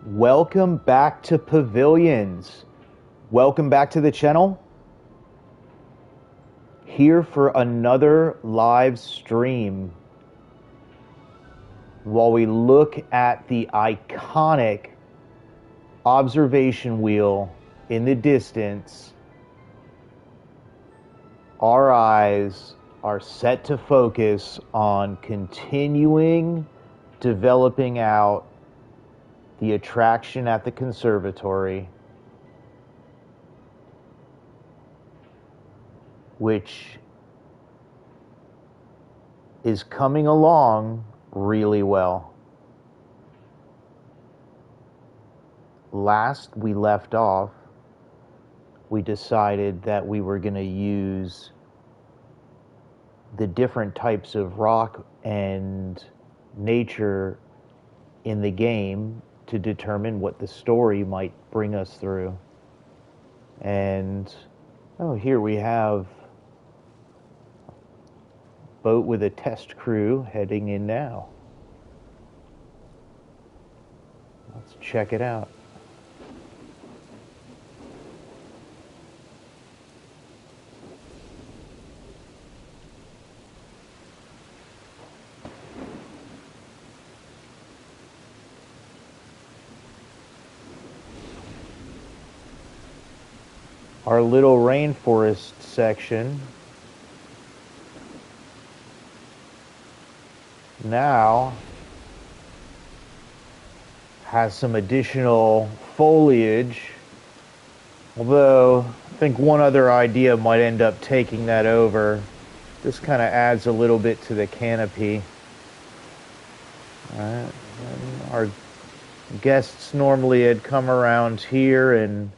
Welcome back to Pavilions. Welcome back to the channel. Here for another live stream while we look at the iconic observation wheel in the distance. Our eyes are set to focus on continuing developing out the attraction at the conservatory, which is coming along really well. Last we left off, we decided that we were going to use the different types of rock and nature in the game to determine what the story might bring us through. And oh, here we have a boat with a test crew heading in now. Let's check it out. Our little rainforest section now has some additional foliage, although I think one other idea might end up taking that over. This kind of adds a little bit to the canopy. All right. And our guests normally had come around here and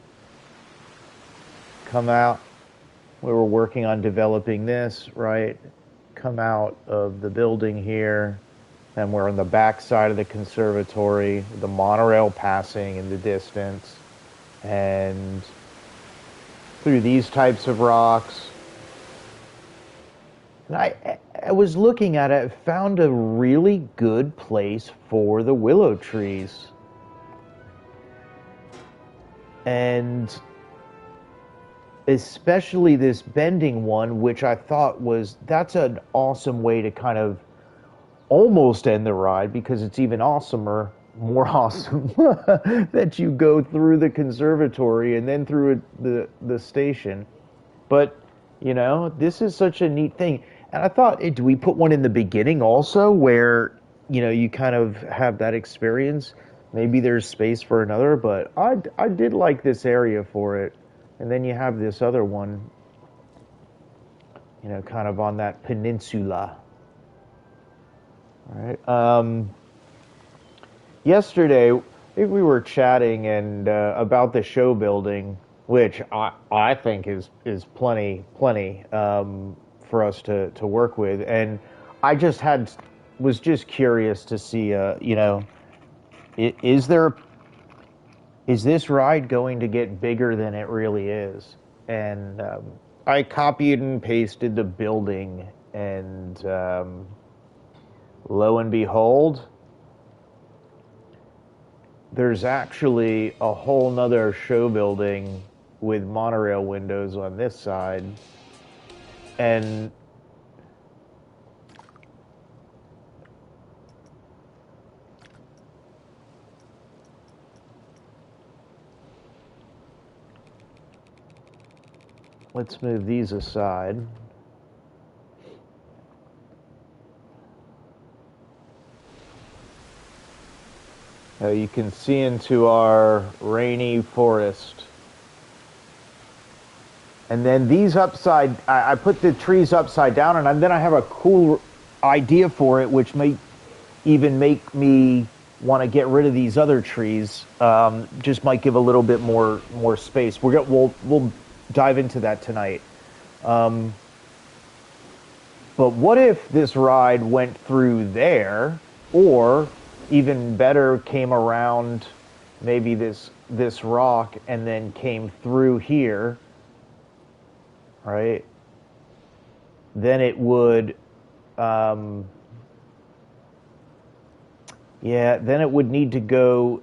come out. We were working on developing this, right? Come out of the building here, and we're on the back side of the conservatory, the monorail passing in the distance, and through these types of rocks. And I was looking at it, found a really good place for the willow trees. And especially this bending one, which I thought that's an awesome way to kind of almost end the ride, because it's even awesomer, more awesome, that you go through the conservatory and then through the station. But, you know, this is such a neat thing. And I thought, do we put one in the beginning also where, you know, you kind of have that experience? Maybe there's space for another, but I did like this area for it. And then you have this other one, you know, kind of on that peninsula. All right. Yesterday, we were chatting and about the show building, which I think is plenty for us to work with. And I just was just curious to see, you know, is this ride going to get bigger than it really is? And I copied and pasted the building, and lo and behold, there's actually a whole nother show building with monorail windows on this side. And let's move these aside. You can see into our rainy forest. And then these I put the trees upside down, and then I have a cool idea for it, which may even make me want to get rid of these other trees. Just might give a little bit more space. We'll dive into that tonight. But what if this ride went through there, or even better, came around maybe this rock and then came through here, right? Then it would then it would need to go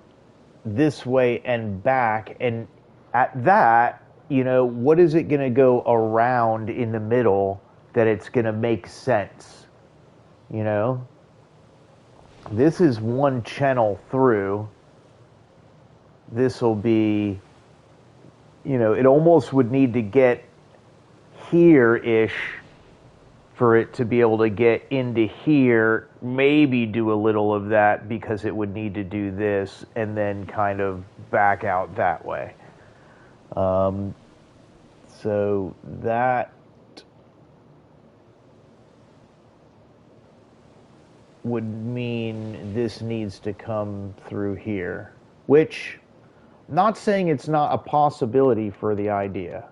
this way and back. And at that, you know, what is it going to go around in the middle that it's going to make sense? You know, this is one channel through. This will be, you know, it almost would need to get here-ish for it to be able to get into here, maybe do a little of that because it would need to do this and then kind of back out that way. So that would mean this needs to come through here, which, not saying it's not a possibility for the idea.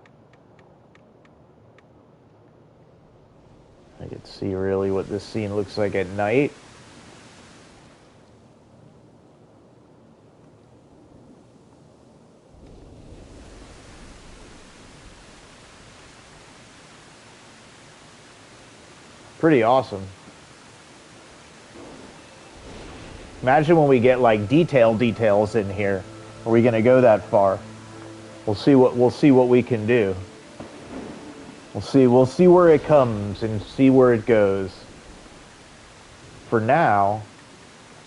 I could see really what this scene looks like at night. Pretty awesome. Imagine when we get like details in here. Are we going to go that far? We'll see what we can do. We'll see where it comes and see where it goes. For now,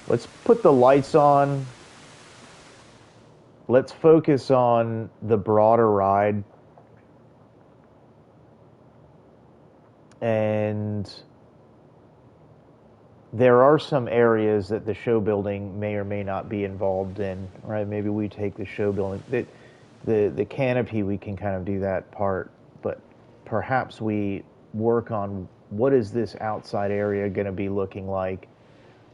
let's put the lights on. Let's focus on the broader ride. And there are some areas that the show building may or may not be involved in, right? Maybe we take the show building. The canopy, we can kind of do that part, but perhaps we work on what is this outside area going to be looking like.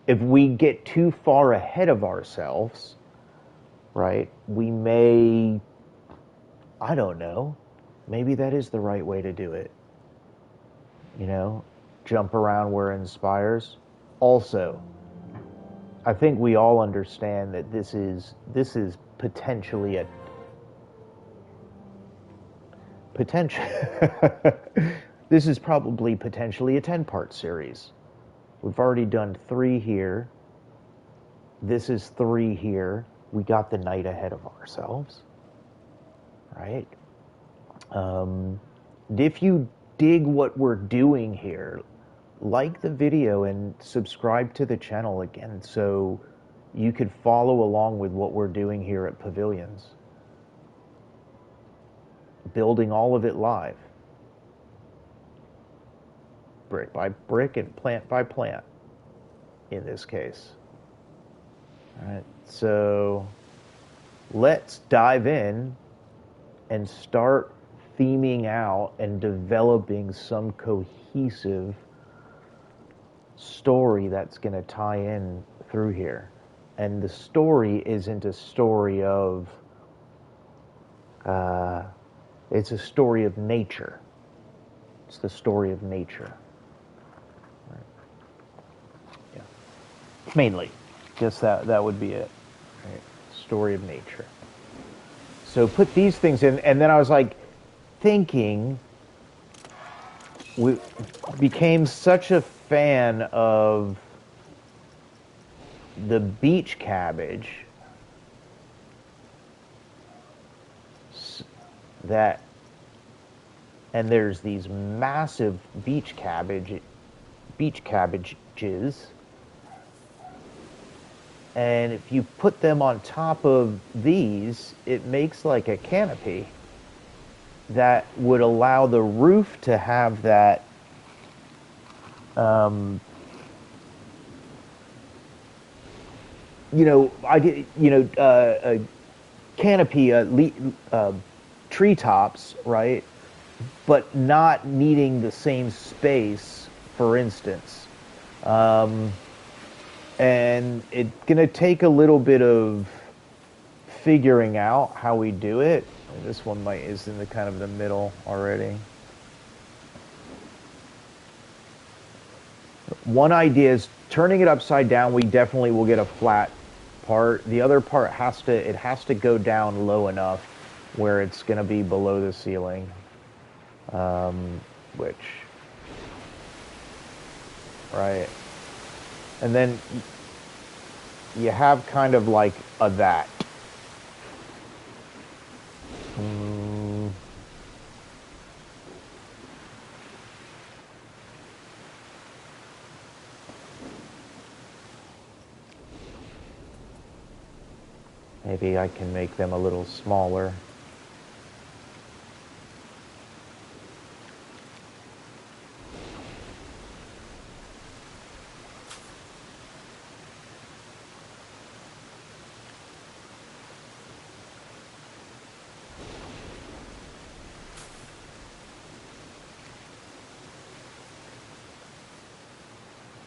If we get too far ahead of ourselves, right, we may, I don't know, maybe that is the right way to do it. You know, jump around where it inspires. Also, I think we all understand that this is potentially a this is probably potentially a 10-part series. We've already done 3 here. This is 3 here. We got the night ahead of ourselves, right? If you dig what we're doing here, like the video and subscribe to the channel again so you could follow along with what we're doing here at Pavilions. Building all of it live. Brick by brick and plant by plant, in this case. All right, so let's dive in and start theming out and developing some cohesive story that's going to tie in through here. And the story isn't a story of it's a story of nature. It's the story of nature. Right. Yeah. Mainly. Guess that would be it. Right. Story of nature. So put these things in, and then I was like thinking, we became such a fan of the beach cabbage that, and there's these massive beach cabbages, and if you put them on top of these, it makes like a canopy that would allow the roof to have that a canopy, treetops, right? But not needing the same space, for instance. And it's going to take a little bit of figuring out how we do it. This one is in the kind of the middle already. One idea is turning it upside down. We definitely will get a flat part. The other part has to go down low enough where it's going to be below the ceiling, which, right, and then you have kind of like a that, Mm, maybe I can make them a little smaller.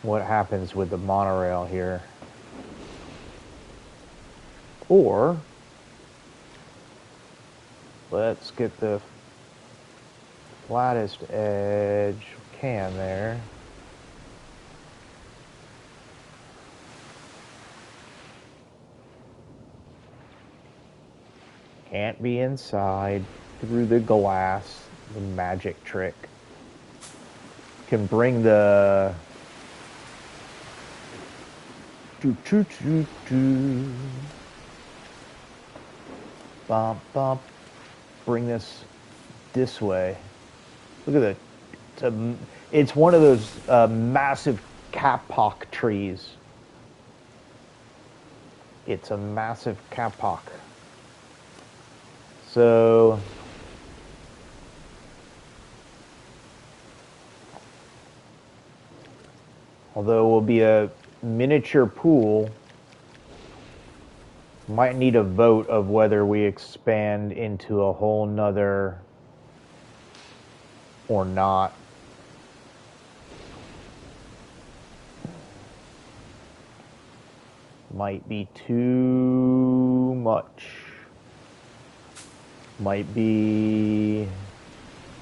What happens with the monorail here? Or let's get the flattest edge we can there. Can't be inside through the glass. The magic trick. Can bring the bump bump. Bring this way. Look at the. It's one of those massive kapok trees. It's a massive kapok. So although it will be a miniature pool, might need a vote of whether we expand into a whole nother or not. Might be too much. Might be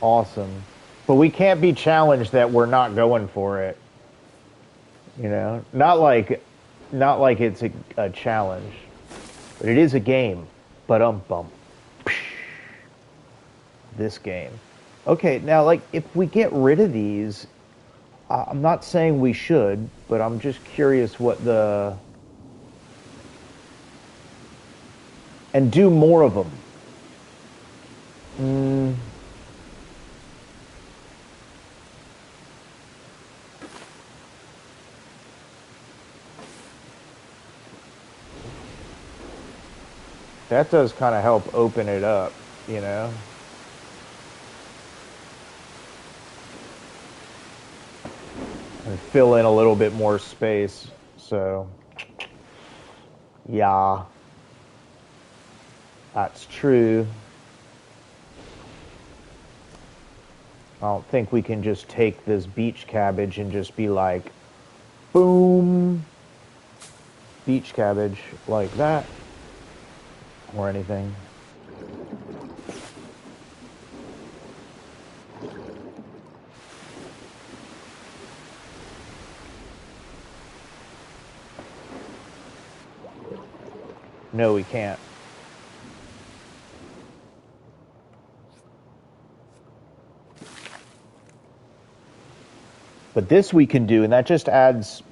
awesome. But we can't be challenged that we're not going for it. You know? Not like it's a challenge. But it is a game. Bump. This game. Okay, now like if we get rid of these, I'm not saying we should, but I'm just curious what the and do more of them. That does kind of help open it up, you know? And fill in a little bit more space. So, yeah, that's true. I don't think we can just take this beach cabbage and just be like, boom, beach cabbage like that or anything. No, we can't. But this we can do, and that just adds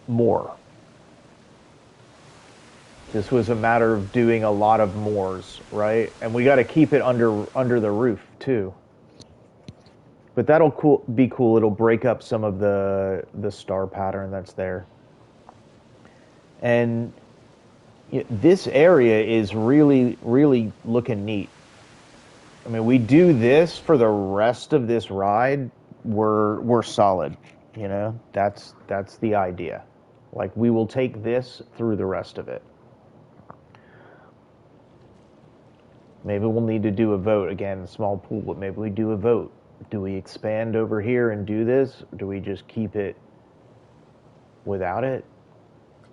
more. This was a matter of doing a lot of mores, right? And we got to keep it under the roof too. But that'll be cool. It'll break up some of the star pattern that's there. And this area is really looking neat. I mean, we do this for the rest of this ride, we're solid. You know, that's the idea. Like we will take this through the rest of it. Maybe we'll need to do a vote again. Small pool, but maybe we do a vote. Do we expand over here and do this? Or do we just keep it without it?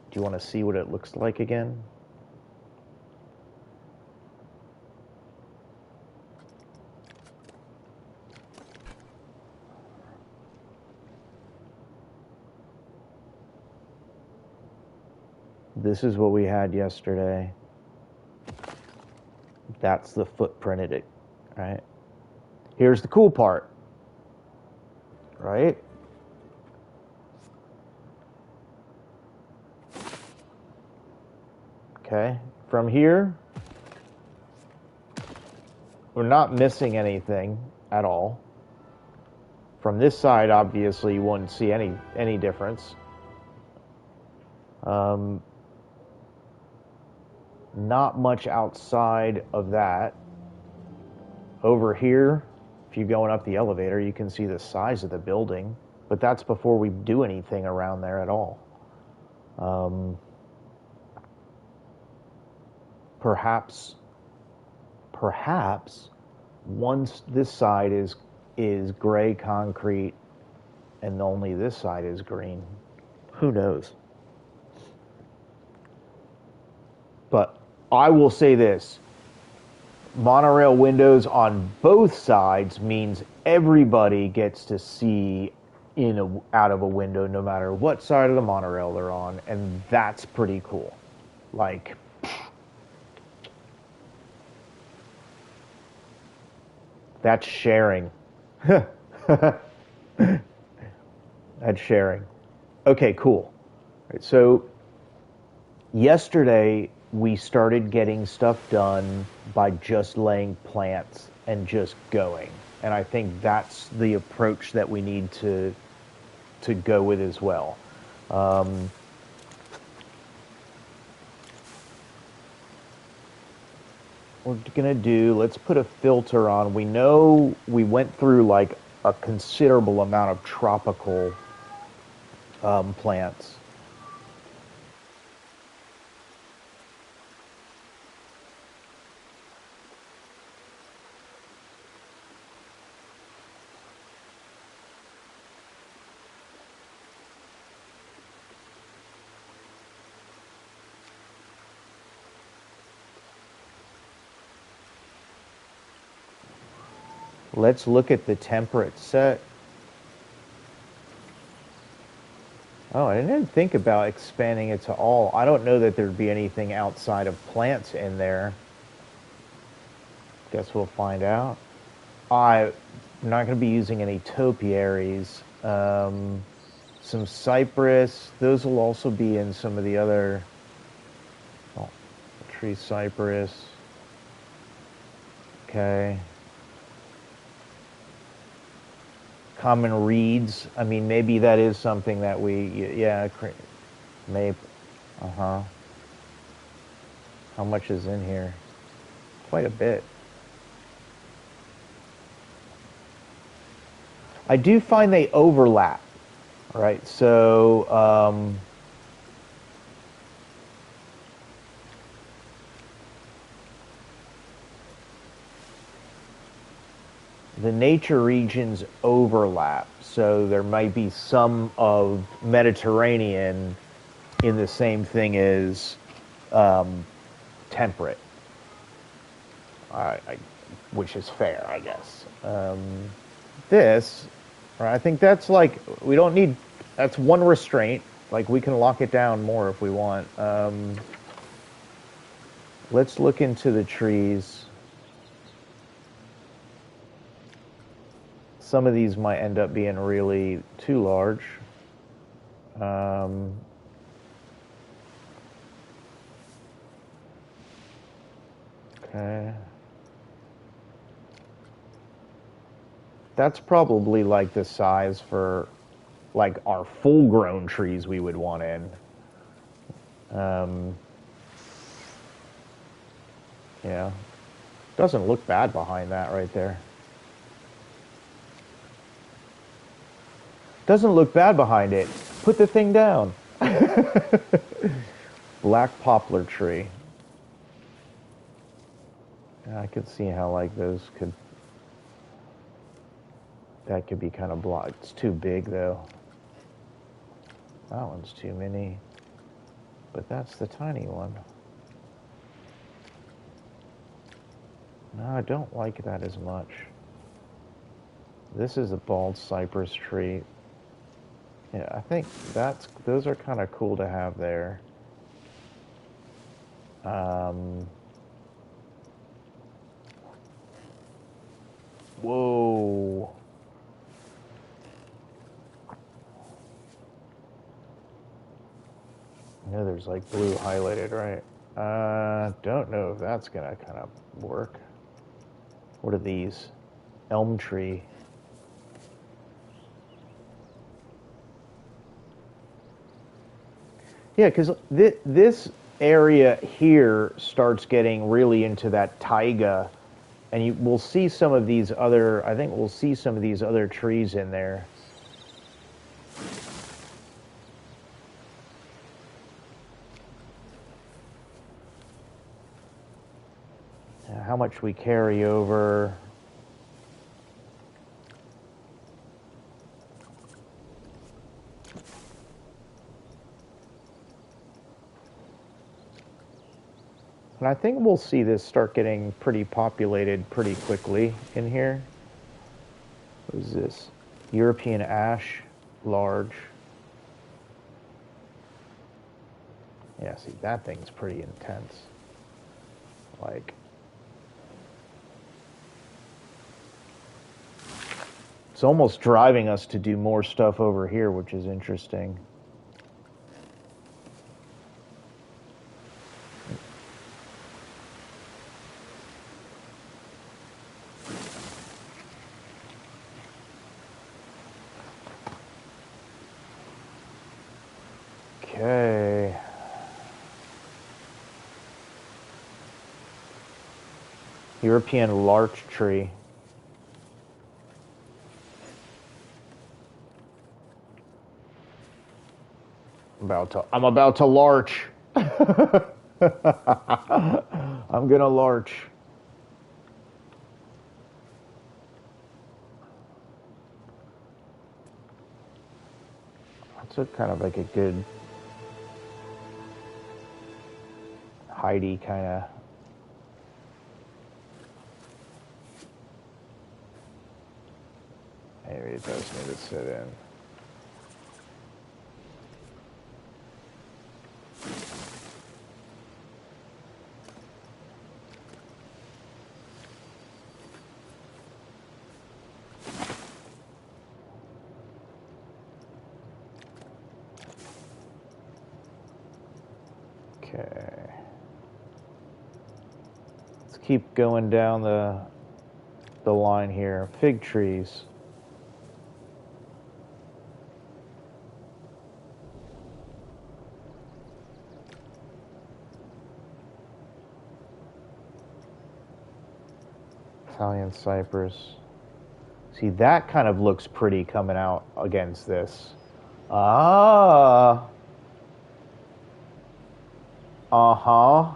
Do you want to see what it looks like again? This is what we had yesterday. That's the footprint of it, right? Here's the cool part, right? Okay, from here, we're not missing anything at all. From this side, obviously, you wouldn't see any difference. Not much outside of that. Over here, if you're going up the elevator, you can see the size of the building, but that's before we do anything around there at all. Perhaps once this side is gray concrete and only this side is green, who knows? But I will say this, monorail windows on both sides means everybody gets to see out of a window no matter what side of the monorail they're on, and that's pretty cool. Like, that's sharing. That's sharing. Okay, cool. Right, so yesterday we started getting stuff done by just laying plants and just going. And I think that's the approach that we need to go with as well. We're gonna do, let's put a filter on. We know we went through like a considerable amount of tropical plants. Let's look at the temperate set. Oh, I didn't think about expanding it to all. I don't know that there'd be anything outside of plants in there. Guess we'll find out. I'm not going to be using any topiaries. Some cypress. Those will also be in some of the other tree cypress. Okay. Common reeds. I mean, maybe that is something that yeah, maybe. How much is in here? Quite a bit. I do find they overlap, right? So, the nature regions overlap. So there might be some of Mediterranean in the same thing as temperate, which is fair, I guess. This, right, I think that's like, we don't need, that's one restraint. Like, we can lock it down more if we want. Let's look into the trees. Some of these might end up being really too large. Okay. That's probably like the size for like our full-grown trees we would want in. Yeah. Doesn't look bad behind that right there. Doesn't look bad behind it. Put the thing down. Black poplar tree. Yeah, I could see how like those could, that could be kind of blocked. It's too big though. That one's too mini. But that's the tiny one. No, I don't like that as much. This is a bald cypress tree. Yeah, I think those are kind of cool to have there. Whoa. I know there's like blue highlighted, right? Don't know if that's gonna kind of work. What are these? Elm tree. Yeah, because this area here starts getting really into that taiga, and we'll see some of these other, I think we'll see some of these other trees in there. How much we carry over. And I think we'll see this start getting pretty populated pretty quickly in here. What is this? European ash, large. Yeah, see, that thing's pretty intense. Like, it's almost driving us to do more stuff over here, which is interesting. Okay. European larch tree. I'm about to larch. I'm gonna larch. That's a kind of like a good Heidi kind of. Maybe it does need to sit in. Okay. Let's keep going down the line here. Fig trees. Italian cypress. See, that kind of looks pretty coming out against this. Ah. Uh-huh.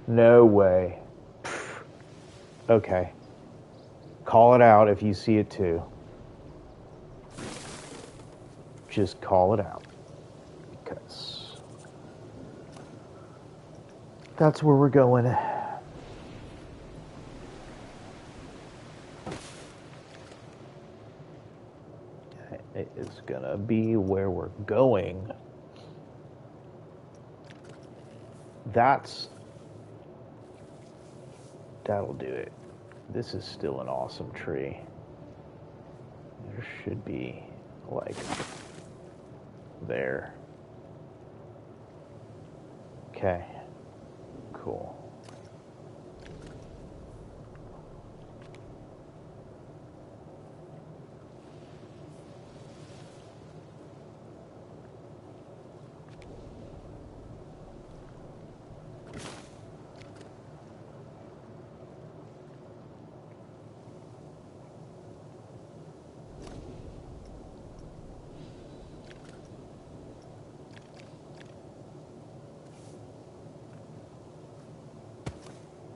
No way. Pfft. Okay. Call it out if you see it too. Just call it out. Because that's where we're going. It is gonna be where we're going. That'll do it. This is still an awesome tree. There should be like there. Okay. Cool.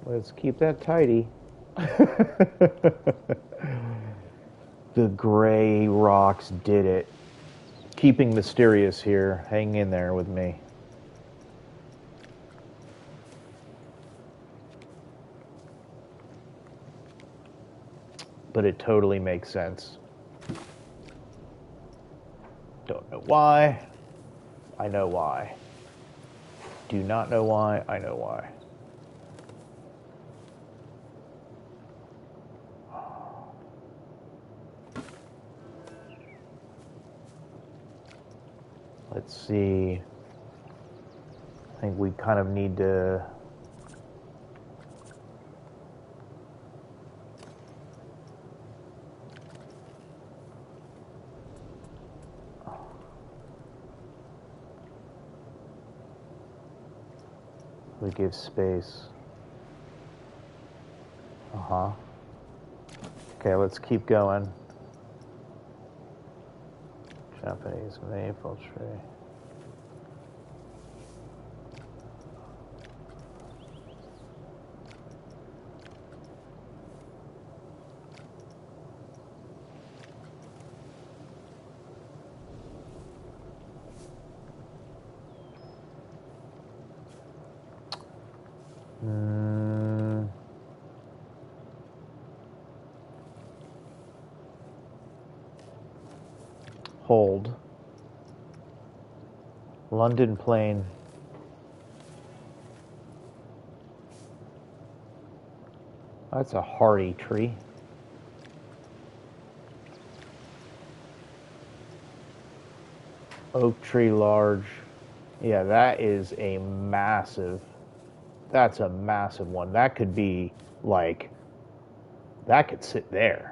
Let's keep that tidy. The gray rocks did it. Keeping mysterious here. Hang in there with me. But it totally makes sense. Don't know why. I know why. Do not know why. I know why. Let's see. I think we kind of need to... We give space. Uh-huh. Okay, let's keep going. Japanese maple tree. Hold. London plane. That's a hardy tree. Oak tree large. Yeah, that is a massive... That's a massive one. That could be, like... That could sit there.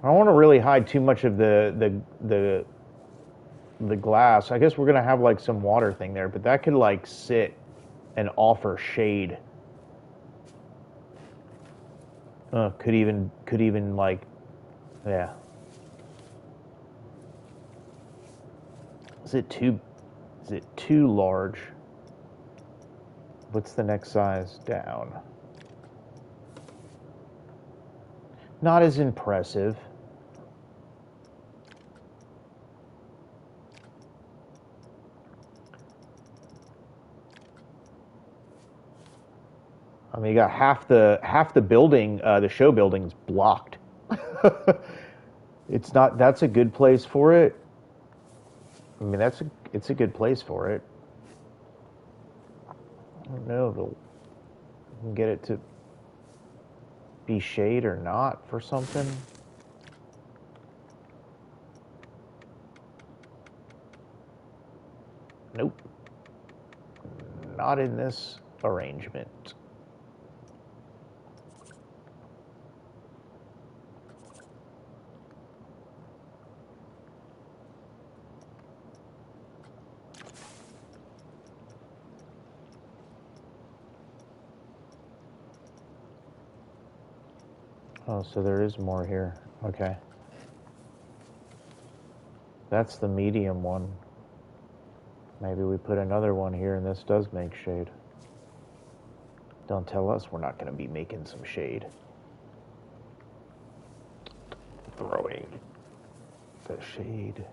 I don't want to really hide too much of the glass. I guess we're gonna have like some water thing there, but that could like sit and offer shade. Could even like, yeah. Is it too large? What's the next size down? Not as impressive. I mean, you got half the building, the show building's blocked. It's not. That's a good place for it. I mean, it's a good place for it. I don't know if we can get it to be shade or not for something. Nope. Not in this arrangement. Oh, so there is more here. Okay. That's the medium one. Maybe we put another one here and this does make shade. Don't tell us we're not going to be making some shade. Throwing the shade.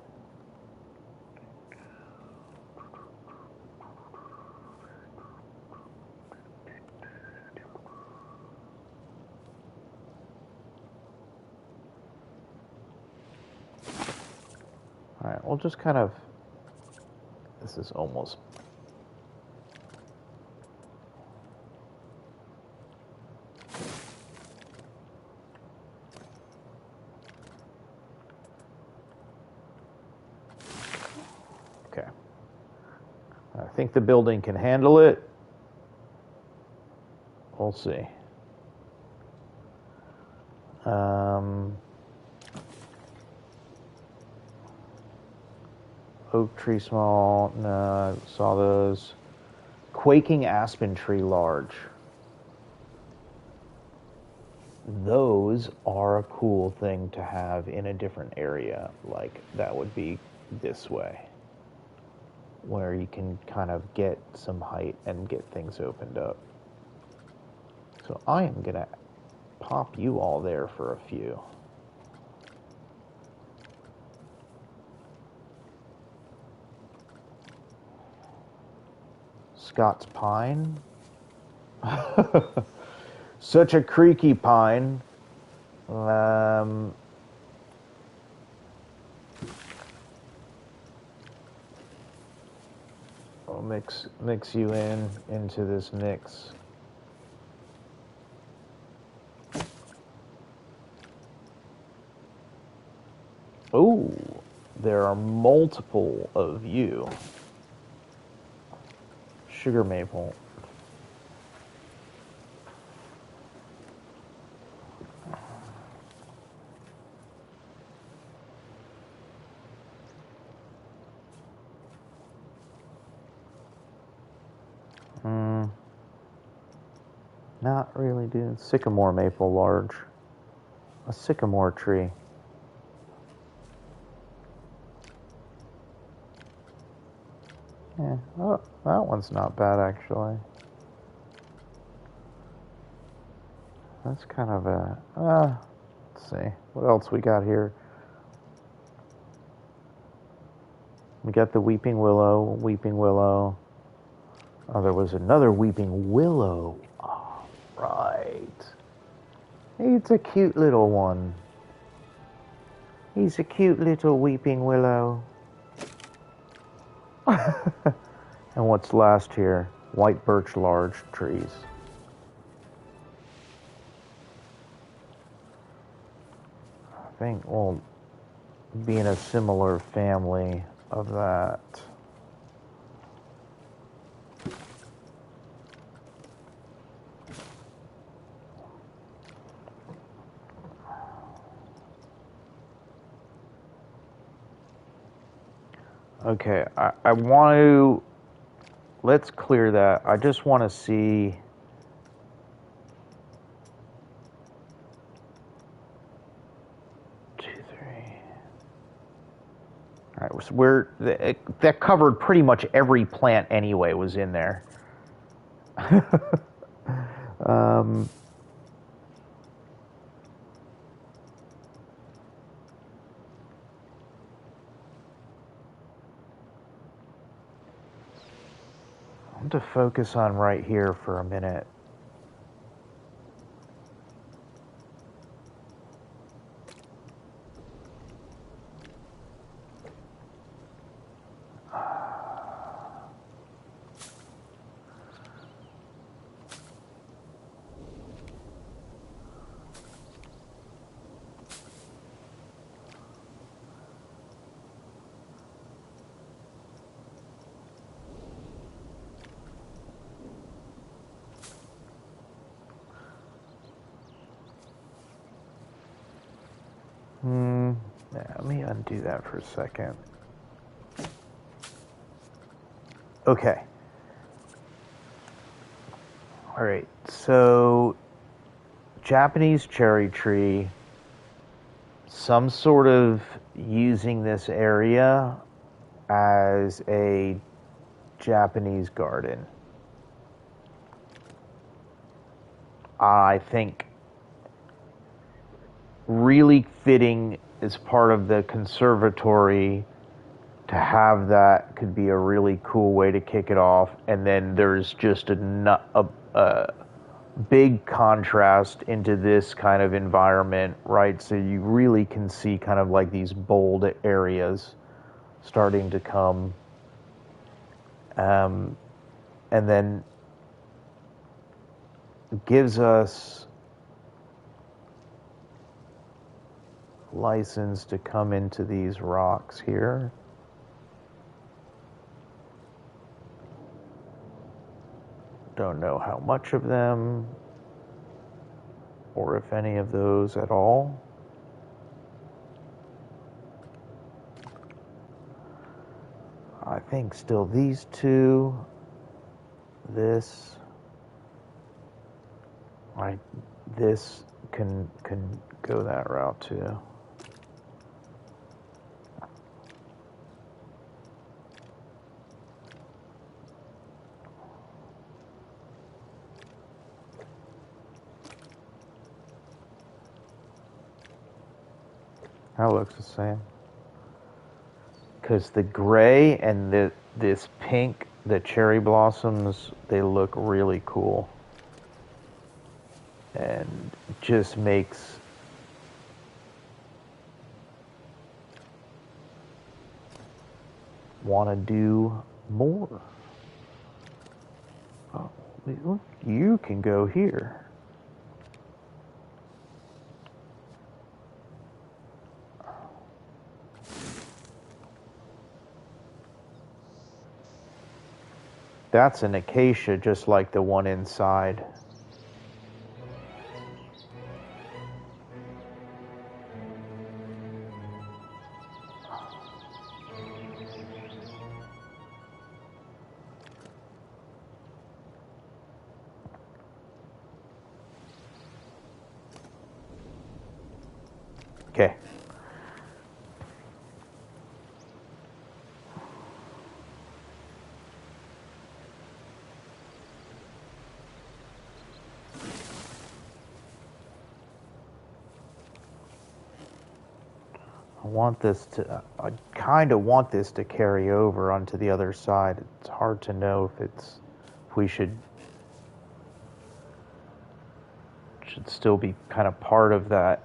All right, we'll just kind of, this is almost, okay. I think the building can handle it. We'll see. Oak tree small, no, saw those. Quaking aspen tree large. Those are a cool thing to have in a different area. Like, that would be this way, where you can kind of get some height and get things opened up. So I am gonna pop you all there for a few. Scott's pine. Such a creaky pine. I'll mix you into this mix. Oh, there are multiple of you. sugar maple. Not really, dude. Sycamore maple large. A sycamore tree. Yeah, oh, that one's not bad actually. That's kind of a, let's see, what else we got here? We got the weeping willow. Oh, there was another weeping willow. Oh, right. It's a cute little one. He's a cute little weeping willow. And what's last here? White birch large trees. I think we'll be in a similar family of that. Okay, I want to, let's clear that. I just want to see. All right, so that covered pretty much every plant anyway was in there. um, I want to focus on right here for a minute. Yeah, let me undo that for a second. Okay. All right, so Japanese cherry tree, some sort of using this area as a Japanese garden. I think really fitting as part of the conservatory to have that could be a really cool way to kick it off. And then there's just a big contrast into this kind of environment, right? So you really can see kind of like these bold areas starting to come. And then gives us license to come into these rocks here. Don't know how much of them or if any of those at all. I think still these two, this, right, this can go that route too. That looks the same. Because the gray and this pink, the cherry blossoms, they look really cool. And just makes want to do more. Oh, look, you can go here. That's an acacia just like the one inside. Okay. I kind of want this to carry over onto the other side. It's hard to know if we should still be kind of part of that.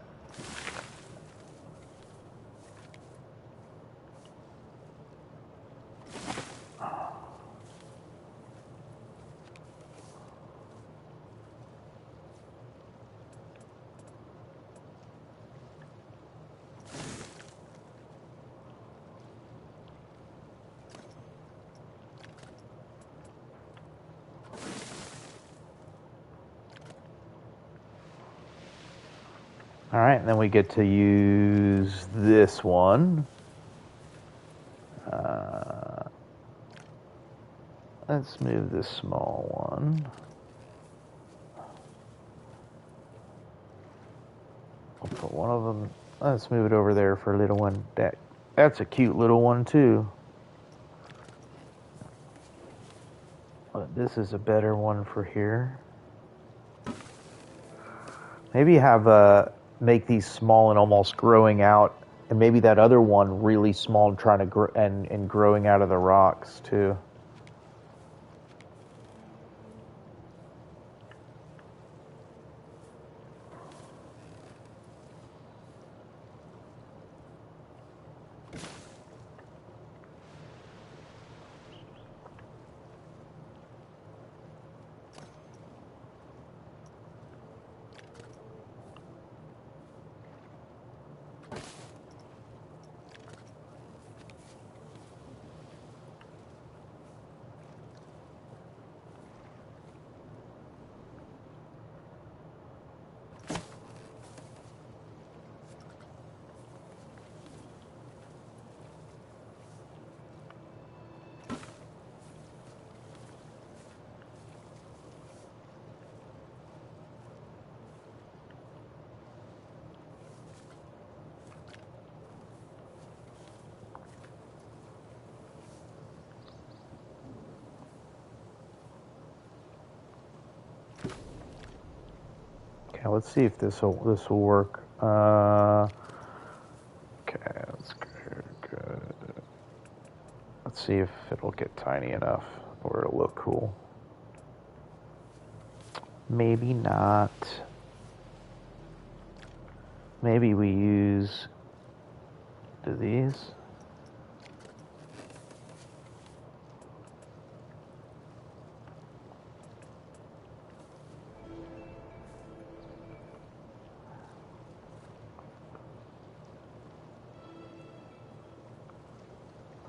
All right, and then we get to use this one. Let's move this small one. I'll put one of them. Let's move it over there for a little one. That's a cute little one too. But this is a better one for here. Maybe have make these small and almost growing out, and maybe that other one really small and trying to grow and growing out of the rocks too. Okay, let's see if this will work. Okay, let's see if it'll get tiny enough or it'll look cool. Maybe not. Maybe we use these.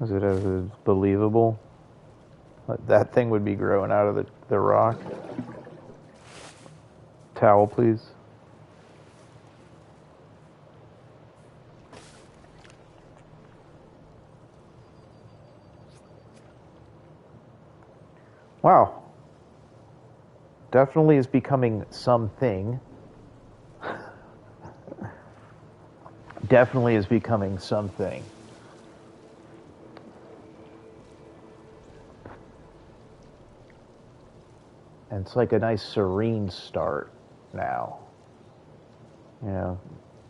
Is it as believable? That thing would be growing out of the rock. Towel, please. Wow. Definitely is becoming something. Definitely is becoming something. And it's like a nice serene start now. You know,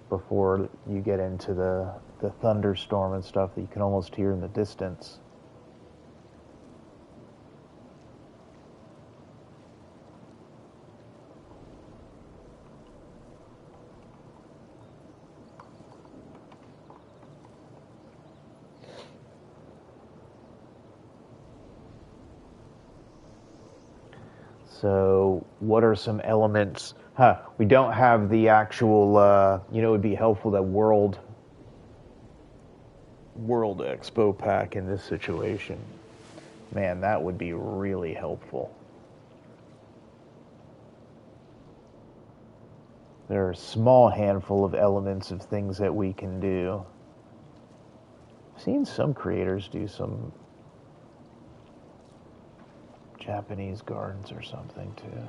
before you get into the thunderstorm and stuff that you can almost hear in the distance. So what are some elements? We don't have the actual, it would be helpful that World Expo pack in this situation. Man, that would be really helpful. There are a small handful of elements of things that we can do. I've seen some creators do some Japanese gardens or something too.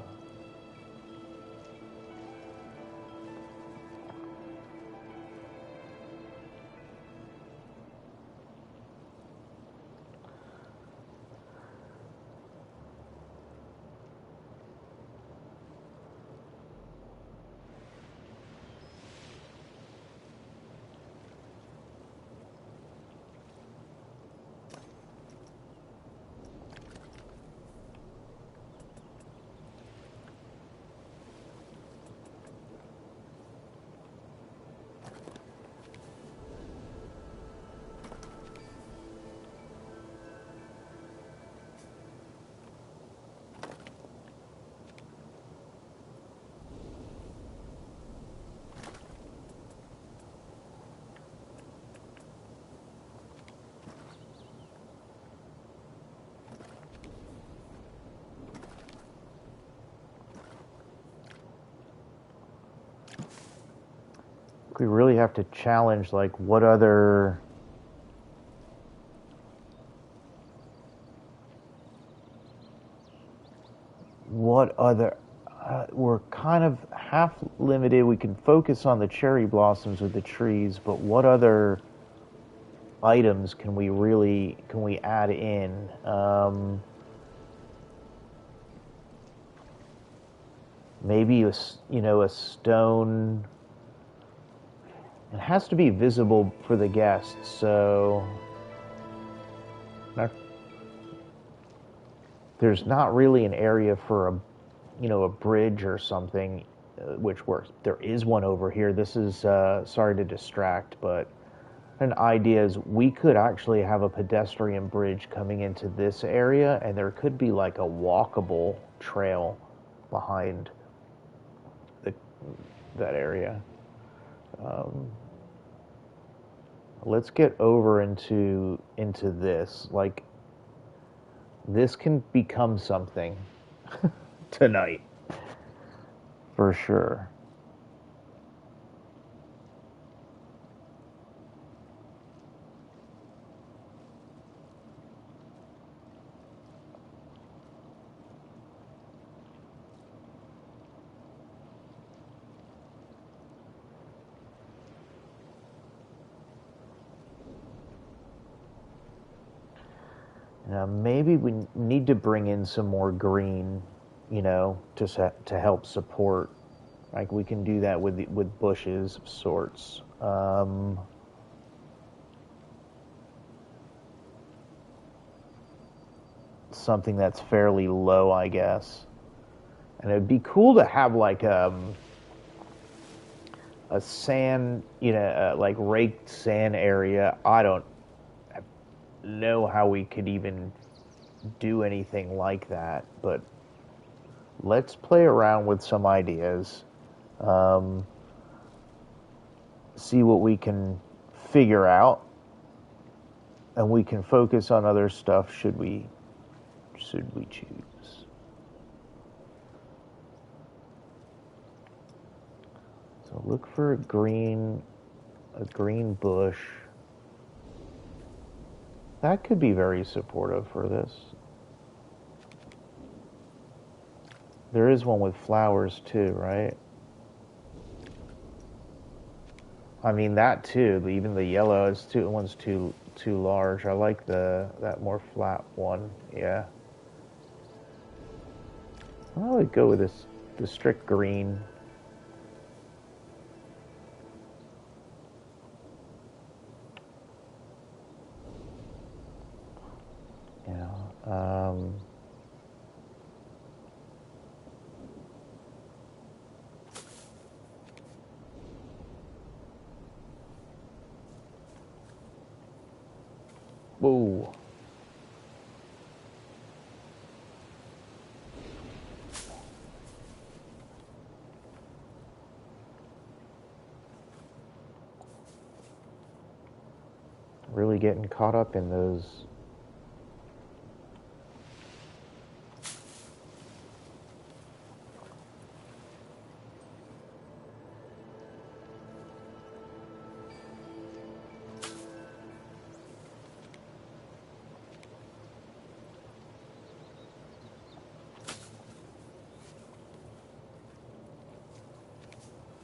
We really have to challenge like what other we're kind of half limited. We can focus on the cherry blossoms with the trees, but what other items can we add in? Maybe a stone. It has to be visible for the guests, so not, there's not really an area for a bridge or something, which works. There is one over here. This is sorry to distract, but an idea is we could actually have a pedestrian bridge coming into this area, and there could be like a walkable trail behind the, that area. Um, let's get over into this. Like this can become something tonight for sure. Now maybe we need to bring in some more green, to help support. Like we can do that with bushes of sorts. Something that's fairly low, I guess. And it'd be cool to have like a sand, like raked sand area. I don't know how we could even do anything like that, but let's play around with some ideas. Um, See what we can figure out, and we can focus on other stuff should we choose. So look for a green bush. That could be very supportive for this. There is one with flowers too, right? I mean that too. Even the yellow is too large. I like that more flat one. Yeah. I would go with the strict green. You know. Whoa. Really getting caught up in those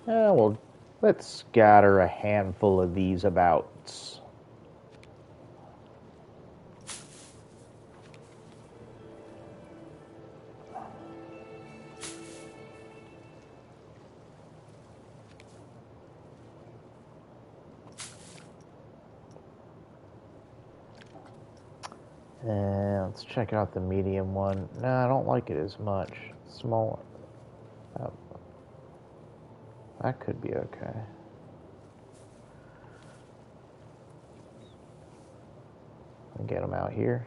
Well, let's scatter a handful of these about. And let's check out the medium one. No, I don't like it as much. Smaller. Oh, that could be okay. Get them out here.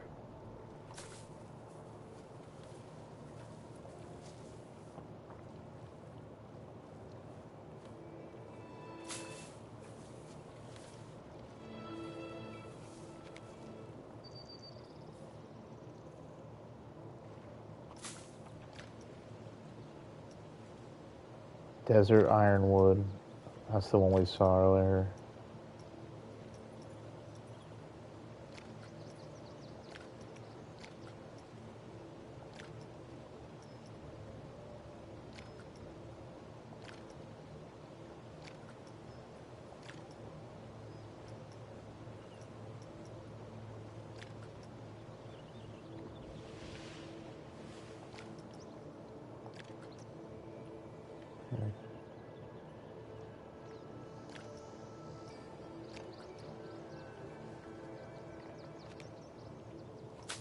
Desert ironwood. That's the one we saw earlier.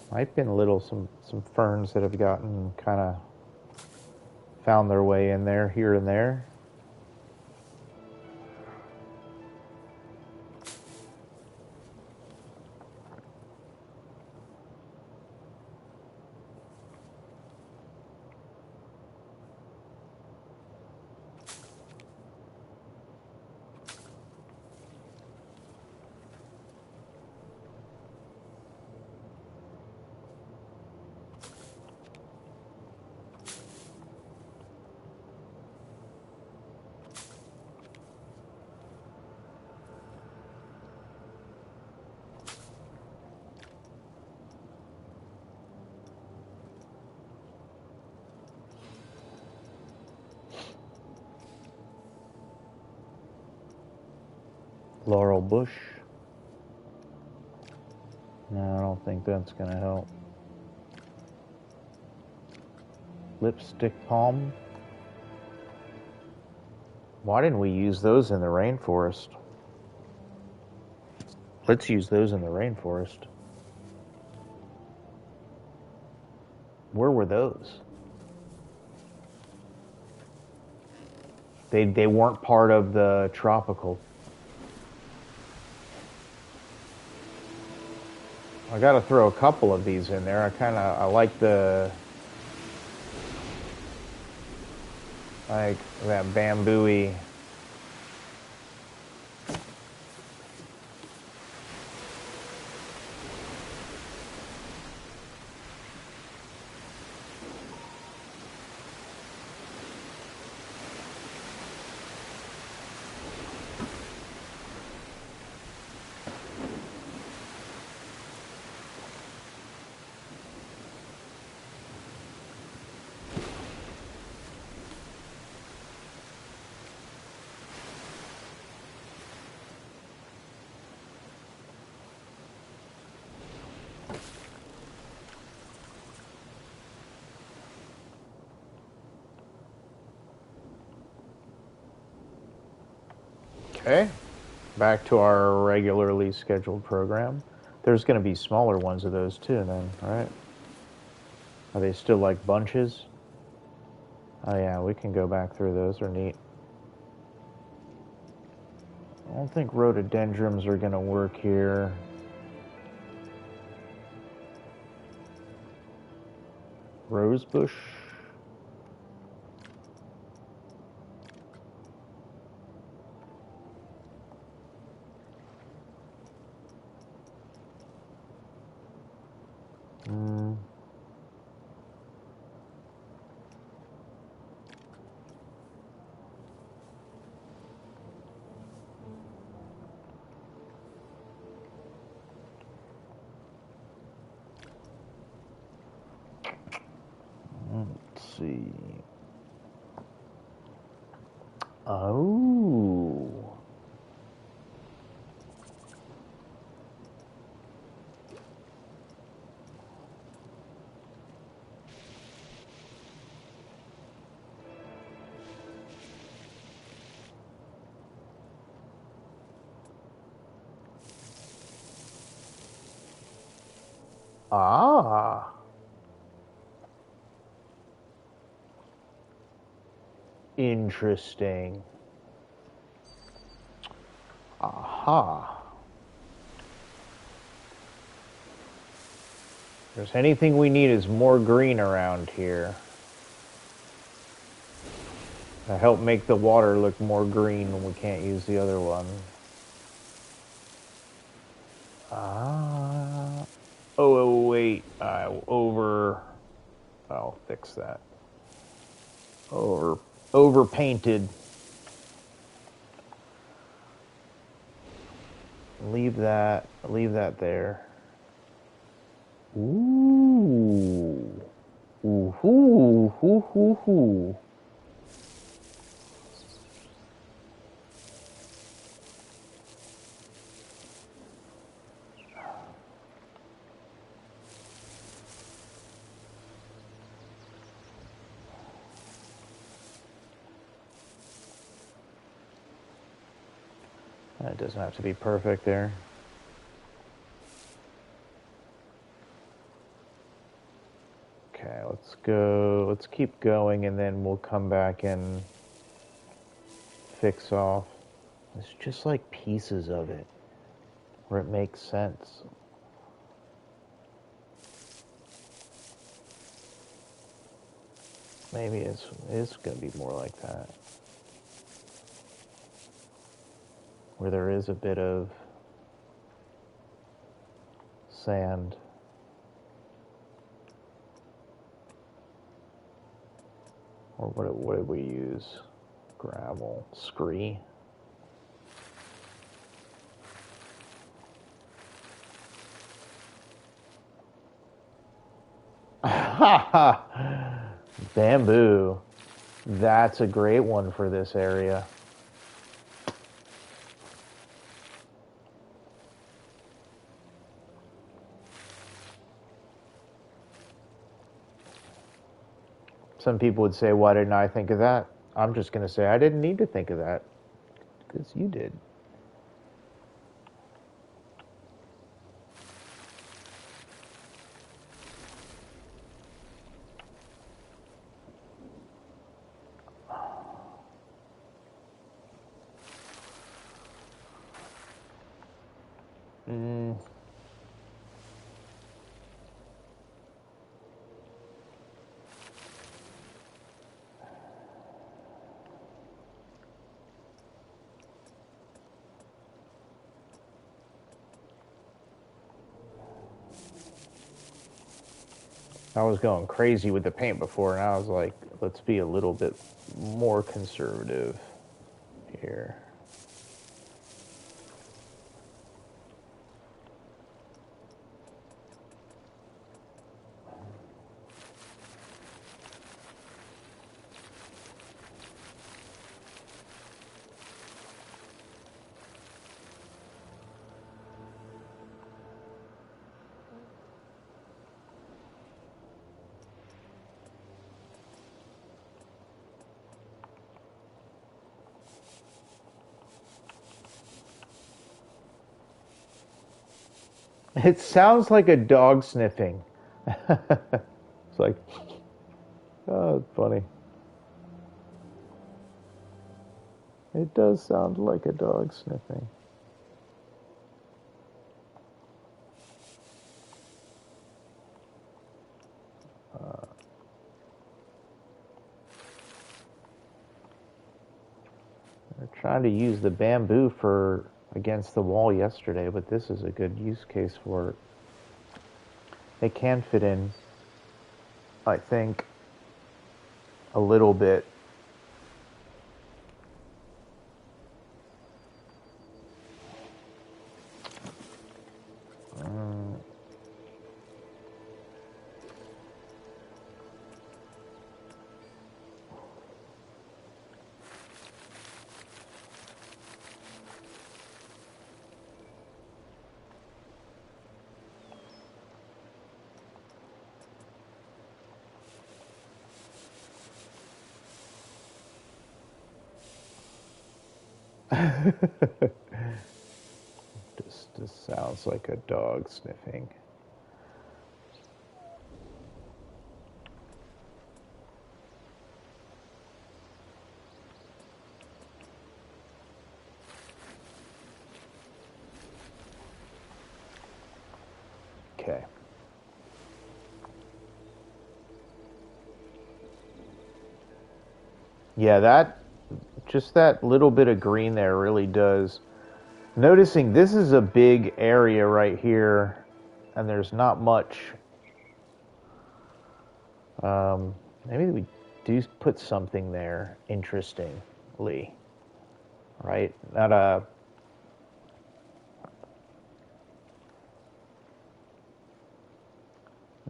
Might been some ferns that have gotten kind of found their way in there here and there. Laurel bush. No, I don't think that's going to help. Lipstick palm. Why didn't we use those in the rainforest? Let's use those in the rainforest. Where were those? They weren't part of the tropical. I got to throw a couple of these in there. I like that bamboo-y. Okay, back to our regularly scheduled program. There's going to be smaller ones of those too then, right? Are they still like bunches? Oh yeah, we can go back through those. They're neat. I don't think rhododendrons are going to work here. Rosebush. Let's see. Oh. Ah. Interesting. Aha. If there's anything we need is more green around here. To help make the water look more green when we can't use the other one. Ah. Oh, wait. I'll fix that. Over painted. Leave that there. Ooh. Ooh hoo hoo hoo hoo. It doesn't have to be perfect there. Okay, let's go. Let's keep going, and then we'll come back and fix off. It's just like pieces of it where it makes sense. Maybe it's going to be more like that, where there is a bit of sand. Or what did we use? Gravel, scree. Bamboo. That's a great one for this area. Some people would say, why didn't I think of that? I'm just going to say I didn't need to think of that because you did. I was going crazy with the paint before, and I was like, let's be a little bit more conservative here. It sounds like a dog sniffing. It's like, oh, it's funny. It does sound like a dog sniffing. They're trying to use the bamboo for against the wall yesterday, but this is a good use case for it. They can fit in, I think, a little bit. This sounds like a dog sniffing. Okay. Yeah, just that little bit of green there really does. Noticing this is a big area right here, and there's not much. Maybe we do put something there, interestingly, right? Not a.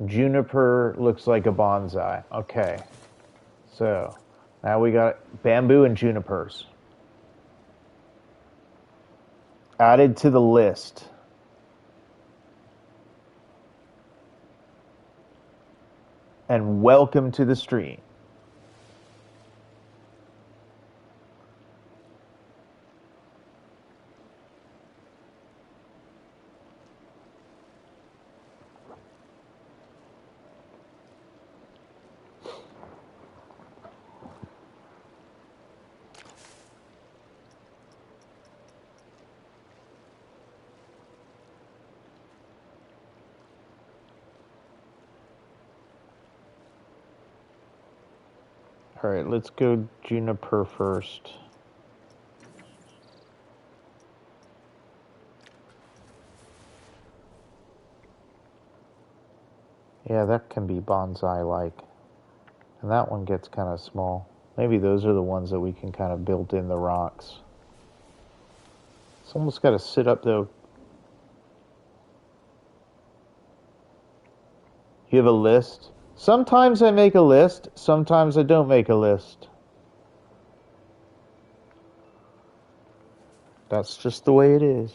Juniper looks like a bonsai. Okay. So now we got bamboo and junipers added to the list. And welcome to the stream. All right, let's go juniper first. Yeah, that can be bonsai-like. And that one gets kind of small. Maybe those are the ones that we can kind of build in the rocks. It's almost got to sit up, though. You have a list? Sometimes I make a list. Sometimes I don't make a list. That's just the way it is.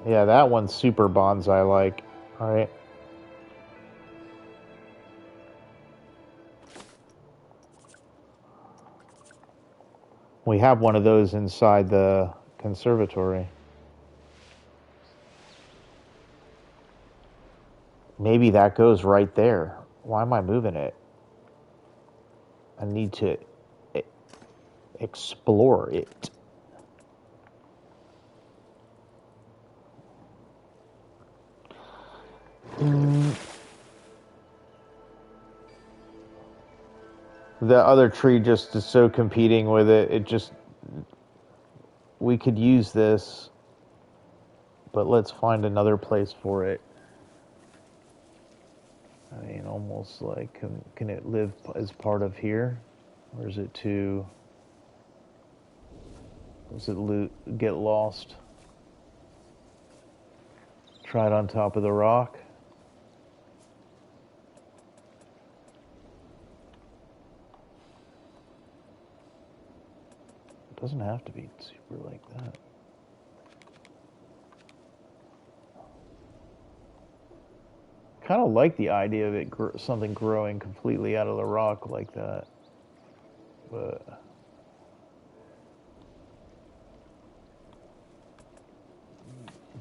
Yeah, that one's super bonsai-like. All right. We have one of those inside the conservatory. Maybe that goes right there. Why am I moving it? I need to explore it. The other tree just is so competing with it. It just, we could use this, but let's find another place for it. I mean, almost like, can it live as part of here? Or is it too, does it get lost? Try it on top of the rock. It doesn't have to be super like that. Kind of like the idea of it something growing completely out of the rock like that, but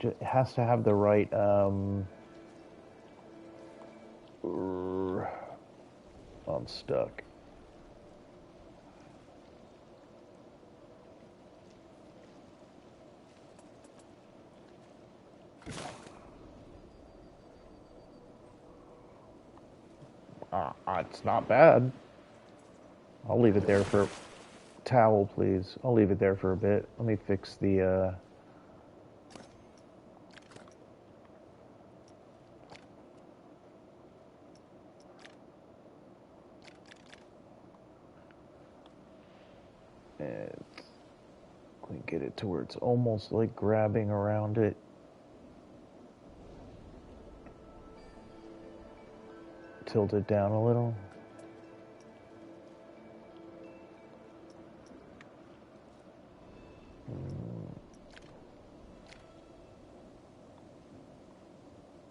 it has to have the right. I'm stuck. It's not bad. I'll leave it there for towel, please. I'll leave it there for a bit. Let me fix the. And we get it to where it's almost like grabbing around it. Tilt it down a little.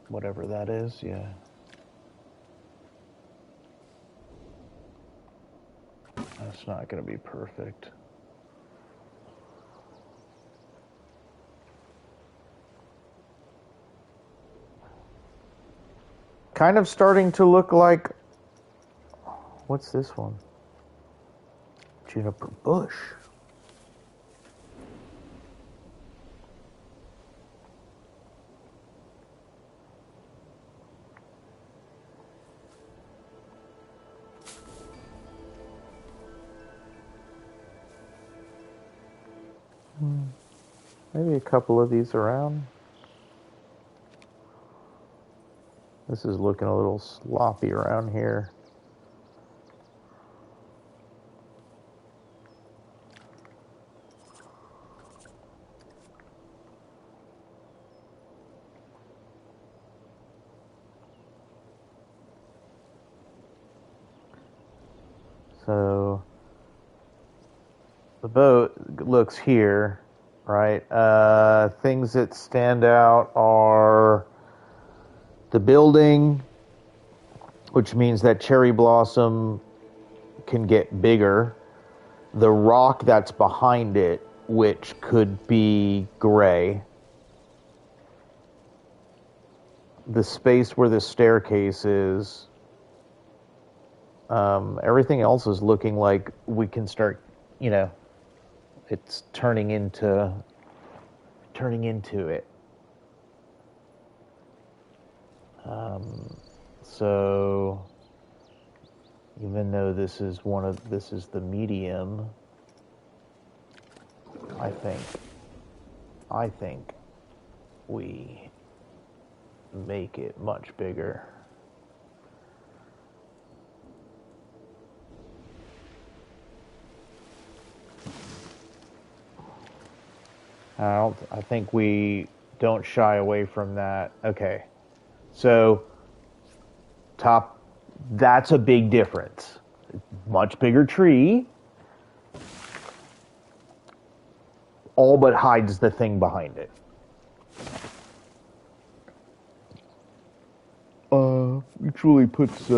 Whatever that is, yeah. That's not going to be perfect. Kind of starting to look like, what's this one? Juniper bush. Maybe a couple of these around. This is looking a little sloppy around here. So the boat looks here, right? Things that stand out are the building, which means that cherry blossom can get bigger. The rock that's behind it, which could be gray. The space where the staircase is. Everything else is looking like we can start, it's turning into it. So even though this is the medium, I think we make it much bigger. I think we don't shy away from that. Okay. So that's a big difference. Much bigger tree. All but hides the thing behind it. Which really puts,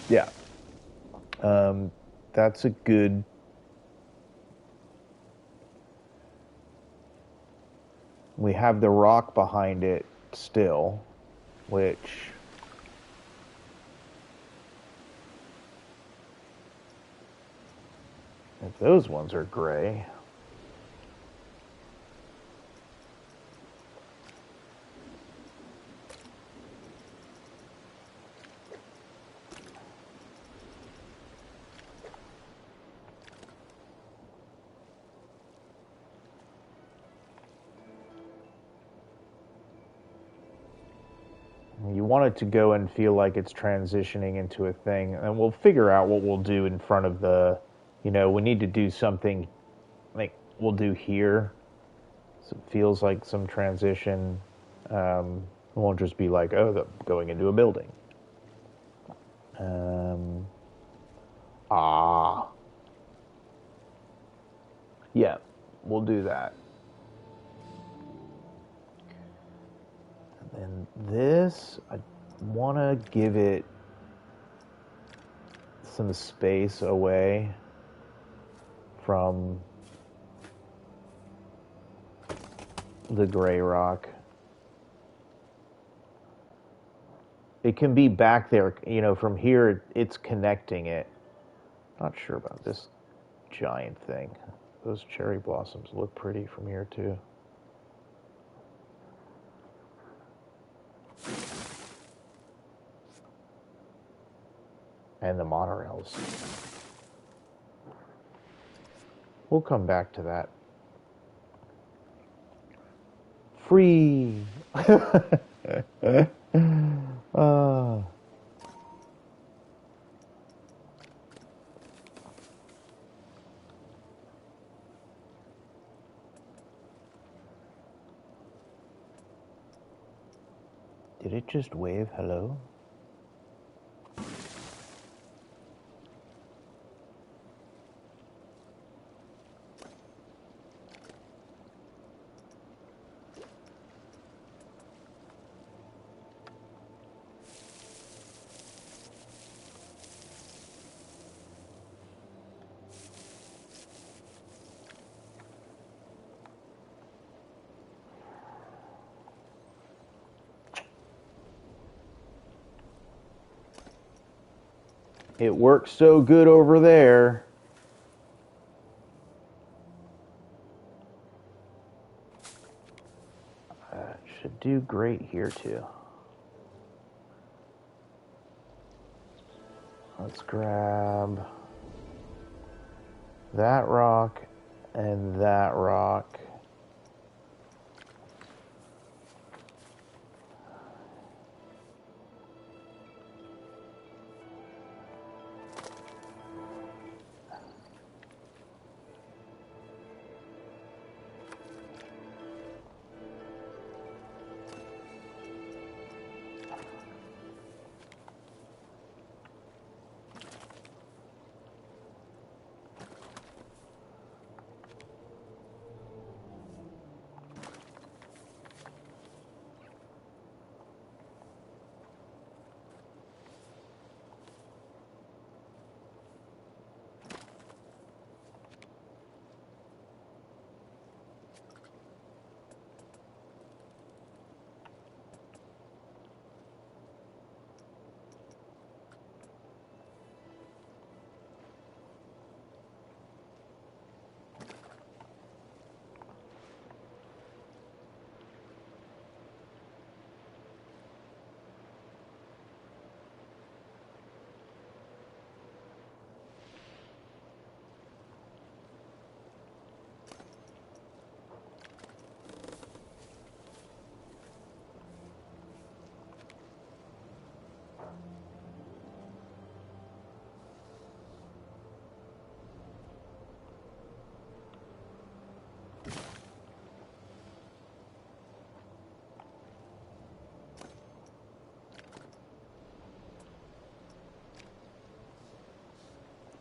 yeah. That's a good. We have the rock behind it still, which if those ones are gray. You want it to go and feel like it's transitioning into a thing, and we'll figure out what we'll do in front of the, we need to do something like we'll do here, so it feels like some transition. It won't just be like, oh, going into a building. Yeah, we'll do that. And this, I want to give it some space away from the gray rock. It can be back there, from here it's connecting it. Not sure about this giant thing. Those cherry blossoms look pretty from here too. And the monorails. We'll come back to that. Free! Did it just wave hello? It works so good over there. Should do great here too. Let's grab that rock and that rock.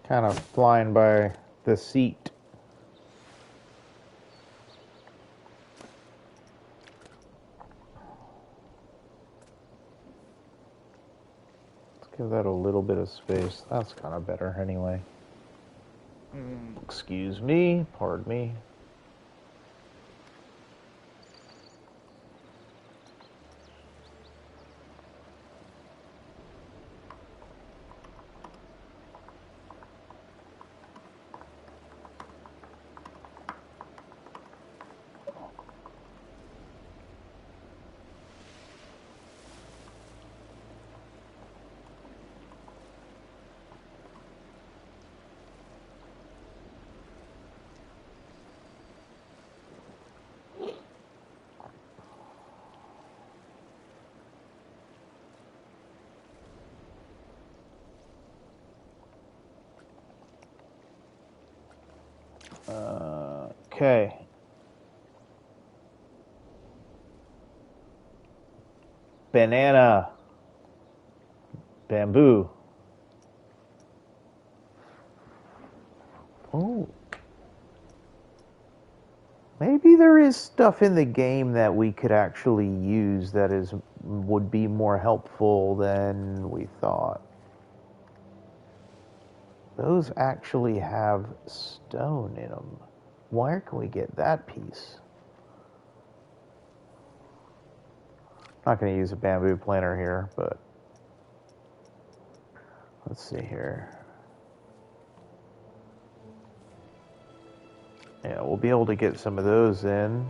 Kind of flying by the seat. Let's give that a little bit of space. That's kind of better anyway. Excuse me, pardon me. Okay. Banana. Bamboo. Oh. Maybe there is stuff in the game that we could actually use that would be more helpful than we thought. Those actually have stone in them. Where can we get that piece? Not going to use a bamboo planter here, but let's see here. Yeah, we'll be able to get some of those in.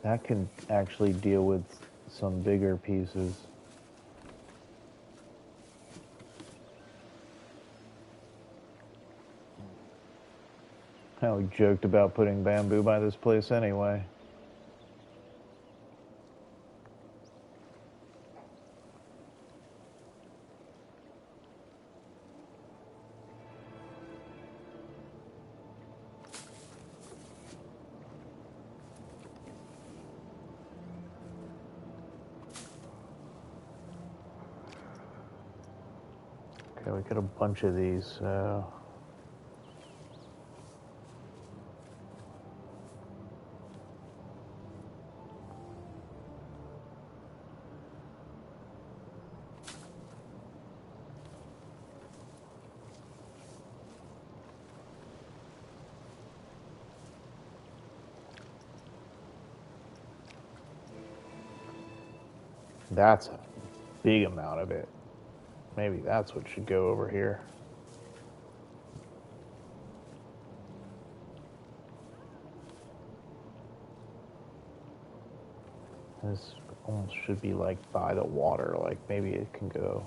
That can actually deal with some bigger pieces. I joked about putting bamboo by this place anyway. Okay, we got a bunch of these, so... That's a big amount of it. Maybe that's what should go over here. This almost should be like by the water, like maybe it can go.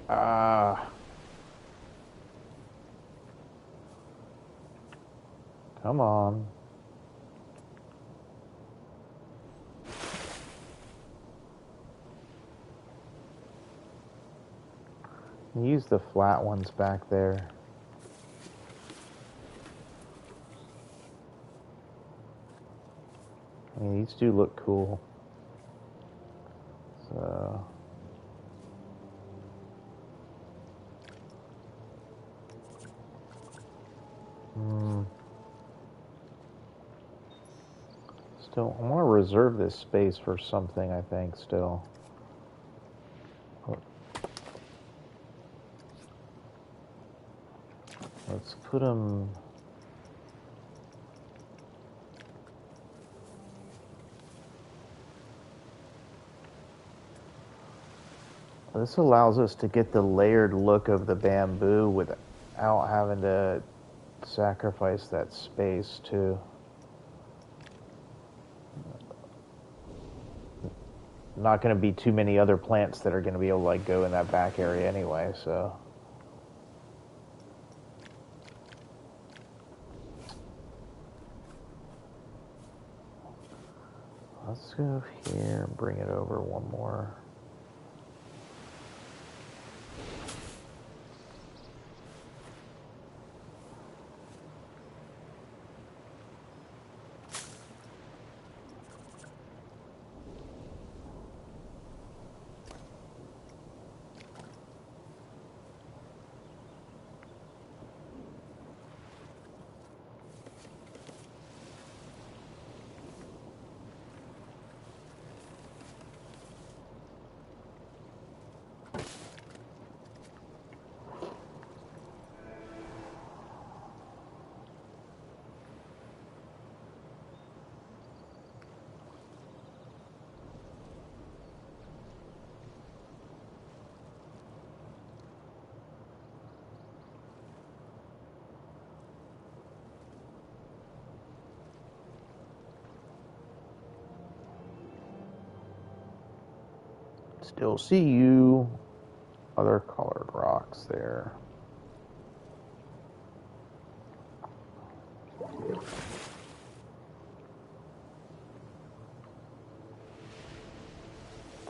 Ah. Come on. Use the flat ones back there. I mean, these do look cool. So... Still, I want to reserve this space for something, I think, still. Let's put them... This allows us to get the layered look of the bamboo without having to sacrifice that space, too. Not going to be too many other plants that are going to be able to like go in that back area anyway, so... Let's go here and bring it over one more. Still see you. Other colored rocks there.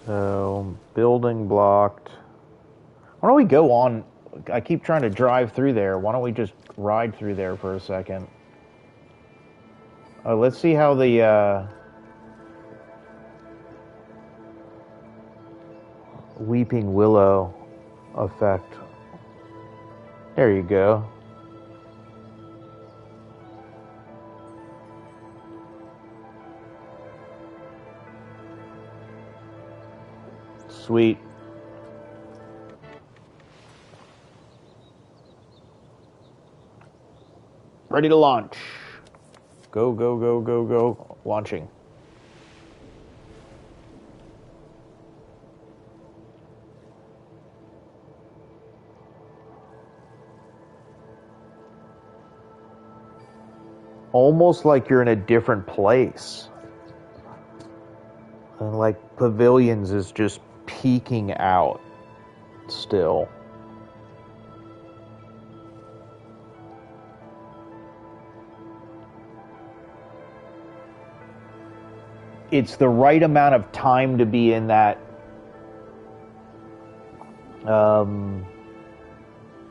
So, building blocked. Why don't we go on? I keep trying to drive through there. Why don't we just ride through there for a second? Let's see how the weeping willow effect. There you go. Sweet. Ready to launch. Go, go, go, go, go. Launching. Almost like you're in a different place. And like Pavilions is just peeking out still. It's the right amount of time to be in that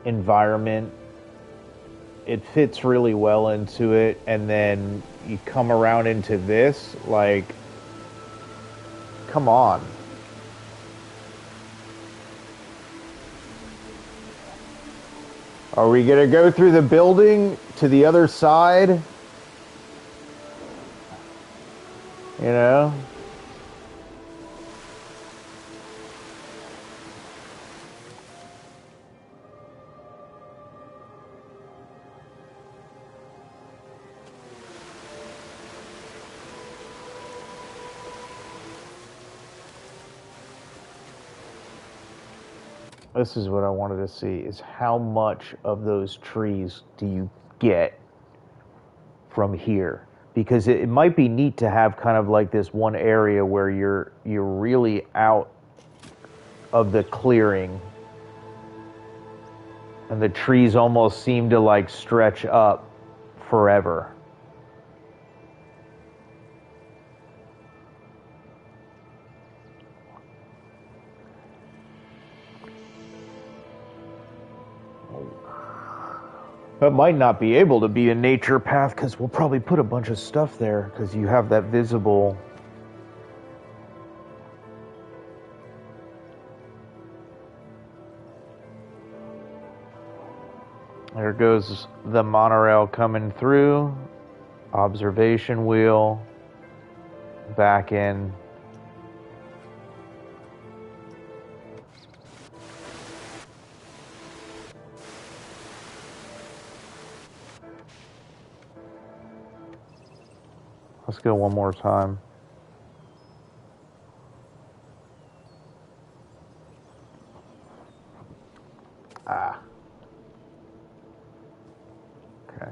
environment. It fits really well into it, and then you come around into this, like, come on. Are we gonna go through the building to the other side? You know? This is what I wanted to see, is how much of those trees do you get from here? Because it might be neat to have kind of like this one area where you're really out of the clearing and the trees almost seem to like stretch up forever. It might not be able to be a nature path because we'll probably put a bunch of stuff there because you have that visible. There goes the monorail coming through. Observation wheel. Back in. Let's go one more time. Ah. Okay.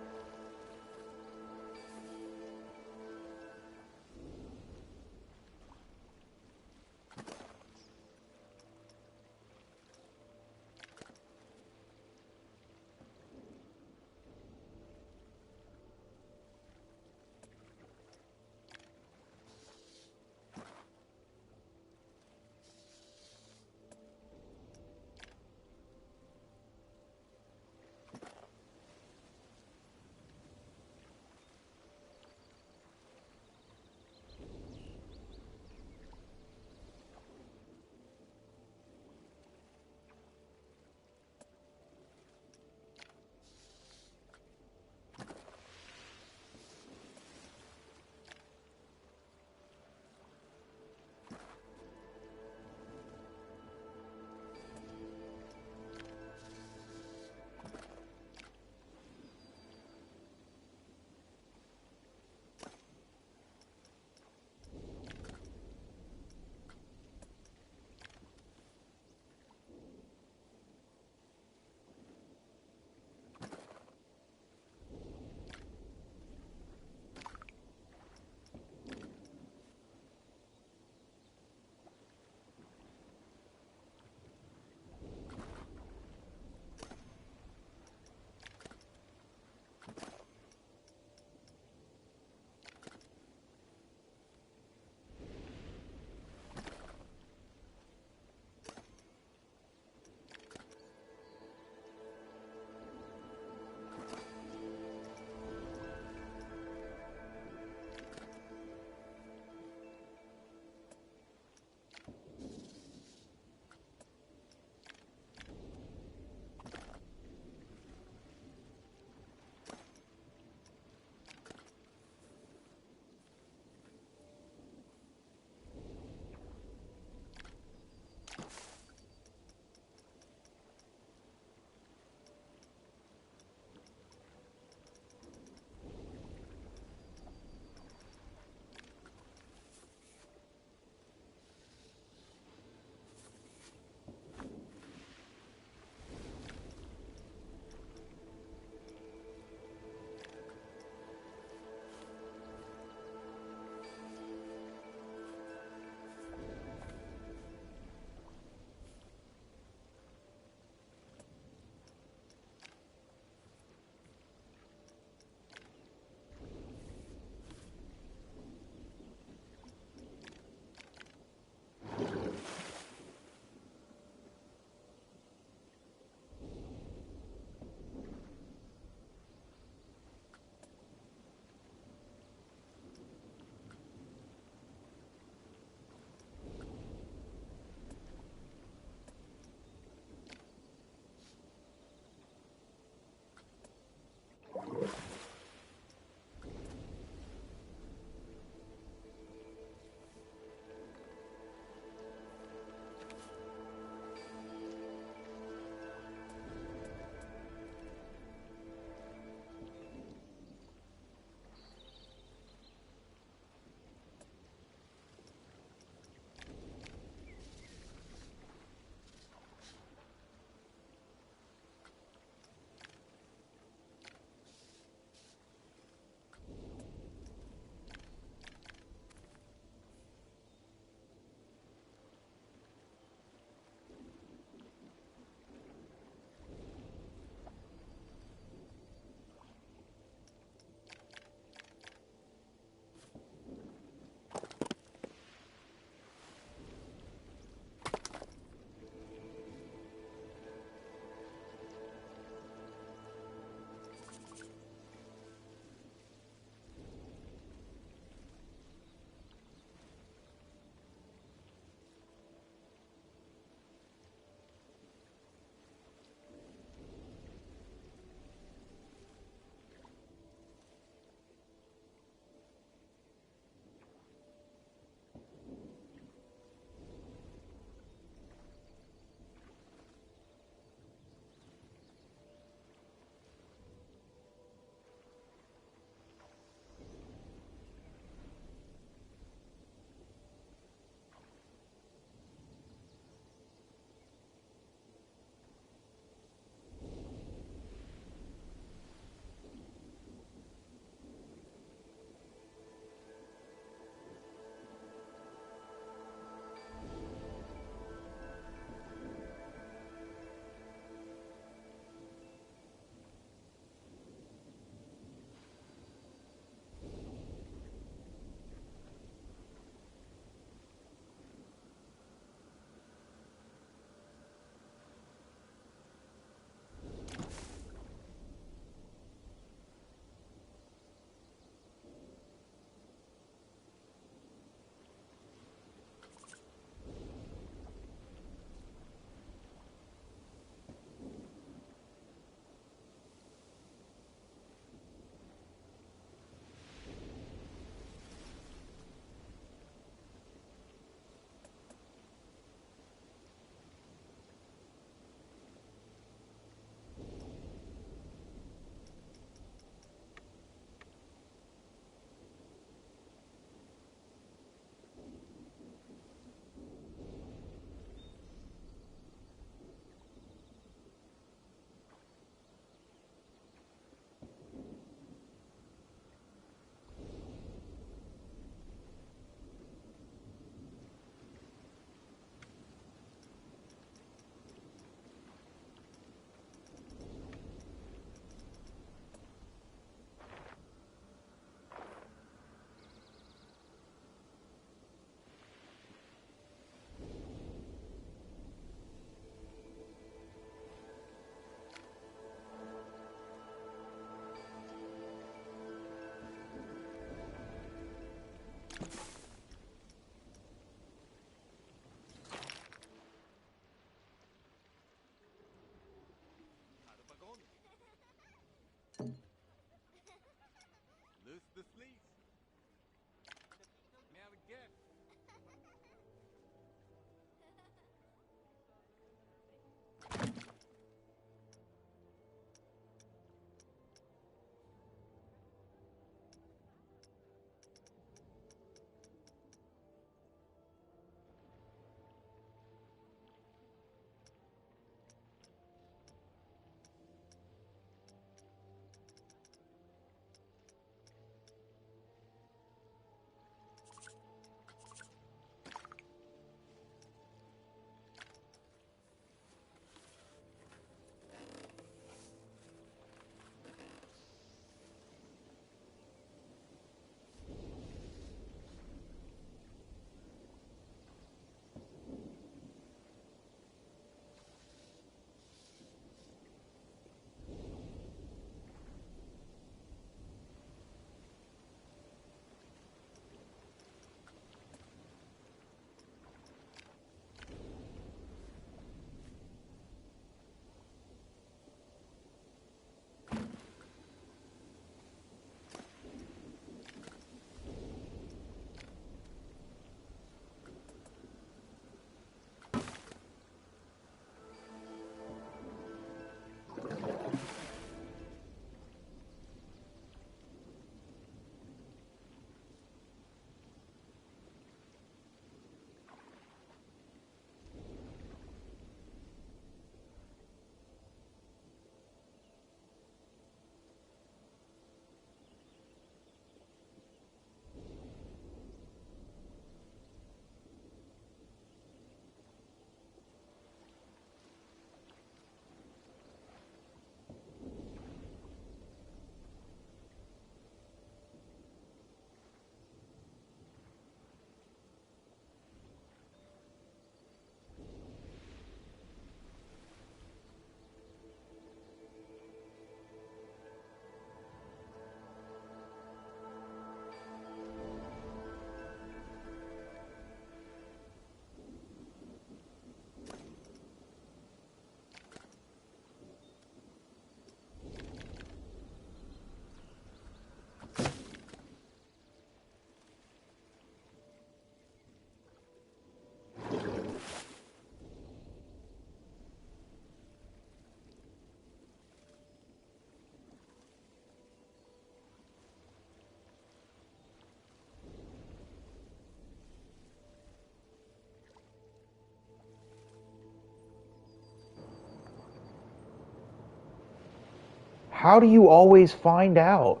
How do you always find out?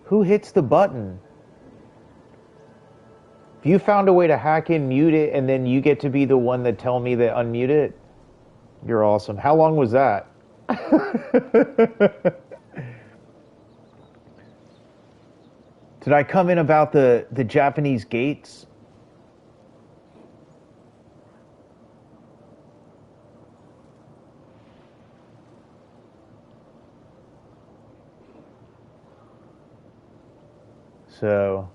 Who hits the button? If you found a way to hack in, mute it, and then you get to be the one that tell me that unmute it, you're awesome. How long was that? Did I come in about the Japanese gates? So,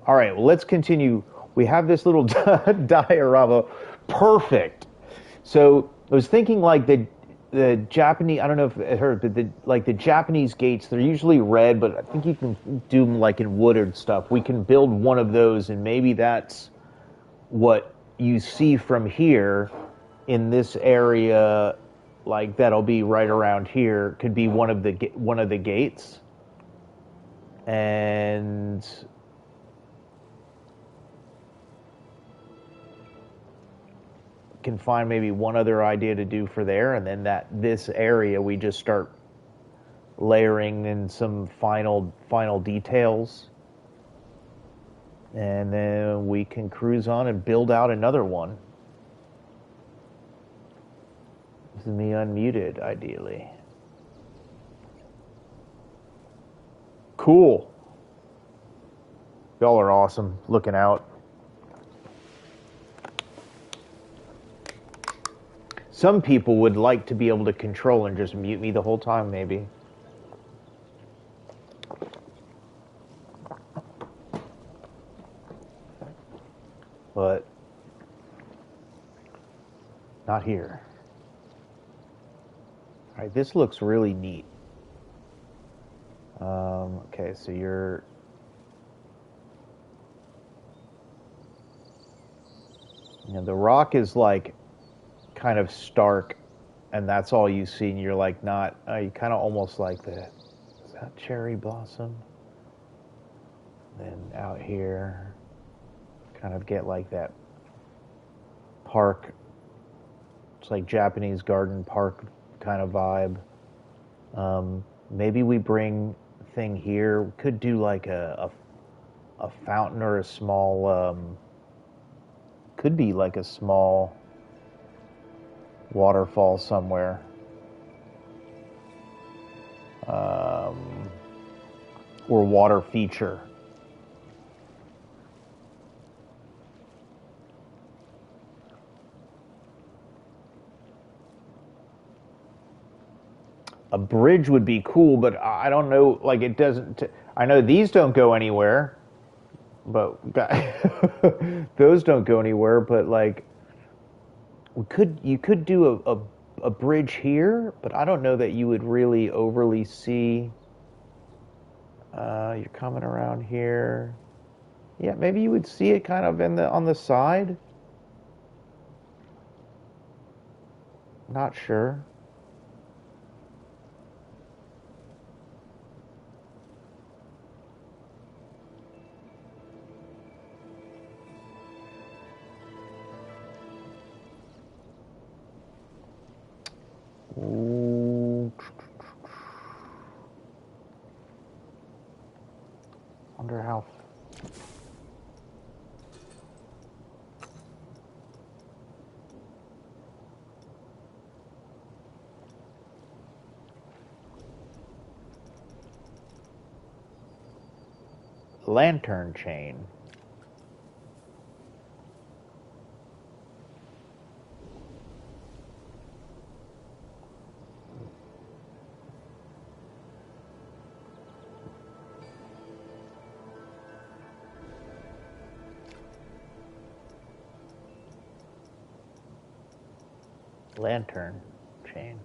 all right, well, let's continue. We have this little diorama. Perfect. So I was thinking like the Japanese. I don't know if it heard, but the Japanese gates. They're usually red, but I think you can do them like in wooded stuff. We can build one of those, and maybe that's what you see from here in this area. Like that'll be right around here. Could be one of the gates, and can find maybe one other idea to do for there, and then this area we just start layering in some final details, and then we can cruise on and build out another one. This is me unmuted, ideally. Cool. Y'all are awesome. Looking out. Some people would like to be able to control and just mute me the whole time, maybe. But not here. All right, this looks really neat. Okay, so you're... You know, the rock is like kind of stark, and that's all you see, and you're like not... you kind of almost like the... Is that cherry blossom? Then out here, kind of get like that park. It's like Japanese garden park kind of vibe. Maybe we bring thing here. We could do like a fountain or a small could be like a small waterfall somewhere. Or water feature. A bridge would be cool, but I don't know, like it doesn't, I know these don't go anywhere, but those don't go anywhere, but like, you could do a bridge here, but I don't know that you would really overly see, you're coming around here. Yeah, maybe you would see it kind of on the side. Not sure. Ooh. Wonder how. Lantern chain. Lantern chain.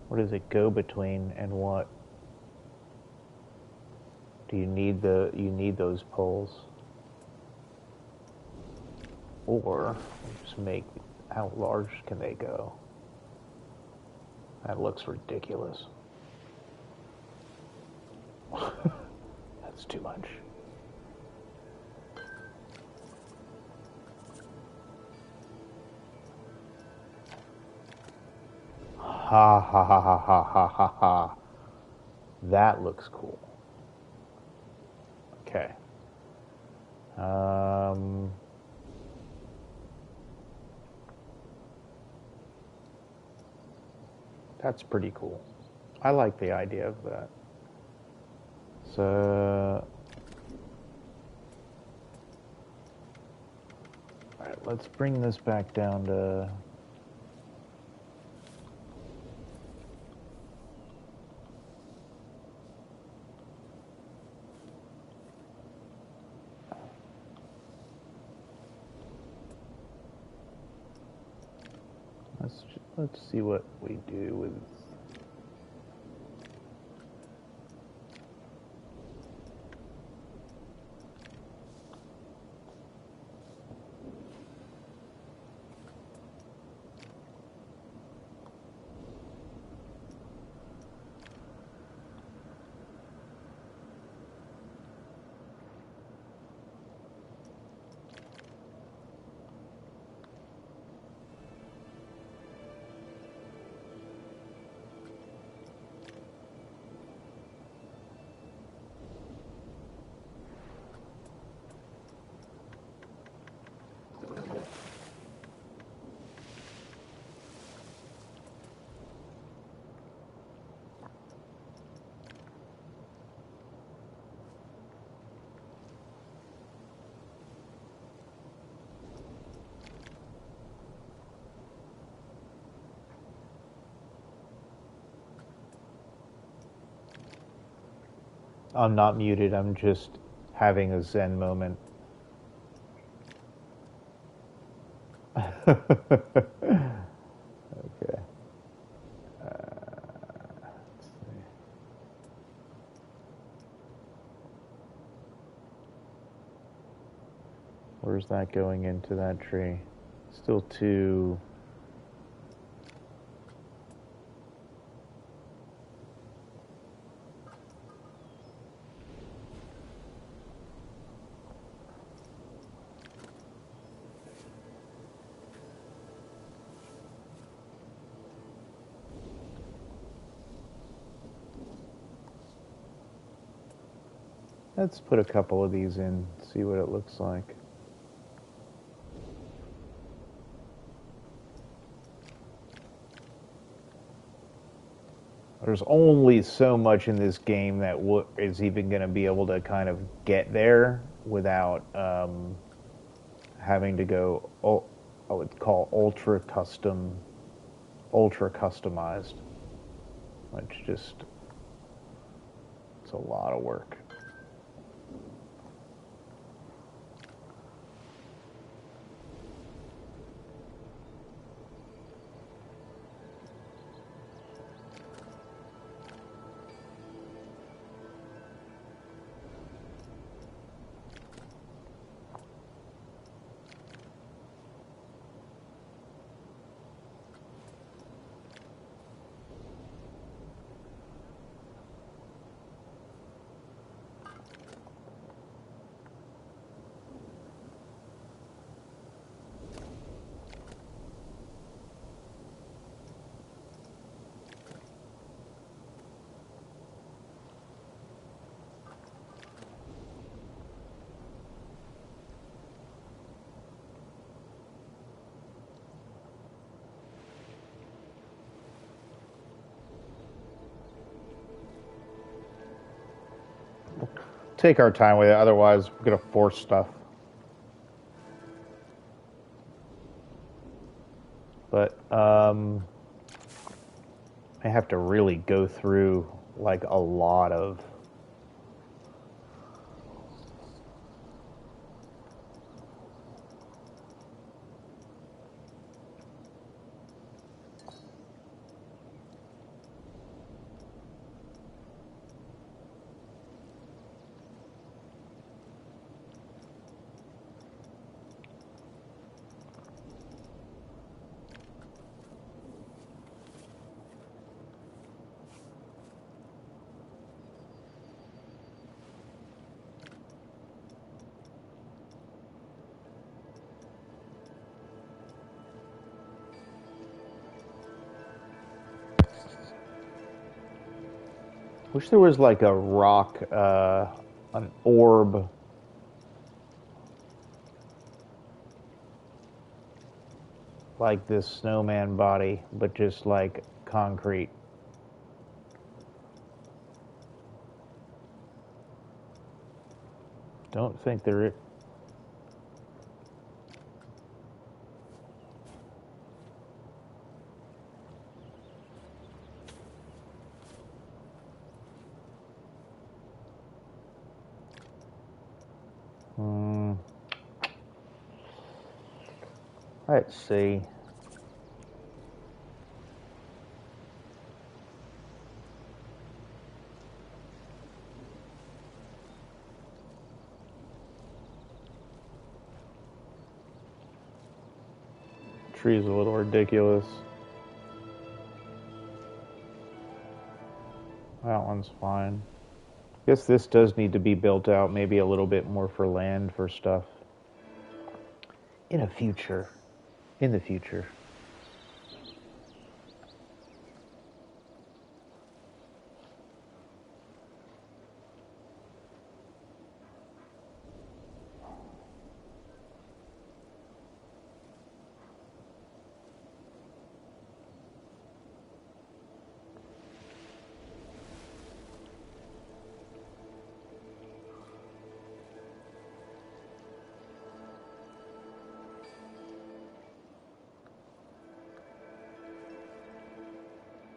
What does it go between and what? Do you need those poles? Or just make, how large can they go? That looks ridiculous. It's too much. Ha ha ha ha ha ha ha ha. That looks cool. Okay. That's pretty cool. I like the idea of that. So, all right, let's bring this back down to. Let's see what we do with. I'm not muted. I'm just having a Zen moment. Okay. Let's see. Where's that going into that tree? Still too. Let's put a couple of these in, see what it looks like. There's only so much in this game that is even going to be able to kind of get there without having to go, I would call ultra customized, which just, it's a lot of work. Take our time with it, otherwise we're going to force stuff. But I have to really go through like a lot of Wish there was like a rock, an orb, like this snowman body, but just like concrete. Don't think there is. Let's see. Tree's a little ridiculous. That one's fine. Guess this does need to be built out, maybe a little bit more for land for stuff. In a future. In the future.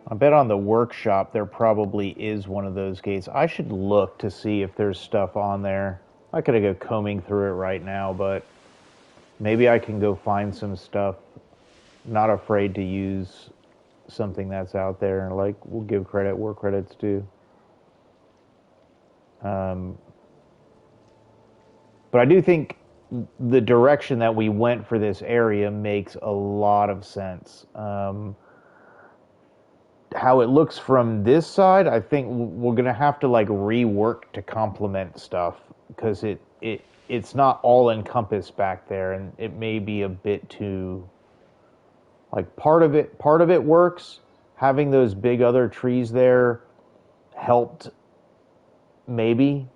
I bet on the workshop there probably is one of those gates. I should look to see if there's stuff on there. I could go combing through it right now, but maybe I can go find some stuff. Not afraid to use something that's out there. Like, we'll give credit where credit's due. But I do think the direction that we went for this area makes a lot of sense. How it looks from this side, I think we're gonna have to like rework to complement stuff because it's not all encompassed back there, and it may be a bit too like part of it works. Having those big other trees there helped, maybe,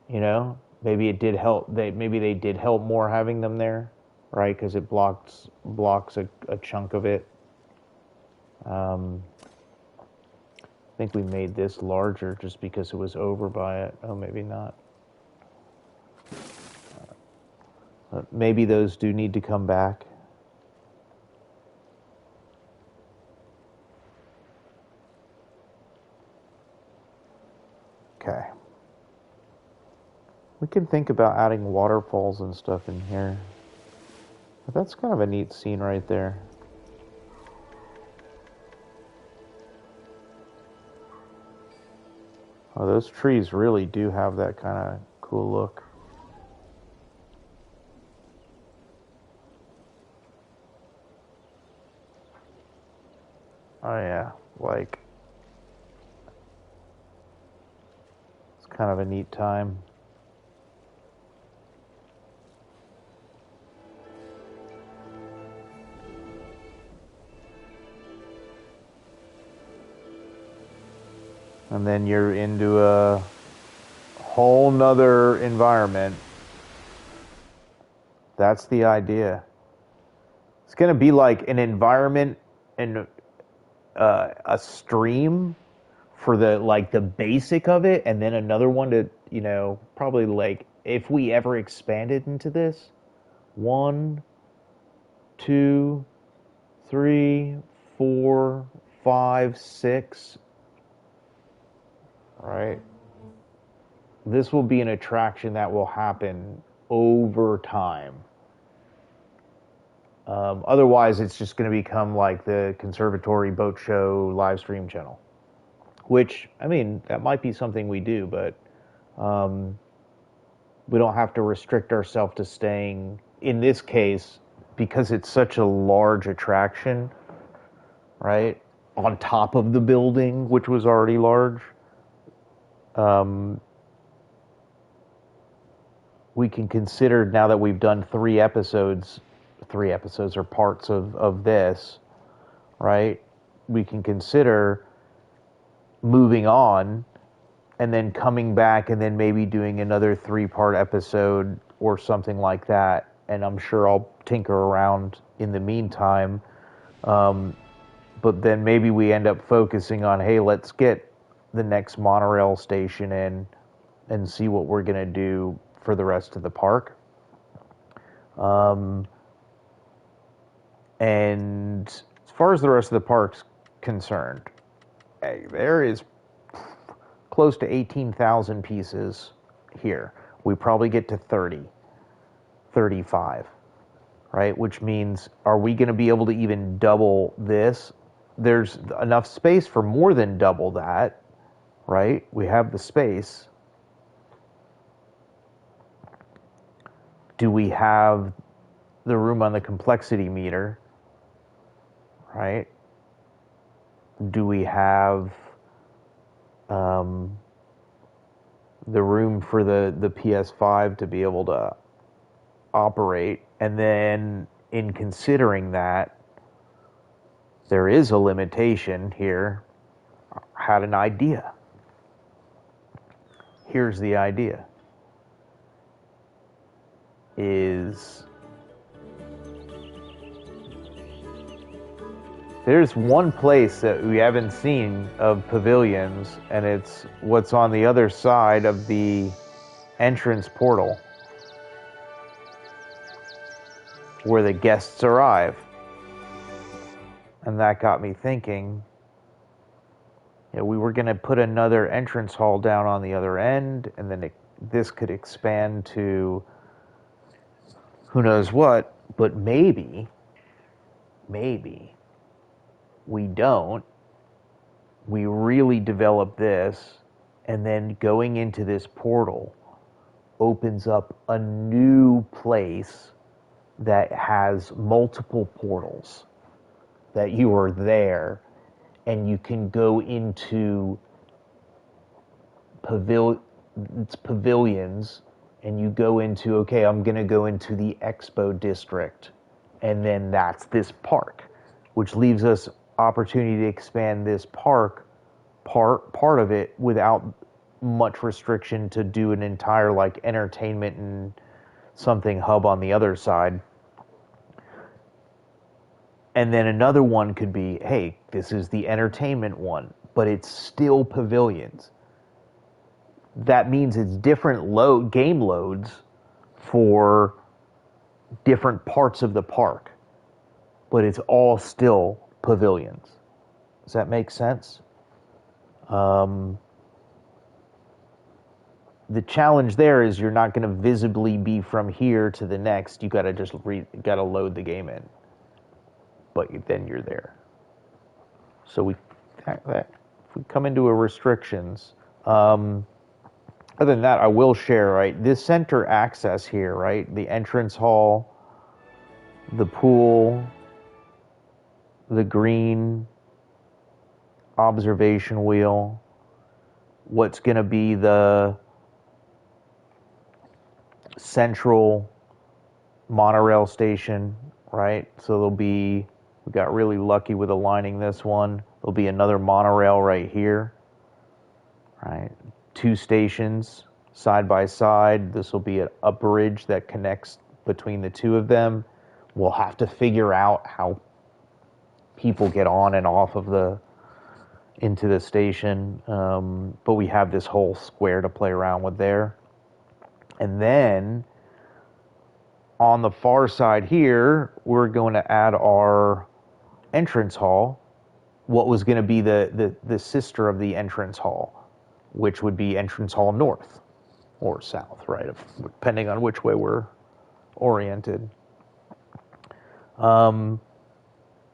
maybe it did help. Maybe they did help more having them there, right? Because it blocks a chunk of it. I think we made this larger just because it was over by it. Oh, maybe not. Maybe those do need to come back. Okay. We can think about adding waterfalls and stuff in here. But that's kind of a neat scene right there. Oh, those trees really do have that kind of cool look. Oh yeah, like, it's kind of a neat time. And then you're into a whole nother environment. That's the idea. It's going to be like an environment and a stream for the basic of it, and then another one to probably like if we ever expanded into this, 1, 2, 3, 4, 5, 6. Right? This will be an attraction that will happen over time. Otherwise, it's just going to become like the Conservatory Boat Show live stream channel. Which, I mean, that might be something we do, but we don't have to restrict ourselves to staying, in this case, because it's such a large attraction, right? On top of the building, which was already large. We can consider, now that we've done 3 episodes or parts of this, right? We can consider moving on and then coming back and then maybe doing another 3-part episode or something like that. And I'm sure I'll tinker around in the meantime. But then maybe we end up focusing on, hey, let's get the next monorail station in and see what we're going to do for the rest of the park. And as far as the rest of the park's concerned, hey, there is close to 18,000 pieces here. We probably get to 30, 35, right? Which means, are we going to be able to even double this? There's enough space for more than double that, right? We have the space. Do we have the room on the complexity meter, right? Do we have the room for the PS5 to be able to operate? And then in considering that, there is a limitation here. I had an idea. Here's the idea. Is there's one place that we haven't seen of Pavilions, and it's what's on the other side of the entrance portal where the guests arrive. And that got me thinking, we were going to put another entrance hall down on the other end, and then this could expand to who knows what, but maybe we don't. We really develop this, and then going into this portal opens up a new place that has multiple portals, that you are there and you can go into pavilions, and you go into, okay, I'm going to go into the Expo district, and then that's this park, which leaves us opportunity to expand this part of it without much restriction to do an entire like entertainment and something hub on the other side. And then another one could be, hey, this is the entertainment one, but it's still pavilions. That means it's different game loads for different parts of the park, but it's all still pavilions. Does that make sense? The challenge there is you're not going to visibly be from here to the next. You got to just got to load the game in, but then you're there. So if we come into a restrictions. Other than that, I will share, right, this center access here, right, the entrance hall, the pool, the green observation wheel, what's going to be the central monorail station, right? So we got really lucky with aligning this one. There'll be another monorail right here, right? 2 stations side by side. This will be a bridge that connects between the two of them. We'll have to figure out how people get on and off of into the station. But we have this whole square to play around with there. And then on the far side here, we're going to add our entrance hall, what was going to be the sister of the entrance hall, which would be entrance hall north or south, right? Depending on which way we're oriented. And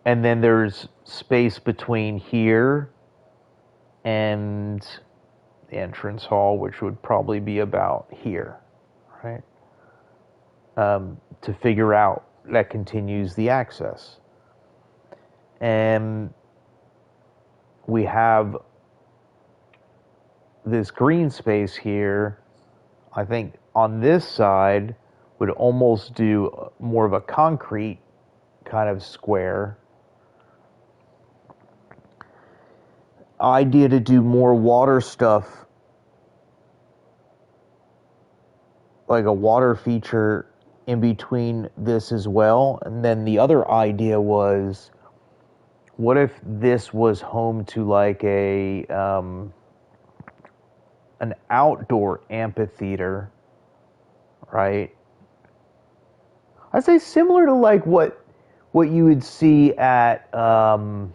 then there's space between here and the entrance hall, which would probably be about here, right? To figure out that continues the access. And we have this green space here. I think on this side would almost do more of a concrete kind of square. idea to do more water stuff, like a water feature in between this as well. And then the other idea was, what if this was home to like a an outdoor amphitheater, right? I'd say similar to like what you would see at I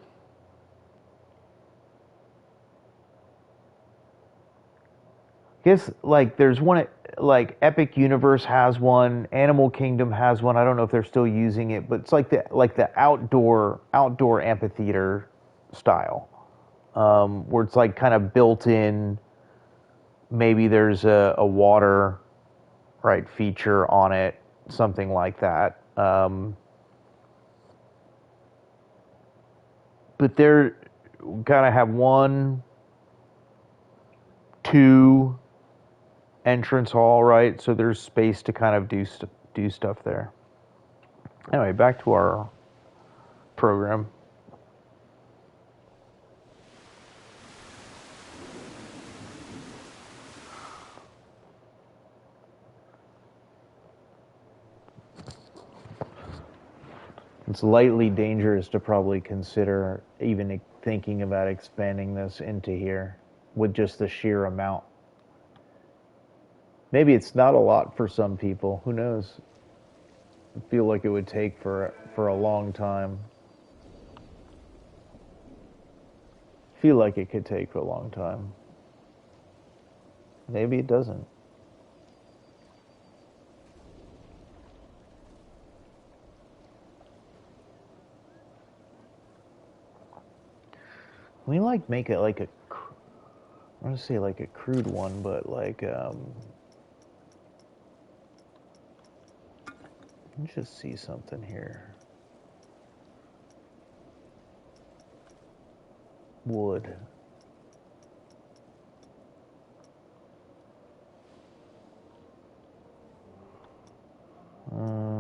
guess like there's one like Epic Universe has one, Animal Kingdom has one. I don't know if they're still using it, but it's like the outdoor amphitheater style, where it's like kind of built in. Maybe there's a water right feature on it, something like that. But they're gotta have one, two entrance hall, right? So there's space to kind of do stuff there. Anyway, back to our program. It's lightly dangerous to probably consider even thinking about expanding this into here with just the sheer amount. Maybe it's not a lot for some people. Who knows? I feel like it would take for a long time. I feel like it could take for a long time. Maybe it doesn't. We like make it like a I want to say like a crude one, but like let's just see something here. Wood. Uh,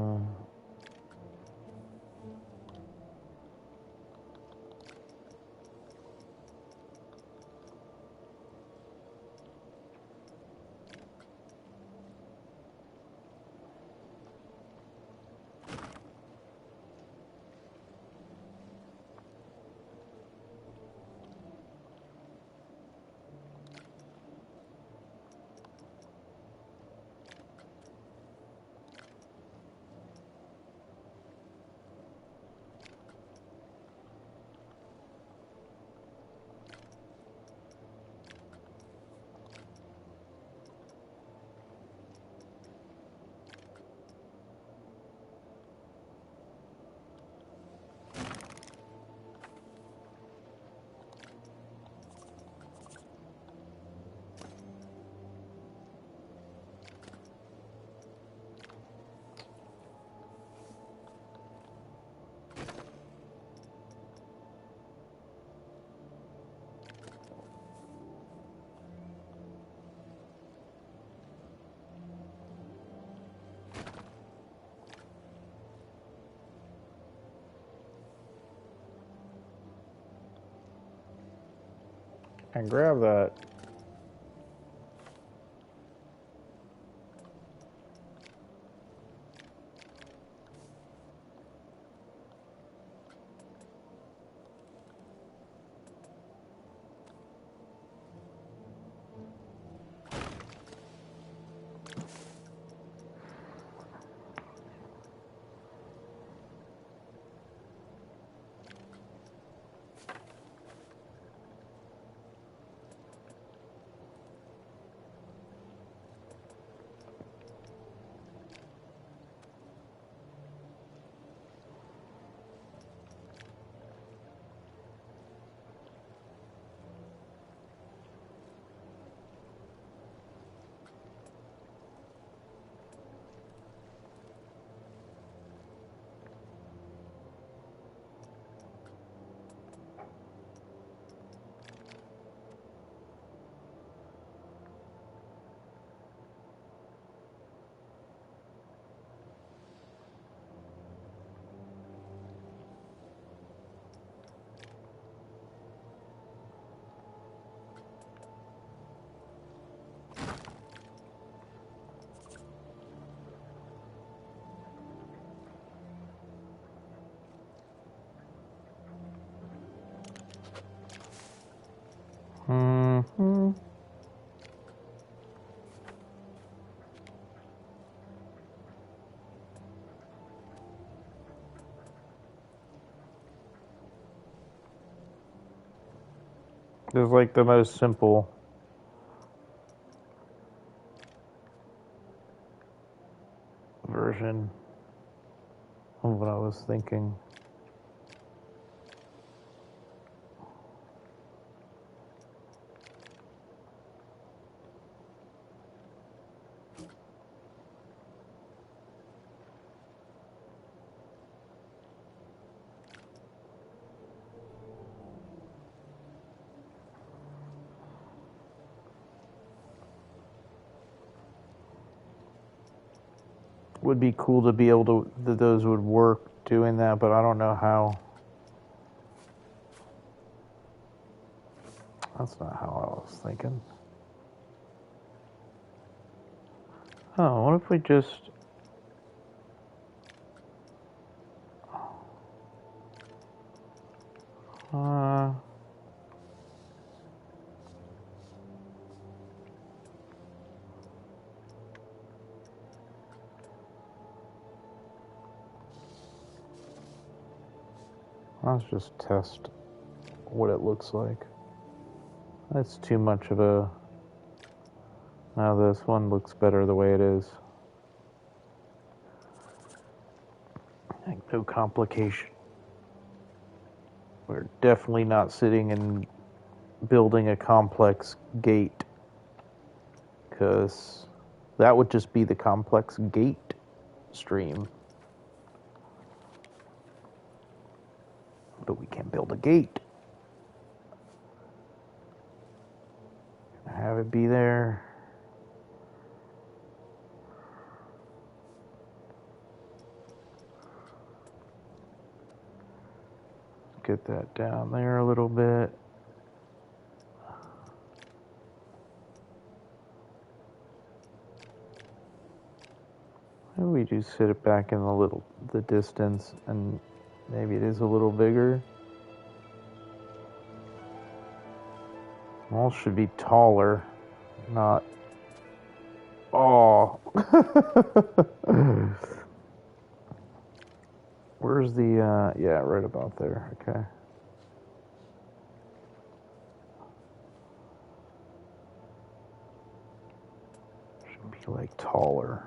and grab that. This is like the most simple version of what I was thinking. Would be cool to be able to, that those would work doing that, but I don't know how. That's not how I was thinking. Oh, what if we just... Uh, let's just test what it looks like. That's too much of a... Now this one looks better the way it is. Like, no complication. We're definitely not sitting and building a complex gate, because that would just be the complex gate stream. But we can build a gate. Have it be there. Get that down there a little bit. Maybe we do sit it back in the distance, and maybe it is a little bigger. Wall should be taller, not... Oh. Where's the, yeah, right about there, okay. Should be like taller.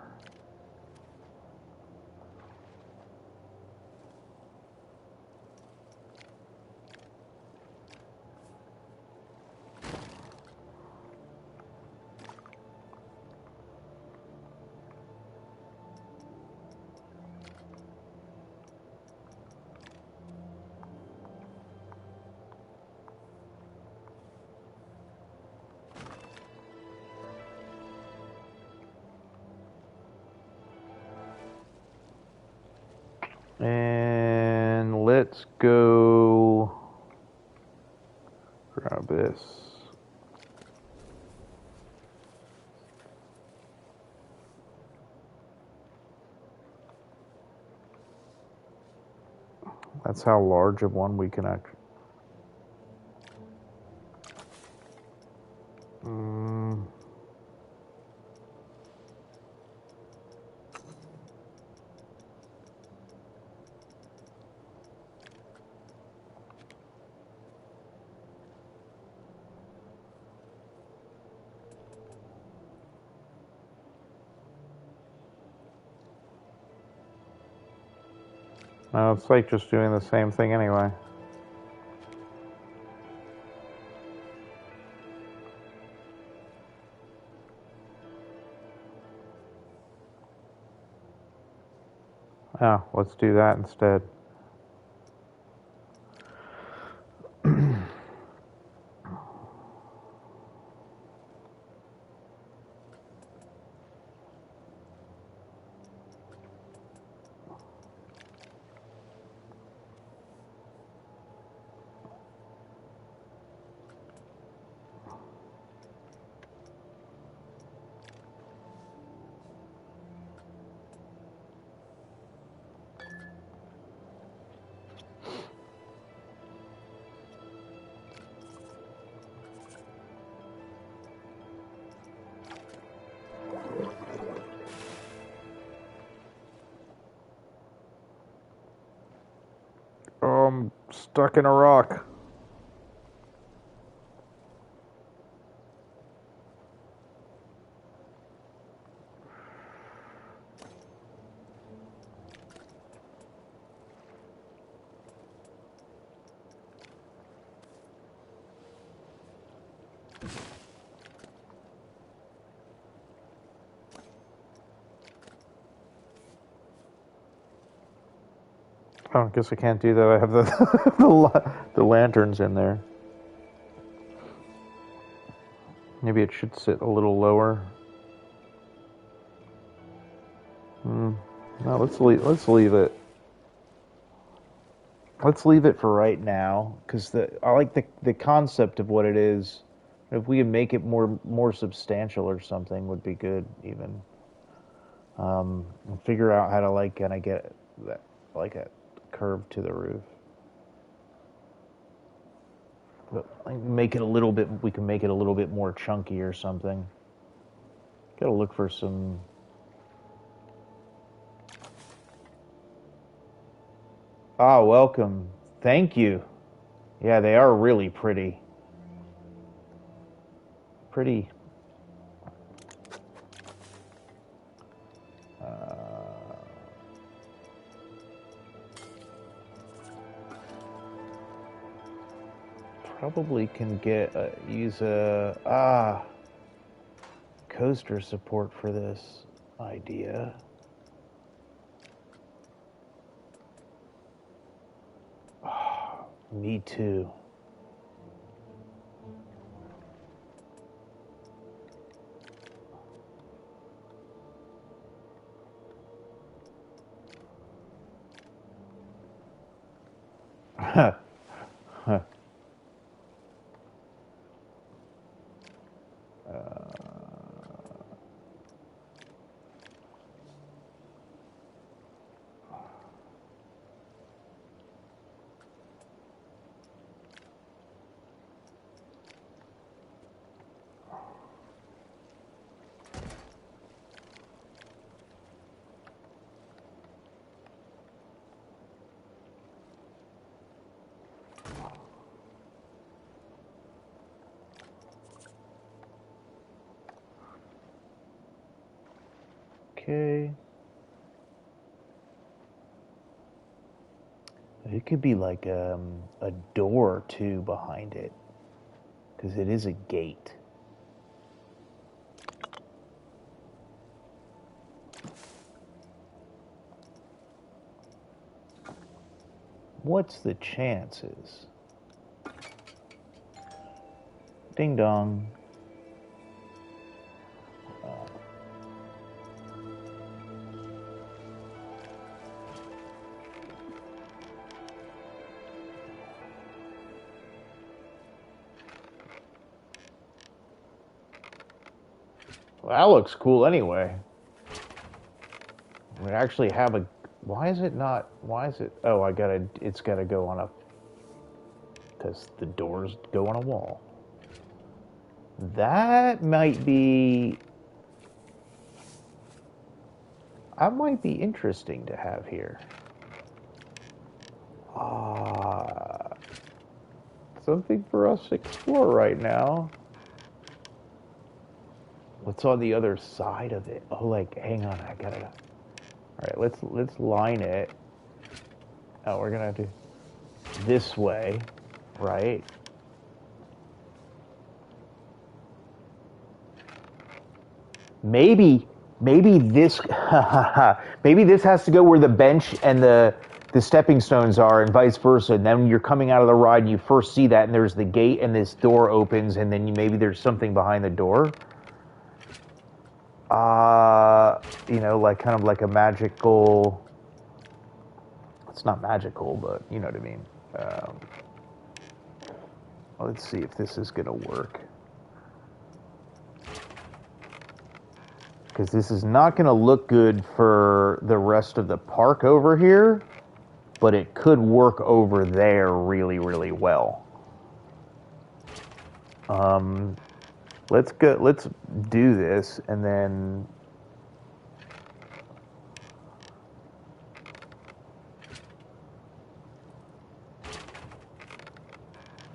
And let's go grab this. That's how large of one we can actually... No, it's like just doing the same thing anyway. Yeah, let's do that instead. I'm stuck in a rock. Oh, I guess I can't do that. I have the lanterns in there. Maybe it should sit a little lower. No, let's leave it. Let's leave it for right now, because I like the concept of what it is. If we can make it more substantial or something, would be good. Even and figure out how to like kind of get that like a curve to the roof. But like, make it a little bit. We can make it a little bit more chunky or something. Gotta look for some. Ah, welcome. Thank you. Yeah, they are really pretty. Pretty. Probably can use a coaster support for this idea. Oh, me too. Okay. It could be like a door too behind it, because it is a gate. What's the chances? Ding dong. Well, that looks cool anyway. We actually have a. Why is it not? Why is it? Oh, it's gotta go on a. Because the doors go on a wall. That might be. That might be interesting to have here. Something for us to explore right now. What's on the other side of it? Oh, like, hang on, I gotta. All right, let's line it. Oh, we're gonna do this way, right? Maybe this maybe this has to go where the bench and the stepping stones are, and vice versa. And then you're coming out of the ride, and you first see that, and there's the gate, and this door opens, and then maybe there's something behind the door. Like kind of like a magical. It's not magical, but you know what I mean. Let's see if this is gonna work. Because this is not going to look good for the rest of the park over here, but it could work over there really, really well. Let's do this, and then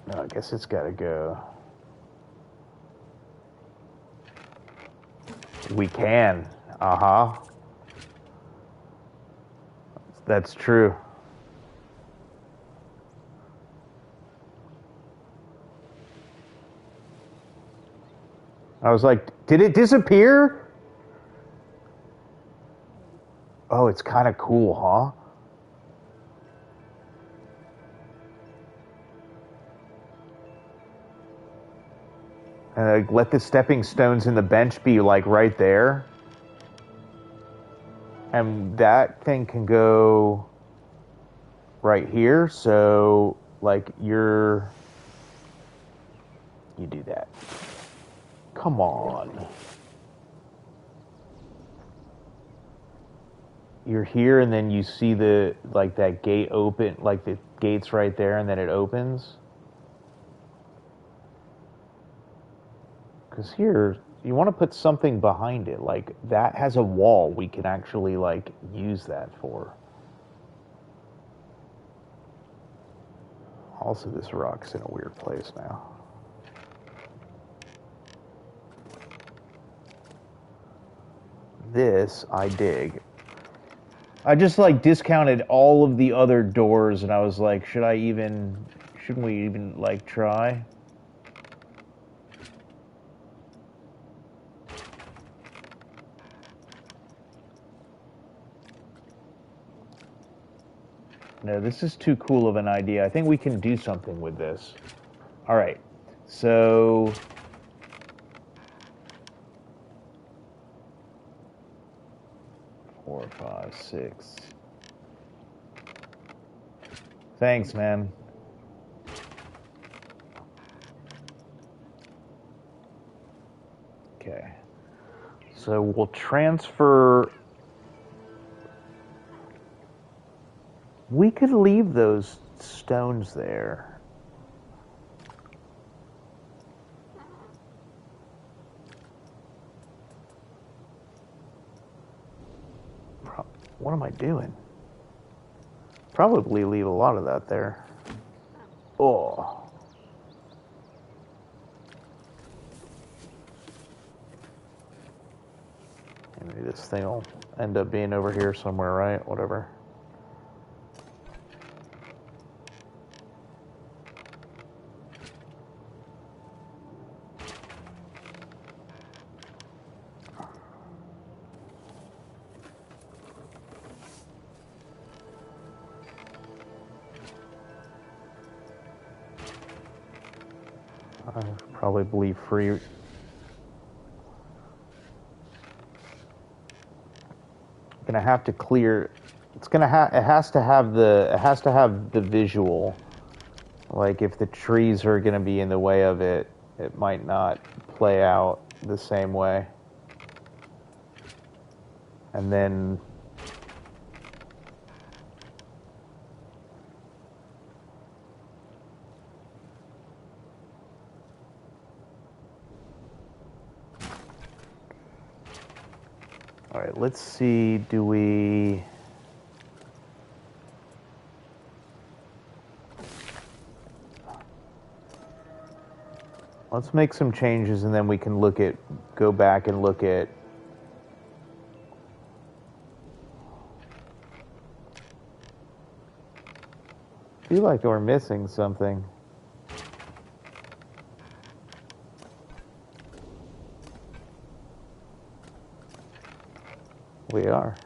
no, I guess it's got to go. We can. That's true. I was like, did it disappear? Oh, it's kind of cool, huh? And like, let the stepping stones in the bench be like right there. And that thing can go right here. So like you do that. Come on. You're here and then you see the like that gate open, like the gate's right there and then it opens. Because here, you want to put something behind it. Like, that has a wall we can actually, like, use that for. Also, this rock's in a weird place now. This, I dig. I just, like, discounted all of the other doors, and I was like, shouldn't we even, like, try? No, this is too cool of an idea. I think we can do something with this. All right. So 4, 5, 6. Thanks, man. Okay. So we'll transfer. We could leave those stones there. What am I doing? Probably leave a lot of that there. Oh. Maybe this thing will end up being over here somewhere, right? Whatever. I probably free. Gonna have to clear. It's gonna have. It has to have the. It has to have the visual. Like if the trees are gonna be in the way of it, it might not play out the same way. And then. All right, let's see, do we... Let's make some changes and then we can go back and look at... I feel like we're missing something. We are.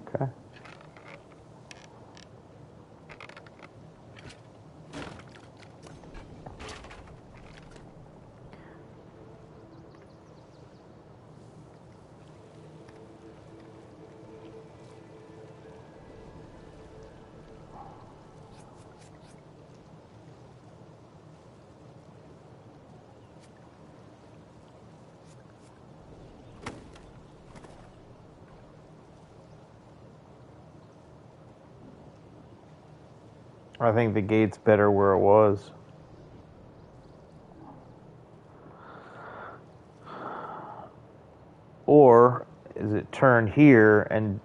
Okay. I think the gate's better where it was. Or is it turn here and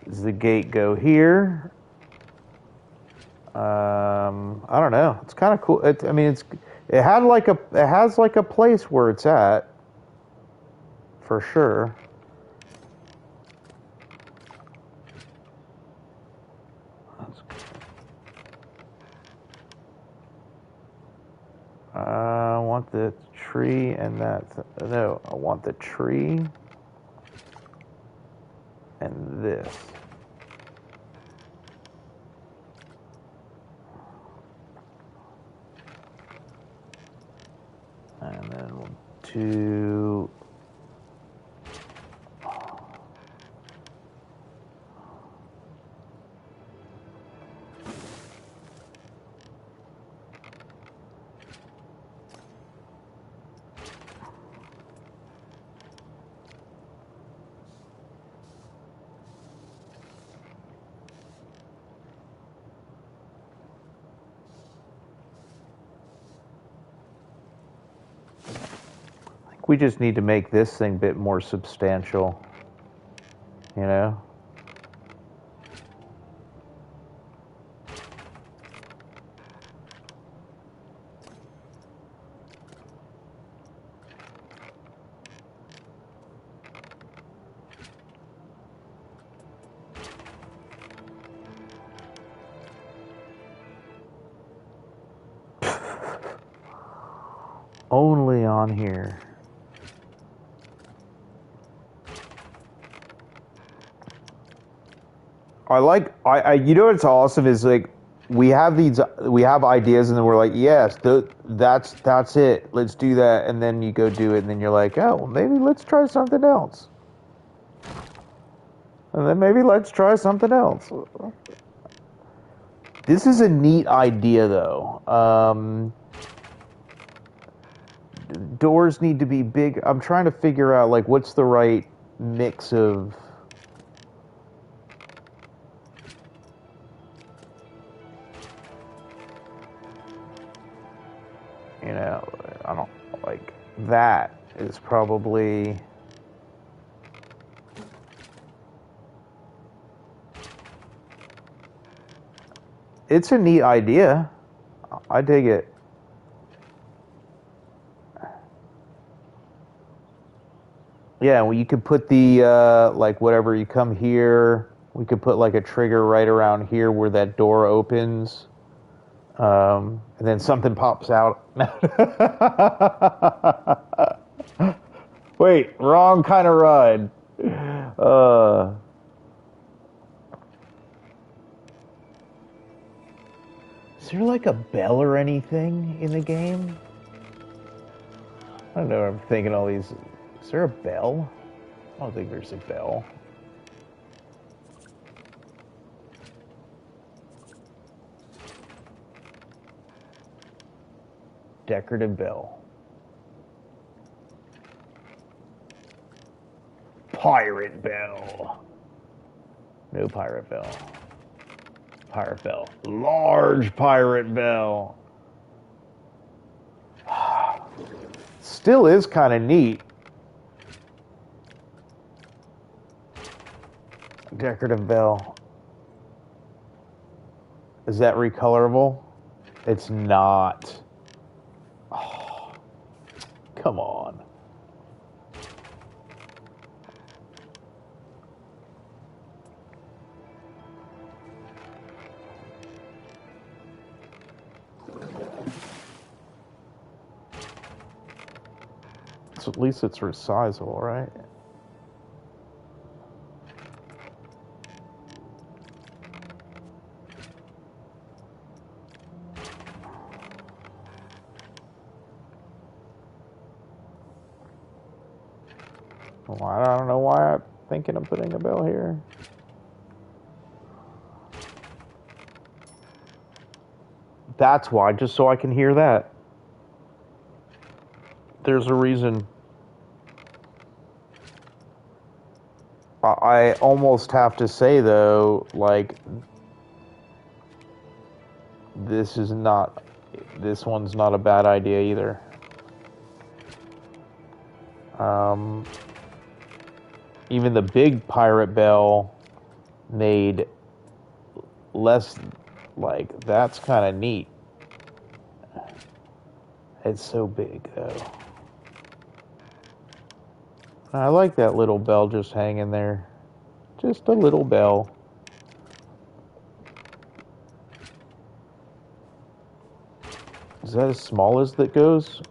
does the gate go here? I don't know. It's kind of cool. It has like a place where it's at, for sure. I want the tree and that. No, I want the tree and this. this. And then we'll do... We just need to make this thing a bit more substantial, you know? Only on here. You know what's awesome is like we have ideas and then we're like, yes, that's it, let's do that, and then you go do it and then you're like, oh, well, maybe let's try something else, and then maybe let's try something else. This is a neat idea though. Doors need to be big. I'm trying to figure out like what's the right mix of... You know, I don't like that is probably... It's a neat idea. I dig it. Yeah, well, you could put the, like, whatever, you come here, we could put, like, a trigger right around here where that door opens, and then something pops out. Wait, wrong kind of ride. Is there, like, a bell or anything in the game? I don't know, I'm thinking all these... Is there a bell? I don't think there's a bell. Decorative bell. Pirate bell. No pirate bell. Pirate bell. Large pirate bell. Still is kind of neat. Decorative bell. Is that recolorable? It's not. Oh, come on. So at least it's resizable, right? Well, I don't know why I'm thinking of putting a bell here. That's why, just so I can hear that. There's a reason. I almost have to say, though, like, this one's not a bad idea either. Even the big pirate bell made less, like, that's kind of neat. It's so big, though. I like that little bell just hanging there. Just a little bell. Is that as small as that goes?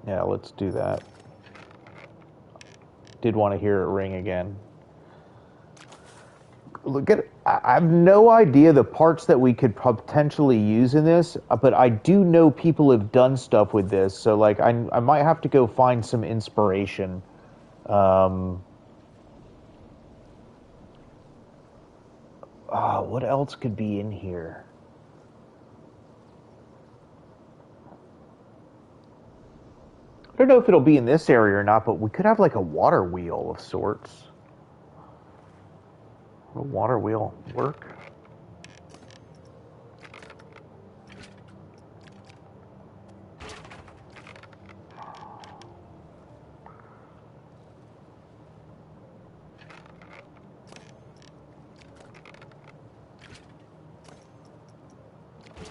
Yeah, let's do that. Did want to hear it ring again. look at, I have no idea the parts that we could potentially use in this, but I do know people have done stuff with this, so like I might have to go find some inspiration. Um, what else could be in here? I don't know if it'll be in this area or not, but we could have like a water wheel of sorts. Will a water wheel work?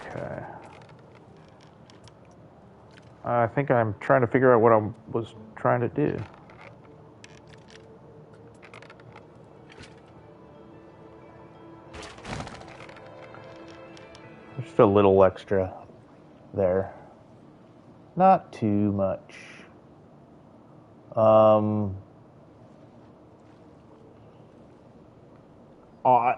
Okay. I think I'm trying to figure out what I was trying to do. Just a little extra there. Not too much. Um, uh,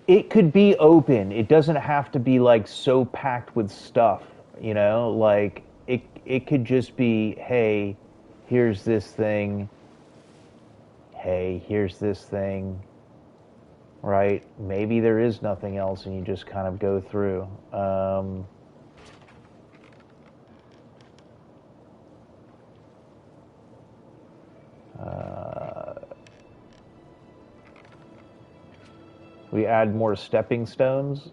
it could be open. It doesn't have to be like so packed with stuff, you know? Like it could just be, hey, here's this thing. Hey, here's this thing. Right? Maybe there is nothing else and you just kind of go through. Uh, we add more stepping stones.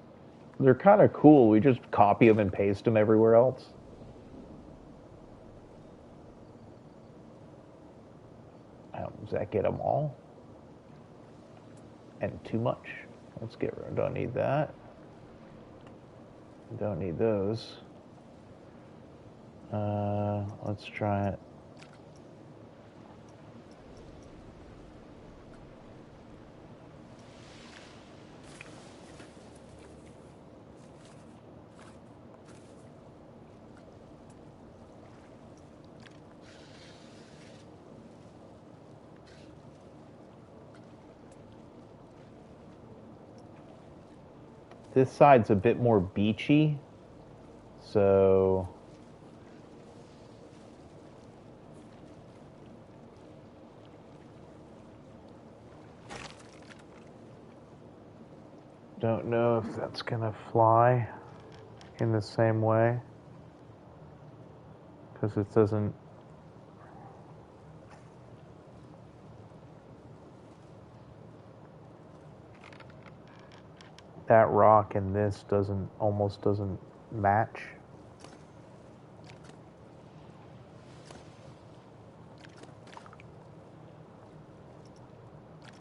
They're kind of cool. We just copy them and paste them everywhere else. Does that get them all? And too much. Let's get rid of. Don't need that. Don't need those. Let's try it. This side's a bit more beachy, so don't know if that's gonna fly in the same way because it doesn't. That rock and this almost doesn't match.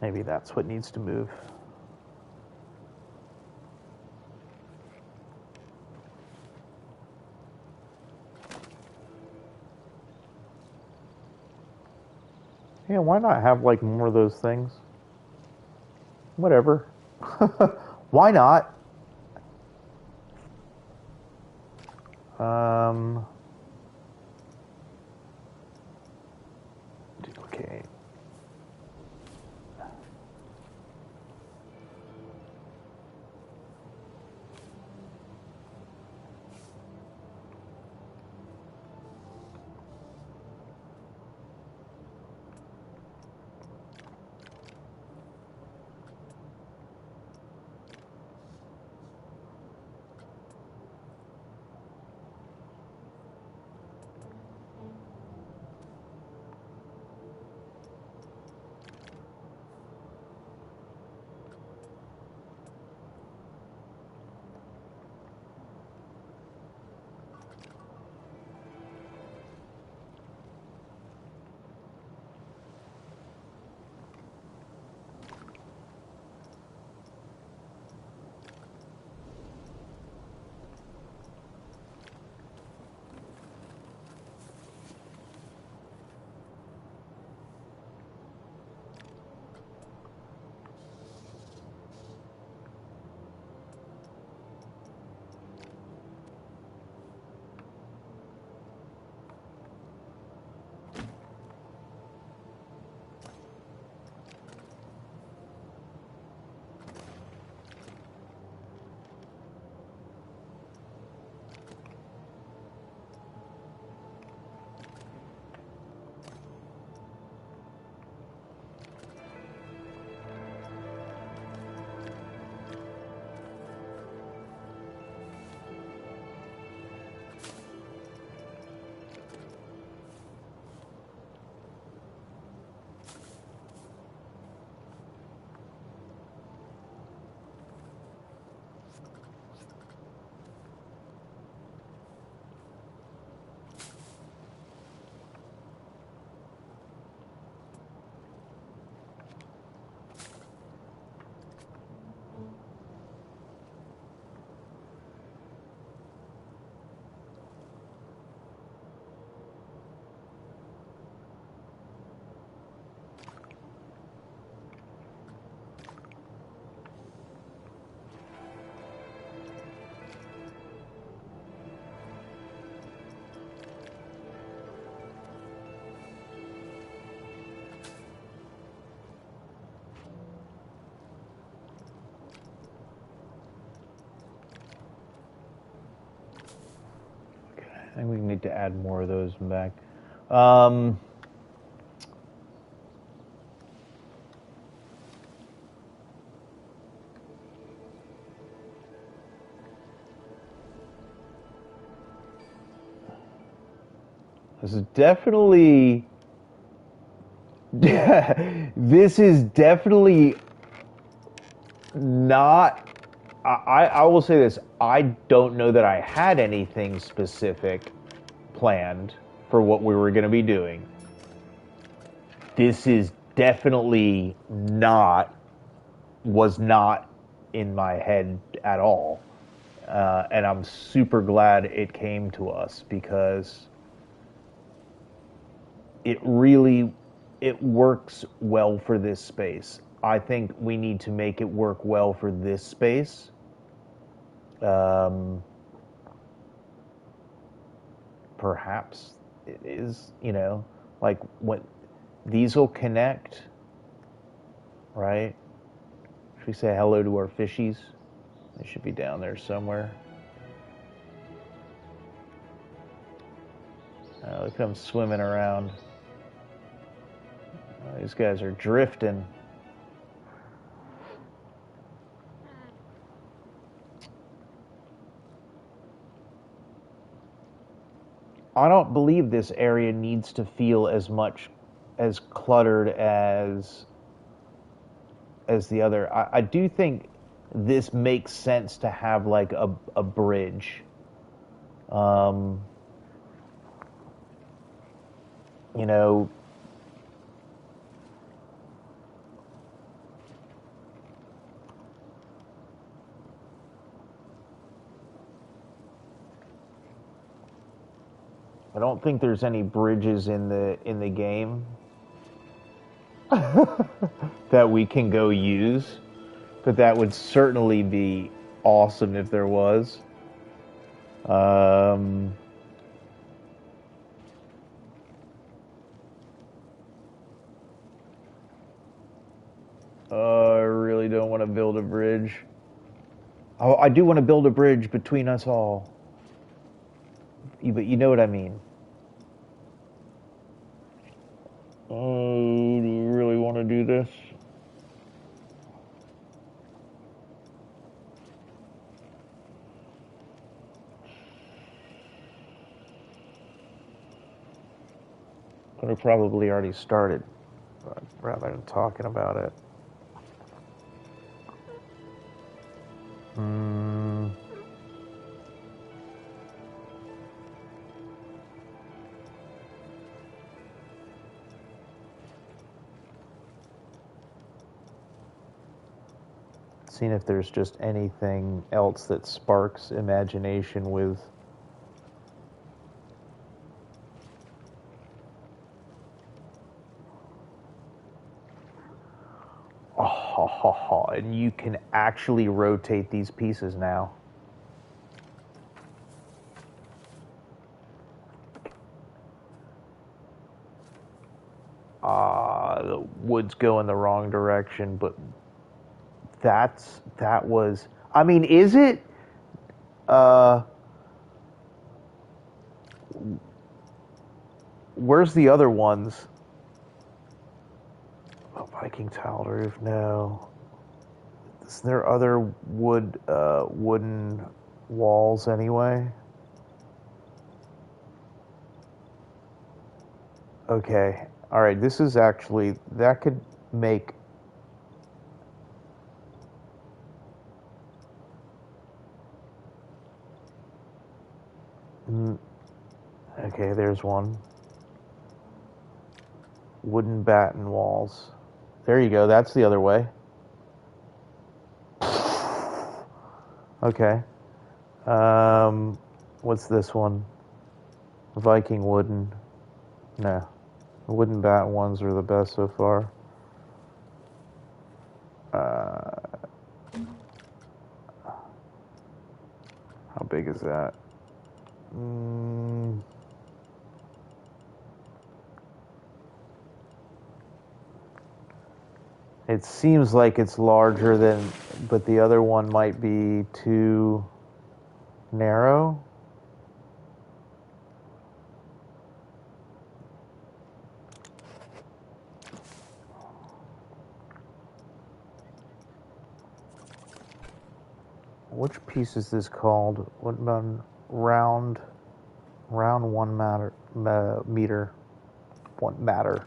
Maybe that's what needs to move. Yeah, why not have like more of those things? Whatever. Why not? Duplicate. I think we need to add more of those back. Um, this is definitely. This is definitely not. I will say this. I don't know that I had anything specific planned for what we were going to be doing. This is definitely not, was not in my head at all. And I'm super glad it came to us because it really, it works well for this space. I think we need to make it work well for this space. Um, Perhaps it is, like what these will connect, right? Should we say hello to our fishies? They should be down there somewhere. Look at them swimming around. These guys are drifting. I don't believe this area needs to feel as much as cluttered as the other. I do think this makes sense to have like a bridge. Um, you know, I don't think there's any bridges in the game that we can go use, but that would certainly be awesome if there was. Um, I really don't want to build a bridge. Oh, I do want to build a bridge between us all. But you know what I mean. Oh, do we really want to do this? Could have probably already started, but rather than talking about it. Hmm. Seeing if there's just anything else that sparks imagination with. Oh, and you can actually rotate these pieces now. The wood's going the wrong direction, but that was. I mean, is it? Uh, where's the other ones? Oh, Viking tiled roof. No. Is there other wooden walls anyway? Okay. All right. This is actually that could make. Okay, there's one. Wooden batten walls. There you go. That's the other way. Okay. What's this one? Viking wooden. No. The wooden batten ones are the best so far. How big is that? It seems like it's larger than, but the other one might be too narrow. Which piece is this called? What about round 1 meter? 1 matter.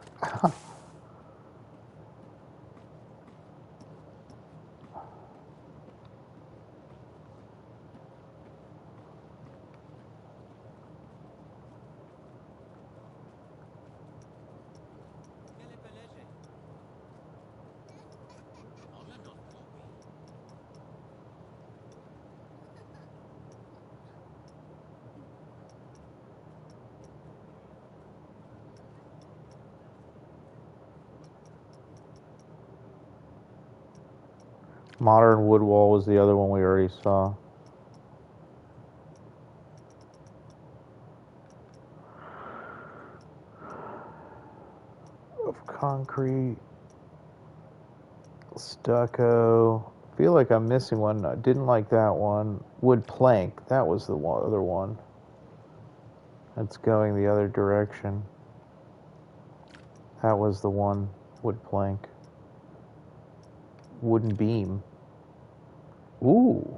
Modern wood wall was the other one we already saw. Of concrete, stucco. I feel like I'm missing one. I didn't like that one. Wood plank. That was the other one. That's going the other direction. That was the one. Wood plank. Wooden beam. Ooh.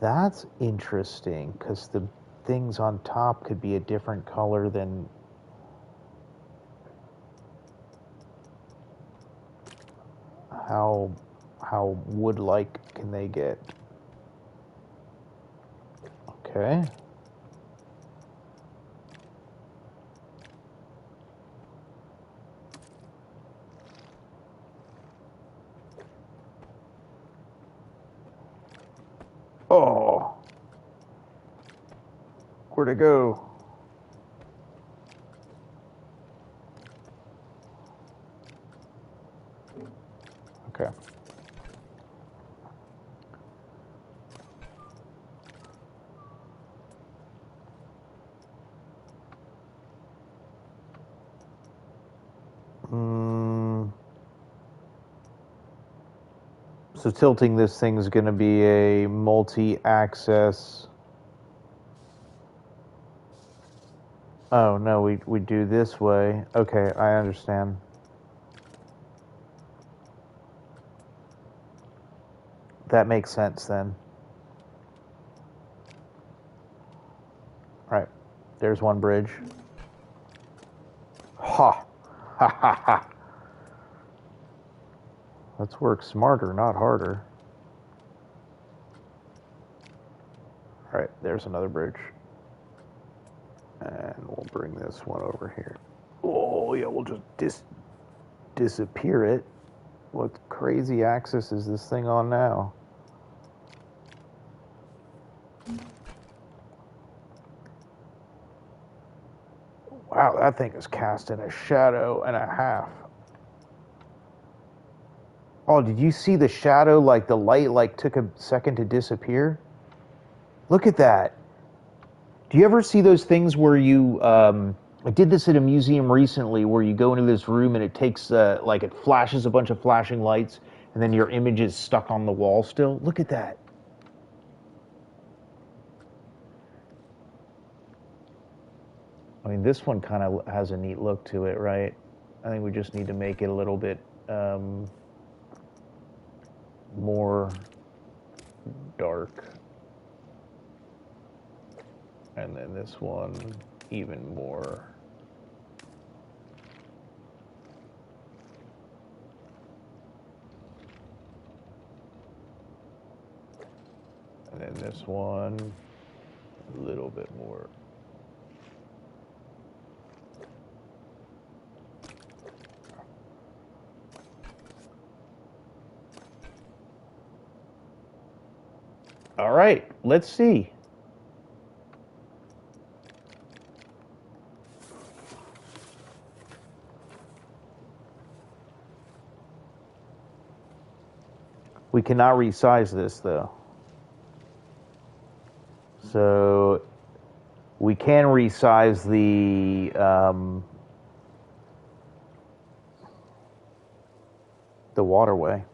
That's interesting, because the things on top could be a different color than... How wood-like can they get? Okay. Oh. Where'd it go? Okay. So tilting this thing is going to be a multi-axis. Oh, no, we do this way. Okay, I understand. That makes sense then. Right. There's one bridge. Ha! Ha ha ha! Let's work smarter, not harder. Alright, there's another bridge. And we'll bring this one over here. Oh, yeah, we'll just disappear it. What crazy axis is this thing on now? Wow, that thing is casting a shadow and a half. Oh, did you see the shadow, like the light, like took a second to disappear? Look at that. Do you ever see those things where you, I did this at a museum recently where you go into this room and it takes, like it flashes a bunch of flashing lights and then your image is stuck on the wall still? Look at that. I mean, this one kind of has a neat look to it, right? I think we just need to make it a little bit more dark. And then this one even more. And then this one a little bit more. All right, let's see. We cannot resize this though. So we can resize the waterway.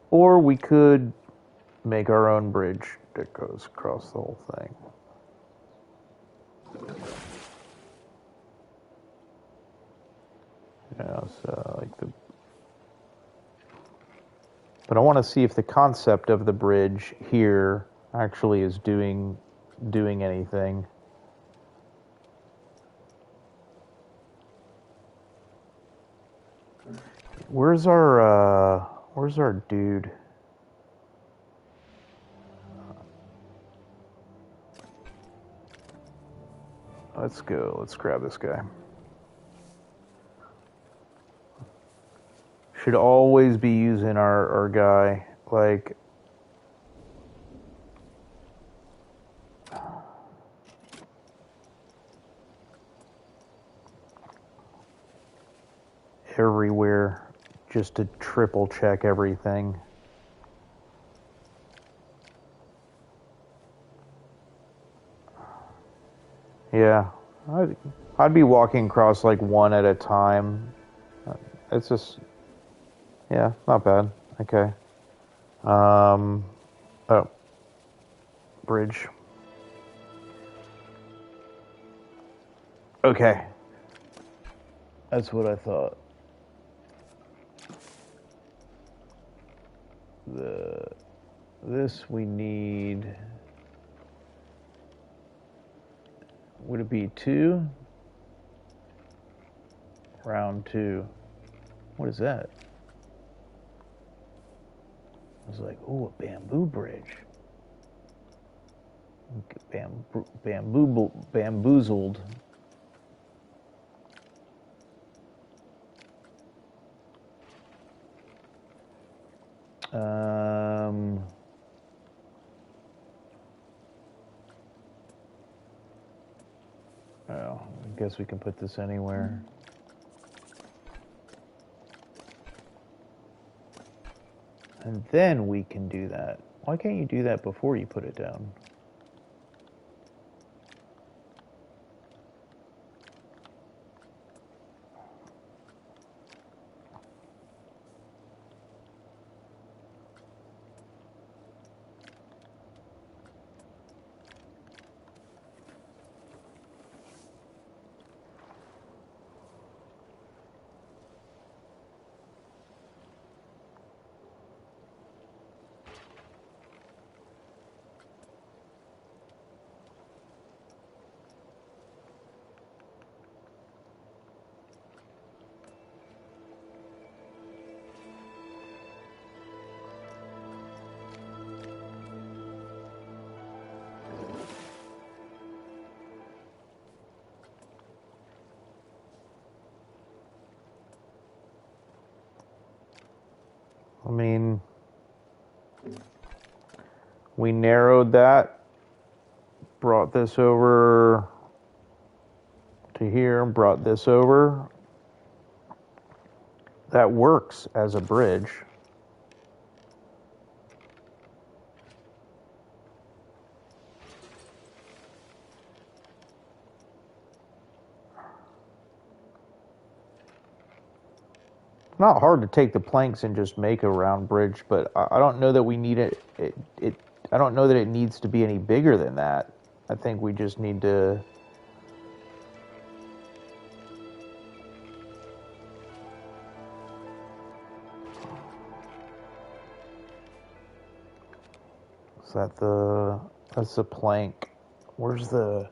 Or we could make our own bridge that goes across the whole thing. But I want to see if the concept of the bridge here actually is doing anything. Where's our dude? Let's go. Let's grab this guy. Should always be using our guy. Like, everywhere, just to triple check everything. Yeah, I'd be walking across like one at a time. It's just, yeah, not bad. Okay. Oh, bridge. Okay. That's what I thought. This we need. Would it be 2? Round 2. What is that? I was like, oh, a bamboo bridge. Bamboozled. Oh, I guess we can put this anywhere. And then we can do that. Why can't you do that before you put it down? I mean, we narrowed that, brought this over to here, brought this over. That works as a bridge. Not hard to take the planks and just make a round bridge, but I don't know that we need it. I don't know that it needs to be any bigger than that. I think we just need to. Is that that's the plank? Where's the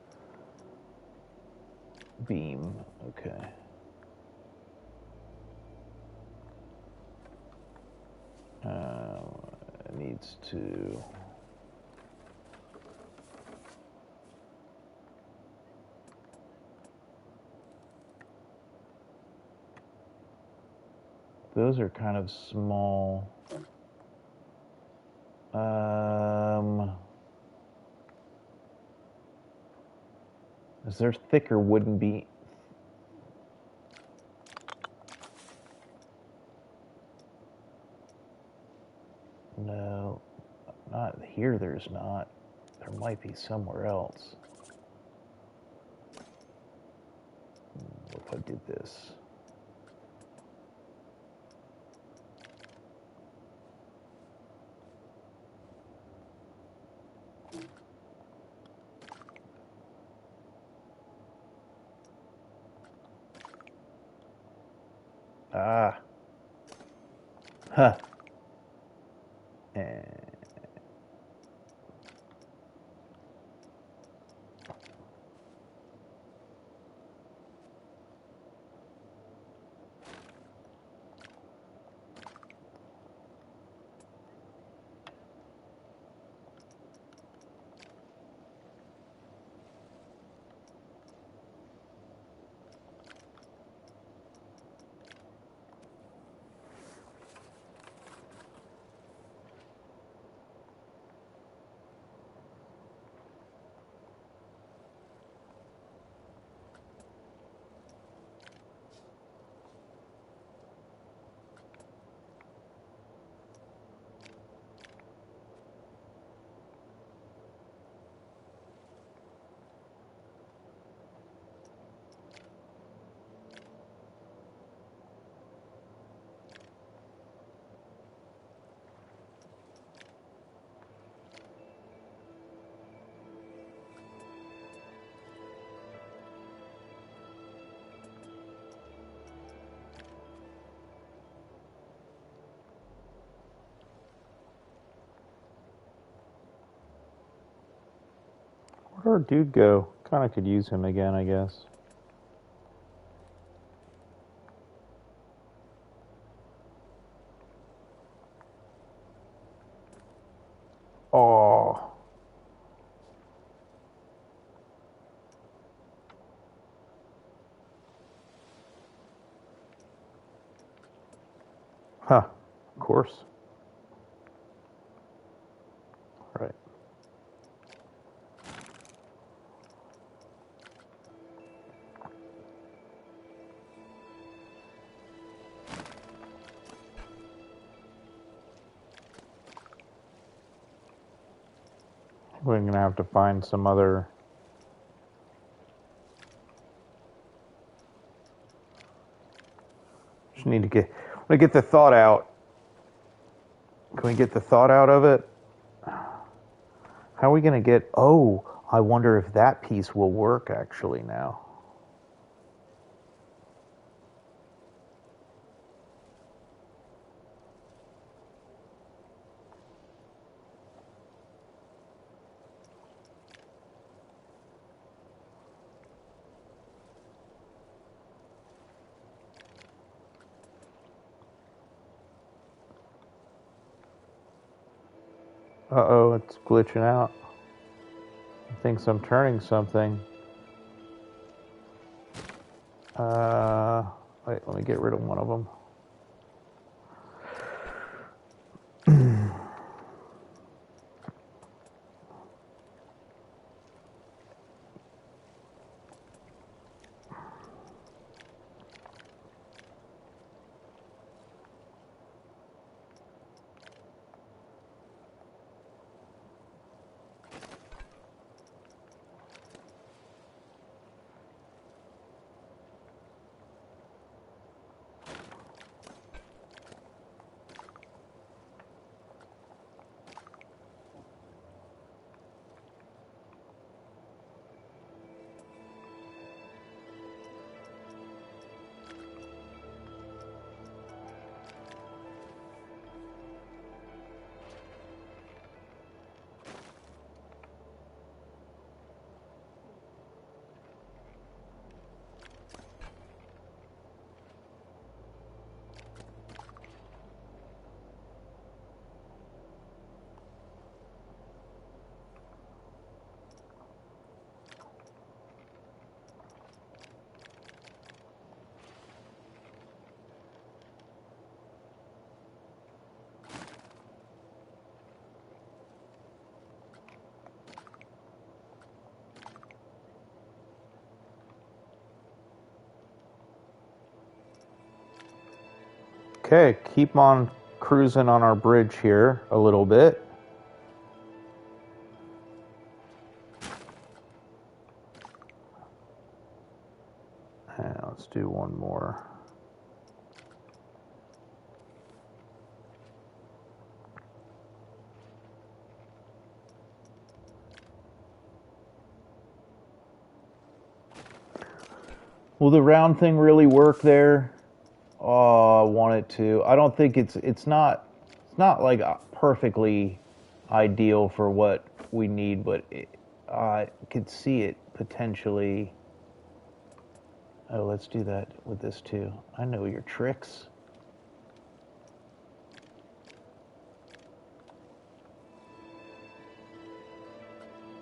beam? Okay. It needs to. Those are kind of small. Is there thicker wooden beam? No, not here. There's not. There might be somewhere else. What if I did this? Ah. Huh. Where'd our dude go? Kind of could use him again, I guess. Oh. Huh. Of course. Right. We're gonna have to find some other. Just need to get the thought out. Can we get the thought out of it? How are we gonna get? Oh, I wonder if that piece will work actually now. Uh-oh, it's glitching out. It thinks I'm turning something. Wait, let me get rid of one of them. Okay, keep on cruising on our bridge here a little bit. And let's do one more. Will the round thing really work there? Oh, I want it to. I don't think it's not like perfectly ideal for what we need, but I could see it potentially. Oh, let's do that with this too. I know your tricks.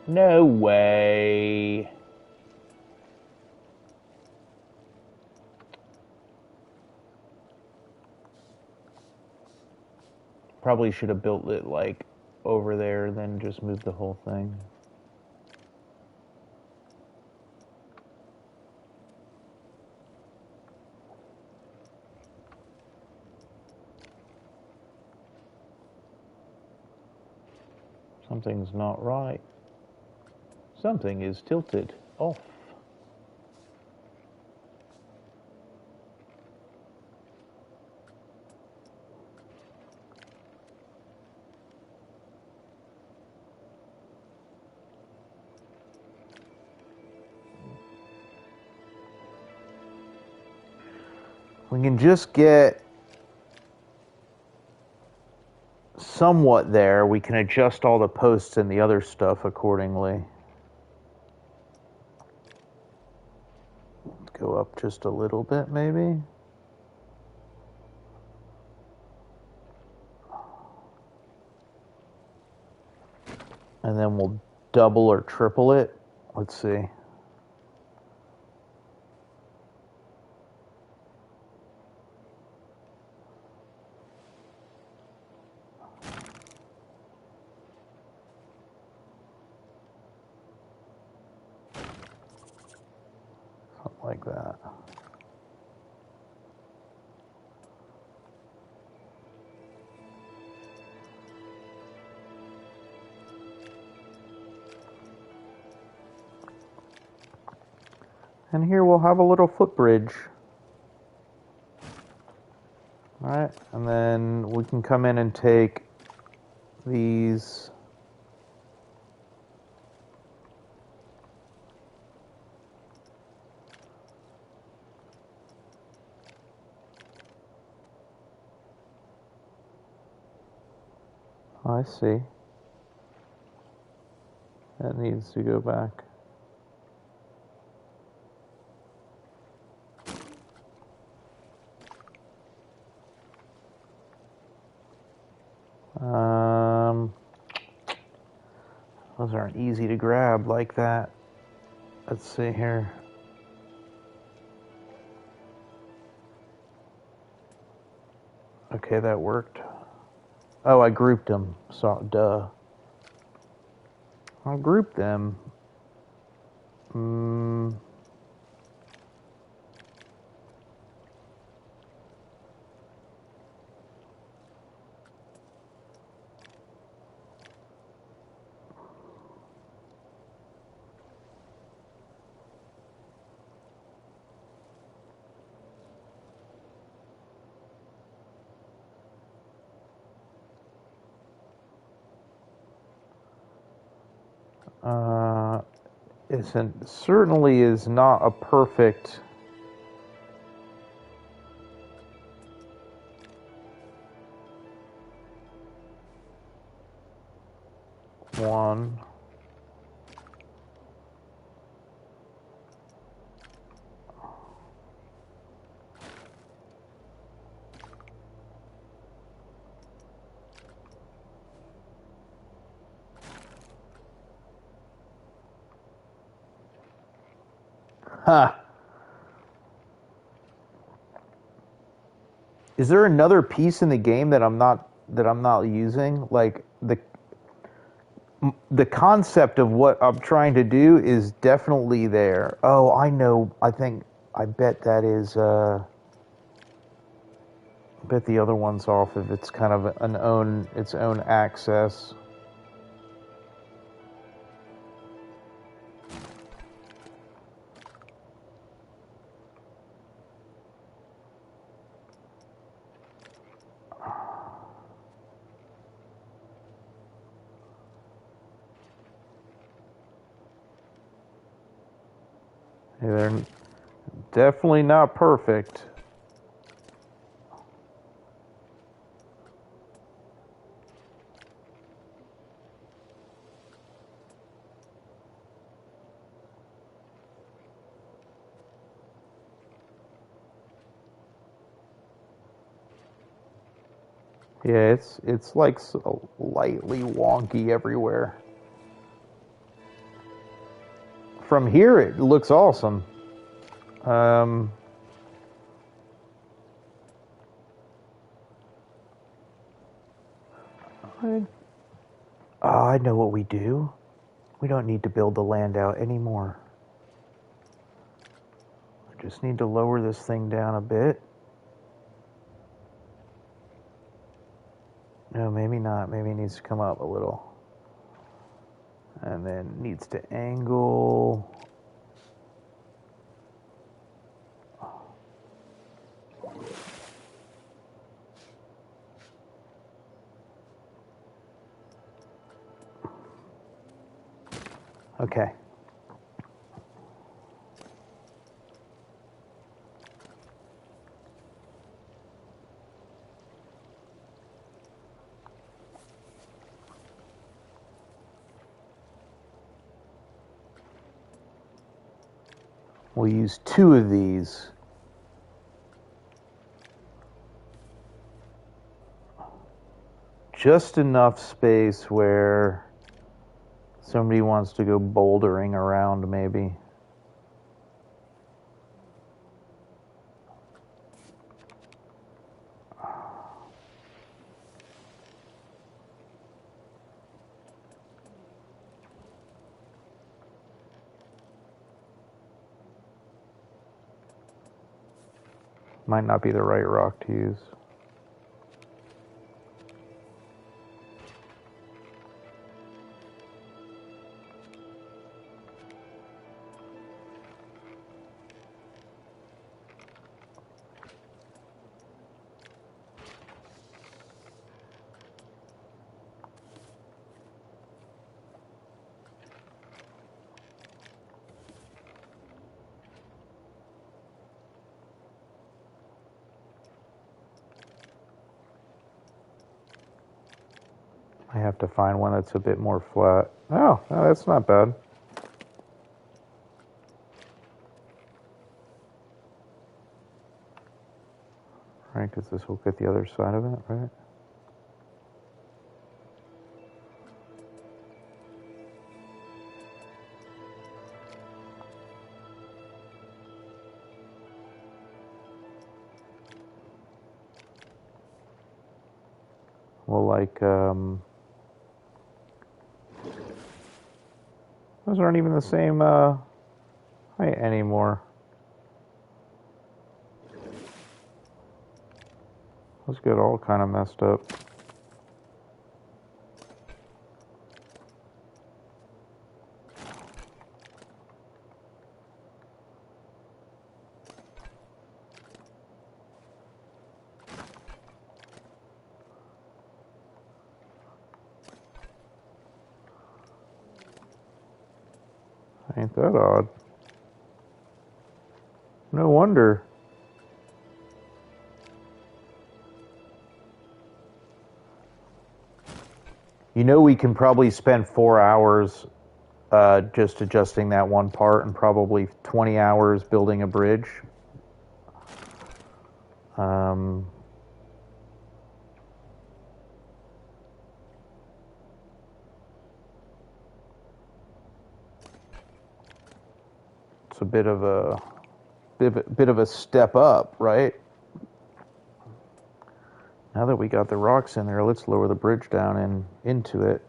No way. Probably should have built it like over there, then just moved the whole thing. Something's not right. Something is tilted off. We can just get somewhat there. We can adjust all the posts and the other stuff accordingly. go up just a little bit, maybe. And then we'll double or triple it. Let's see. Something like that. And here we'll have a little footbridge. Alright, and then we can come in and take these. I see. That needs to go back. Those aren't easy to grab like that. Let's see here. Okay, that worked. Oh, I grouped them. So, duh. I grouped them. It certainly is not a perfect one. Huh. Is there another piece in the game that I'm not using? Like the concept of what I'm trying to do is definitely there. Oh, I know. I bet that is I bet the other one's off if it's kind of its own access. They're definitely not perfect. Yeah, it's like so lightly wonky everywhere. From here, it looks awesome. I know what we do. We don't need to build the land out anymore. I just need to lower this thing down a bit. No, maybe not. Maybe it needs to come up a little. And then needs to angle. Okay. We'll use 2 of these. Just enough space where somebody wants to go bouldering around, maybe. Might not be the right rock to use. I have to find one that's a bit more flat. Oh, no, that's not bad. Right, because this will get the other side of it, right? Well, like, those aren't even the same height anymore. Those get all kind of messed up. Ain't that odd? No wonder. You know, we can probably spend 4 hours just adjusting that one part and probably 20 hours building a bridge. It's a bit of a step up, right? Now that we got the rocks in there, let's lower the bridge down and into it.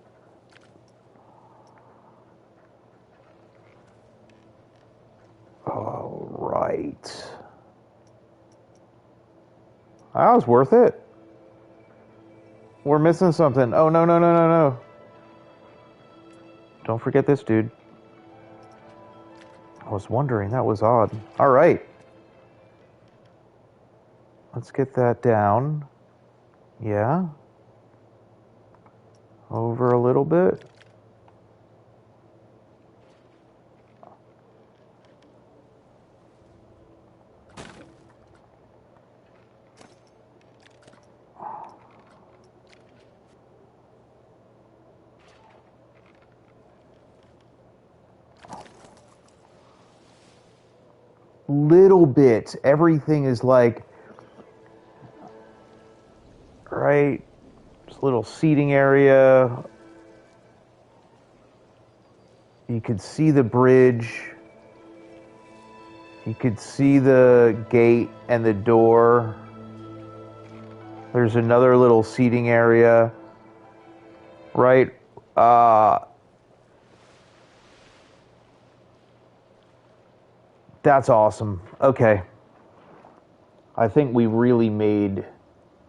All right. That was worth it. We're missing something. Oh, no, no, no, no, no. Don't forget this, dude. I was wondering. That was odd. All right. Let's get that down. Yeah. Over a little bit. Little bit. Everything is like, right? Just a little seating area. You could see the bridge. You could see the gate and the door. There's another little seating area. Right? That's awesome. Okay. I think we really made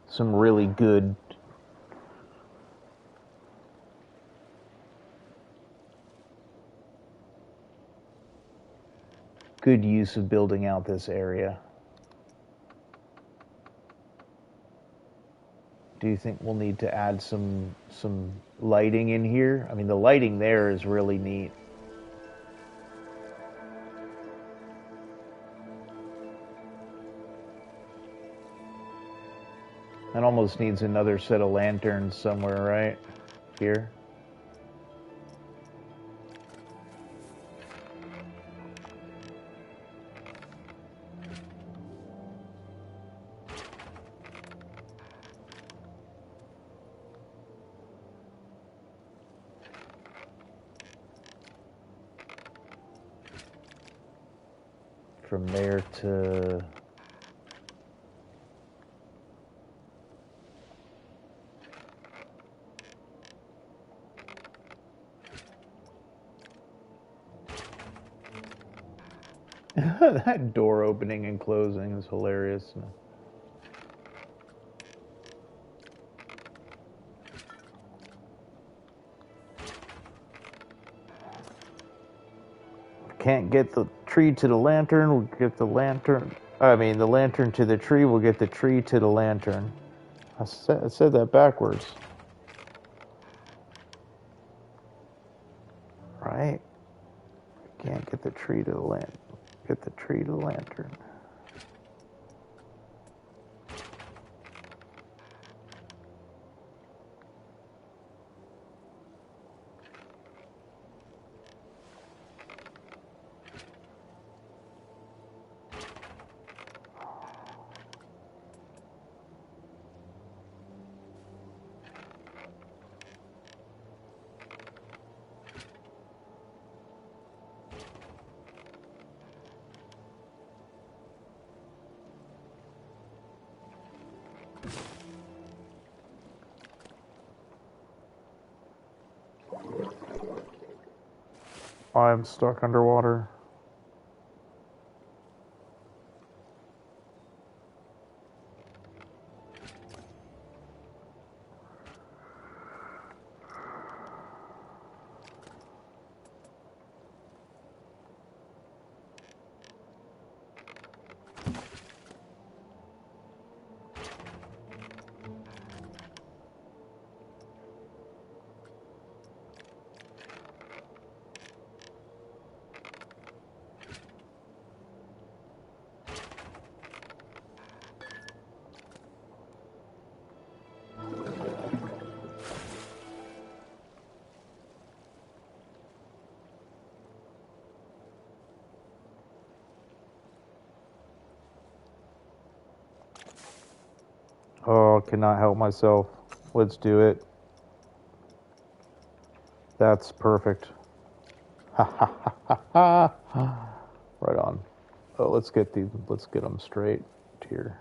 some really good use of building out this area. Do you think we'll need to add some lighting in here? I mean, the lighting there is really neat. That almost needs another set of lanterns somewhere, right? Here. from there to... That door opening and closing is hilarious. Can't get the tree to the lantern, we'll get the lantern... I mean, the lantern to the tree, we'll get the tree to the lantern. I said that backwards. Right? Can't get the tree to the lantern. Get the tree to the lantern. I'm stuck underwater. Oh, cannot help myself. Let's do it. That's perfect. Ha ha ha ha ha. Right on. Oh, let's get them straight here.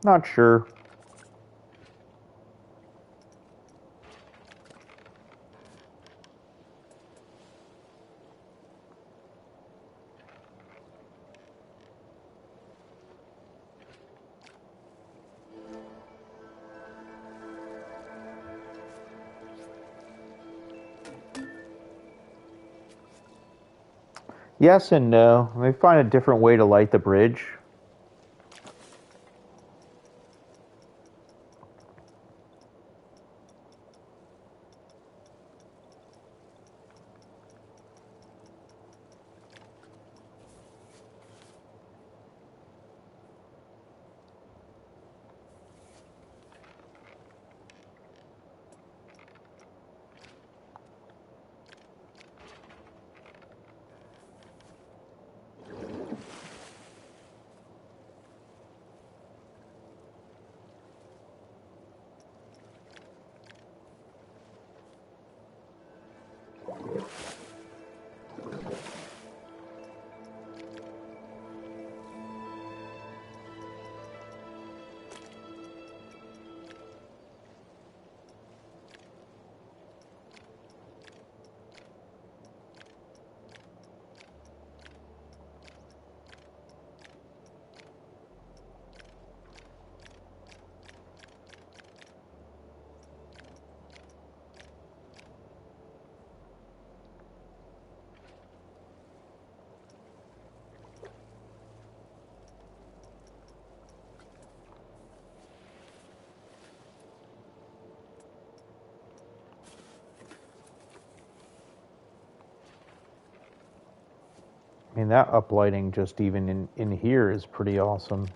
Not sure. Yes and no. Let me find a different way to light the bridge. I mean, that uplighting just even in here is pretty awesome.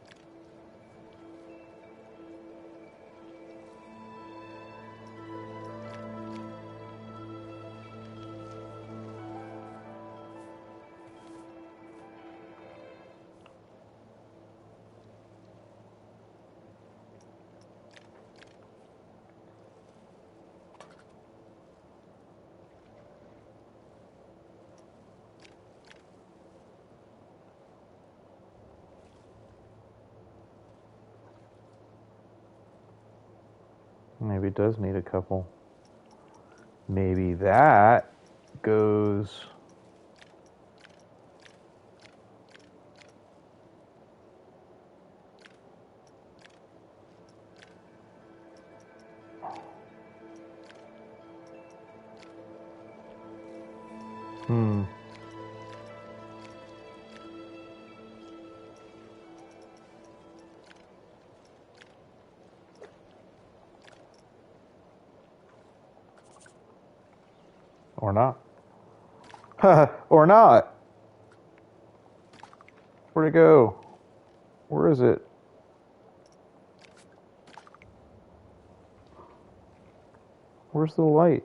Maybe it does need a couple. Maybe that goes... Hmm. Or not. Or not. Where'd it go? Where is it? Where's the light?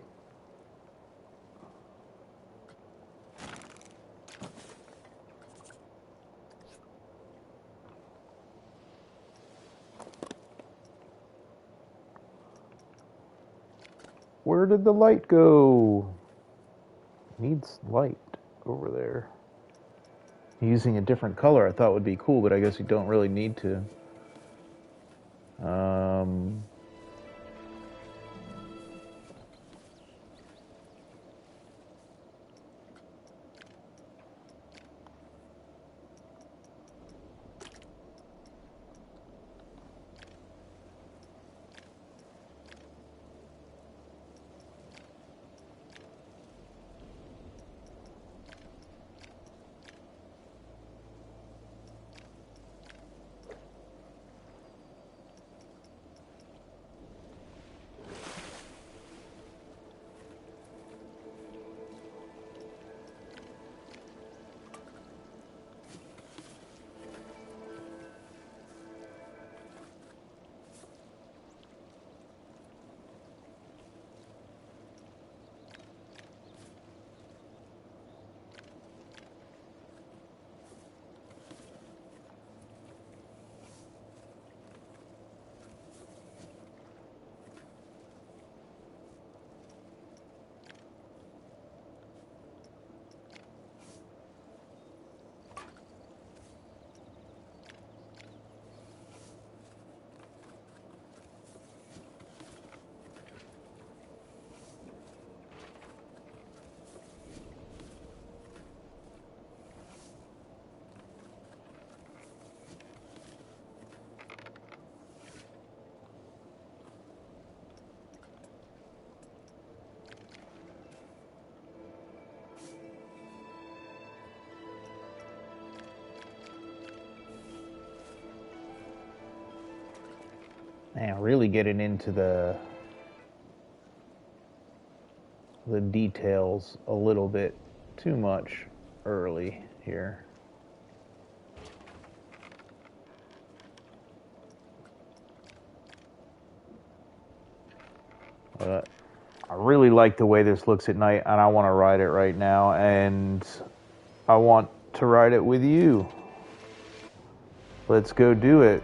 Where did the light go? Needs light over there. Using a different color I thought would be cool, but I guess you don't really need to. Man, really getting into the details a little bit too much early here. But I really like the way this looks at night, and I want to ride it right now, and I want to ride it with you. Let's go do it.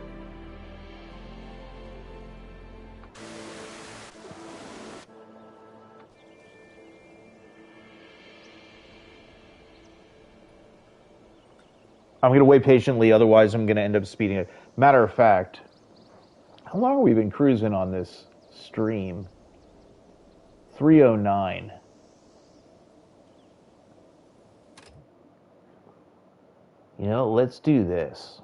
I'm going to wait patiently, otherwise I'm going to end up speeding it. Matter of fact, how long have we been cruising on this stream? 309. You know, let's do this.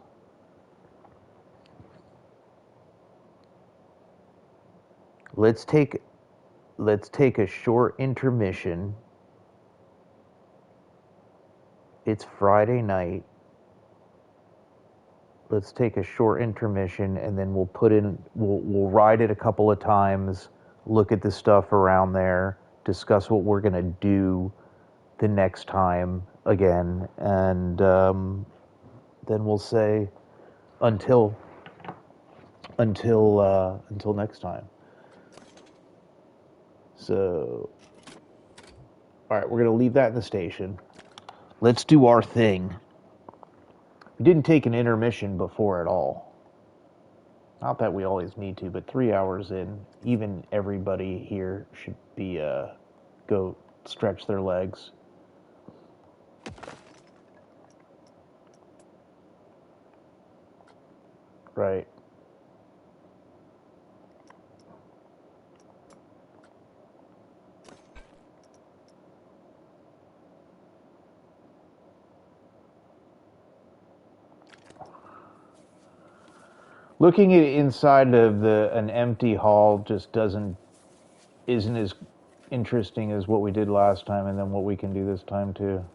Let's take a short intermission. It's Friday night. Let's take a short intermission, and then we'll ride it a couple of times, look at the stuff around there, discuss what we're gonna do the next time. again, and then we'll say until until next time. So, all right, we're gonna leave that in the station. Let's do our thing. We didn't take an intermission before at all. Not that we always need to, but 3 hours in, even everybody here should be go stretch their legs. Right. Looking at inside of an empty hall just isn't as interesting as what we did last time, and then what we can do this time too.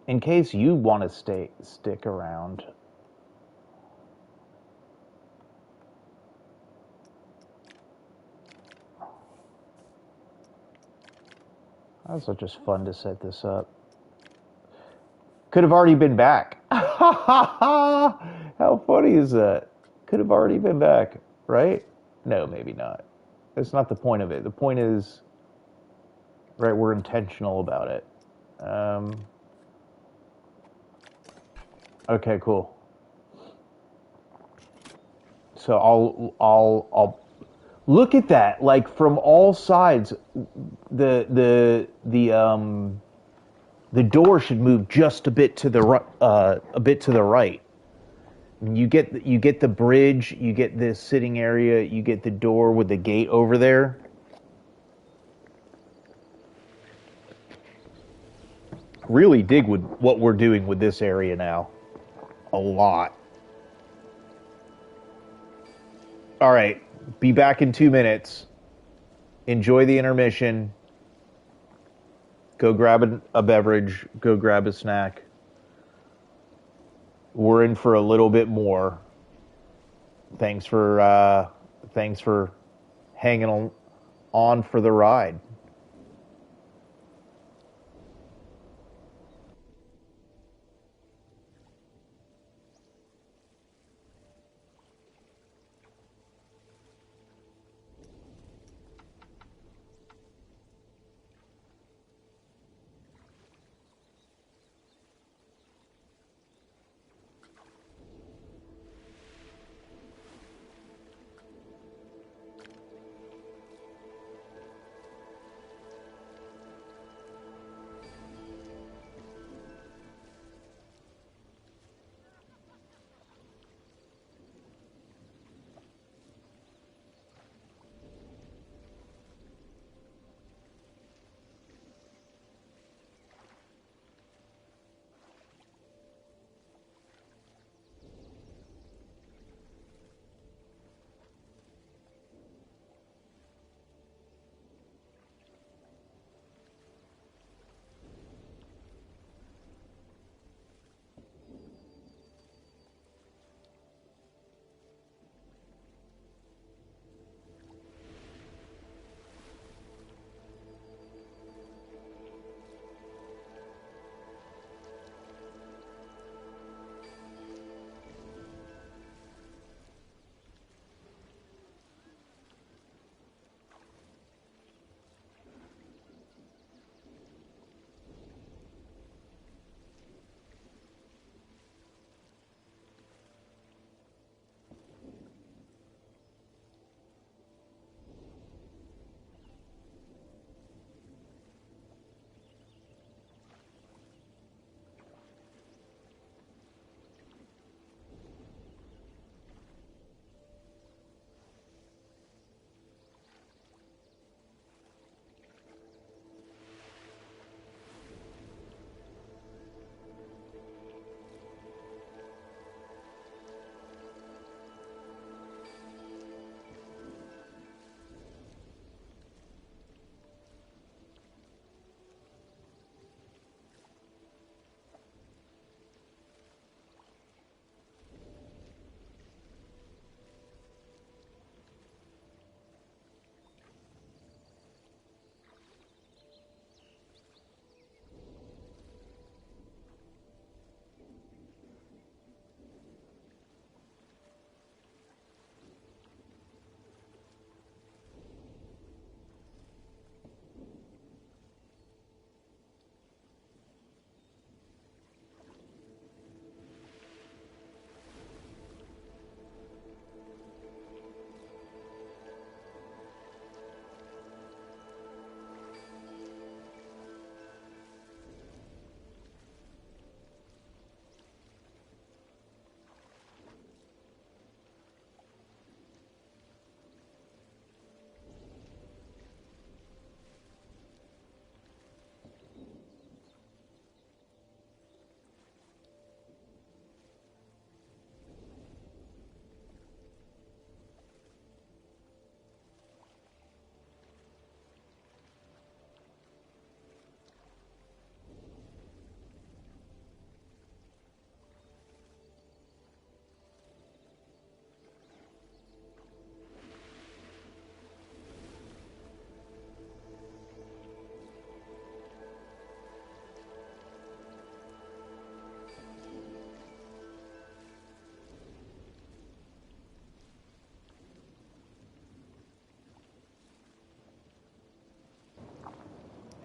In case you want to stick around. That was just fun to set this up. Could have already been back. How funny is that? Could have already been back, right? No, maybe not. That's not the point of it. The point is, right, we're intentional about it. Okay, cool. So I'll look at that. Like from all sides, the door should move just a bit to the a bit to the right. You get the bridge, you get this sitting area, you get the door with the gate over there. Really dig with what we're doing with this area now. A lot. All right, be back in 2 minutes. Enjoy the intermission. Go grab a beverage. Go grab a snack. We're in for a little bit more. Thanks for hanging on for the ride.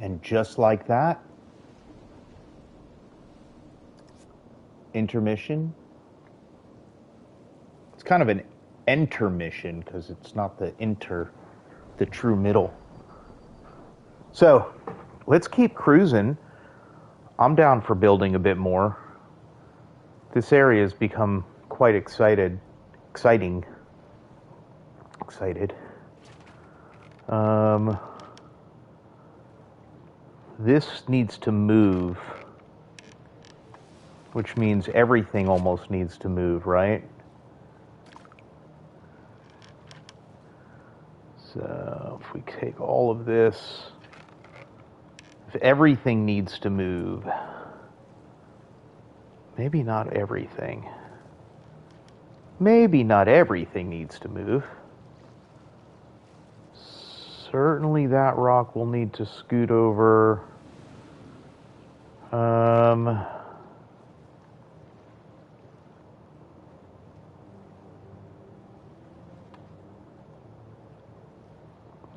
And just like that, intermission. It's kind of an intermission because it's not the true middle. So let's keep cruising. I'm down for building a bit more. This area has become quite exciting. This needs to move, which means everything almost needs to move, right? So if we take all of this, if everything needs to move, maybe not everything. Maybe not everything needs to move. Certainly that rock will need to scoot over.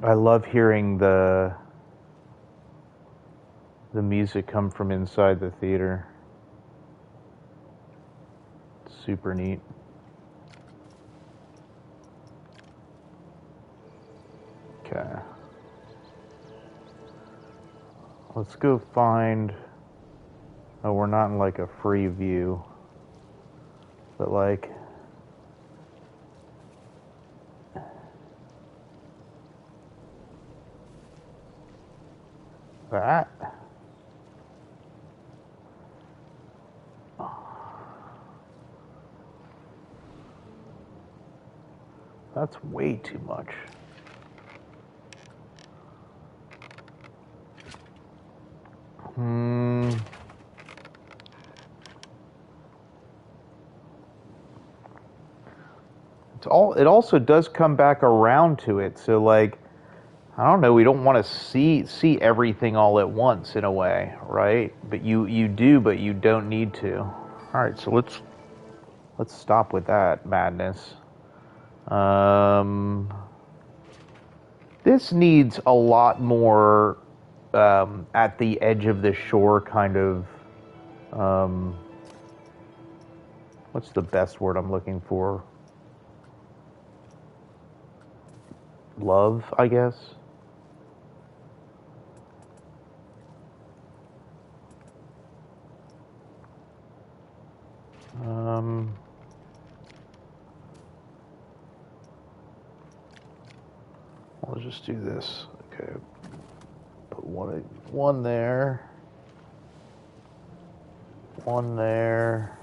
I love hearing the music come from inside the theater. It's super neat. Okay. Let's go find... Oh, we're not in like a free view. But like... that. That's way too much. It also does come back around to it. So like, I don't know, we don't want to see everything all at once in a way, right? But you do, but you don't need to. All right, so let's stop with that madness. This needs a lot more at the edge of the shore kind of, what's the best word I'm looking for? Love, I guess. I'll just do this. Okay. Put one there. One there.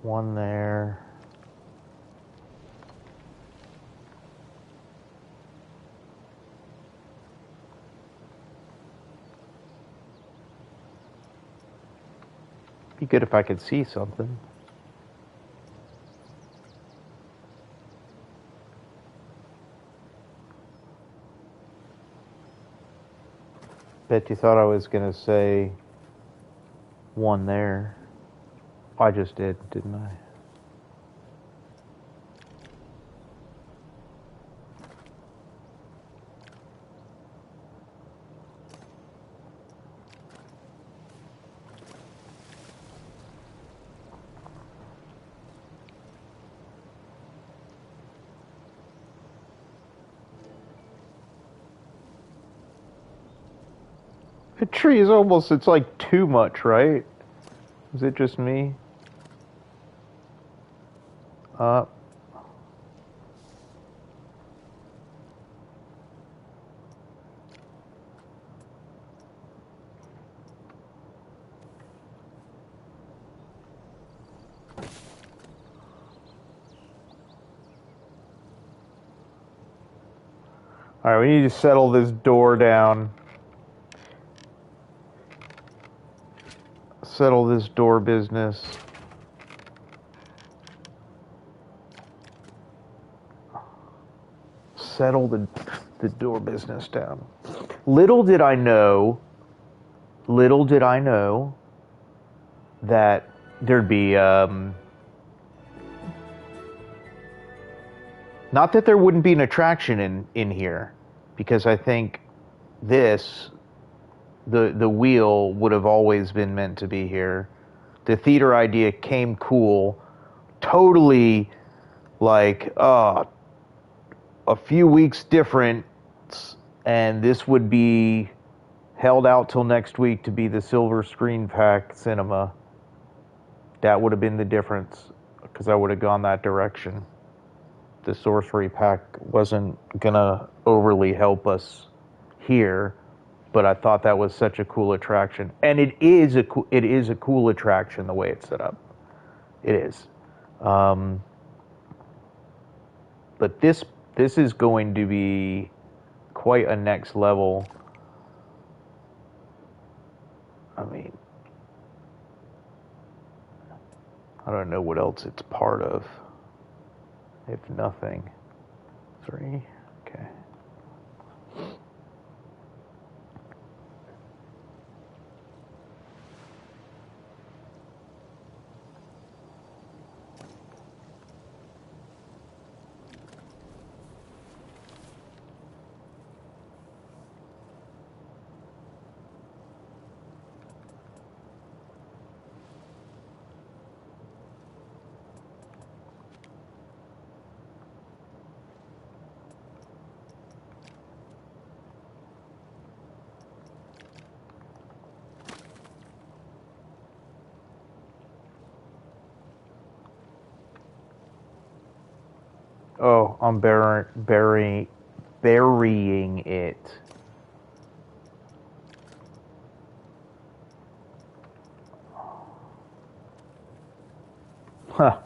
One there. Be good if I could see something. Bet you thought I was gonna say one there. I just did, didn't I? The tree is almost, it's like too much, right? Is it just me? All right, we need to settle this door down. Settle this door business. Settle the door business down. Little did I know that there'd be Not that there wouldn't be an attraction in here, because I think this the wheel would have always been meant to be here. The theater idea came cool, totally like a few weeks difference, and this would be held out till next week to be the silver screen pack cinema. That would have been the difference, because I would have gone that direction. The sorcery pack wasn't gonna overly help us here, but I thought that was such a cool attraction, and it is a cool attraction the way it's set up. It is, but this is going to be quite a next level. I mean, I don't know what else it's part of, if nothing. 3, okay. Oh, I'm burying it. Huh.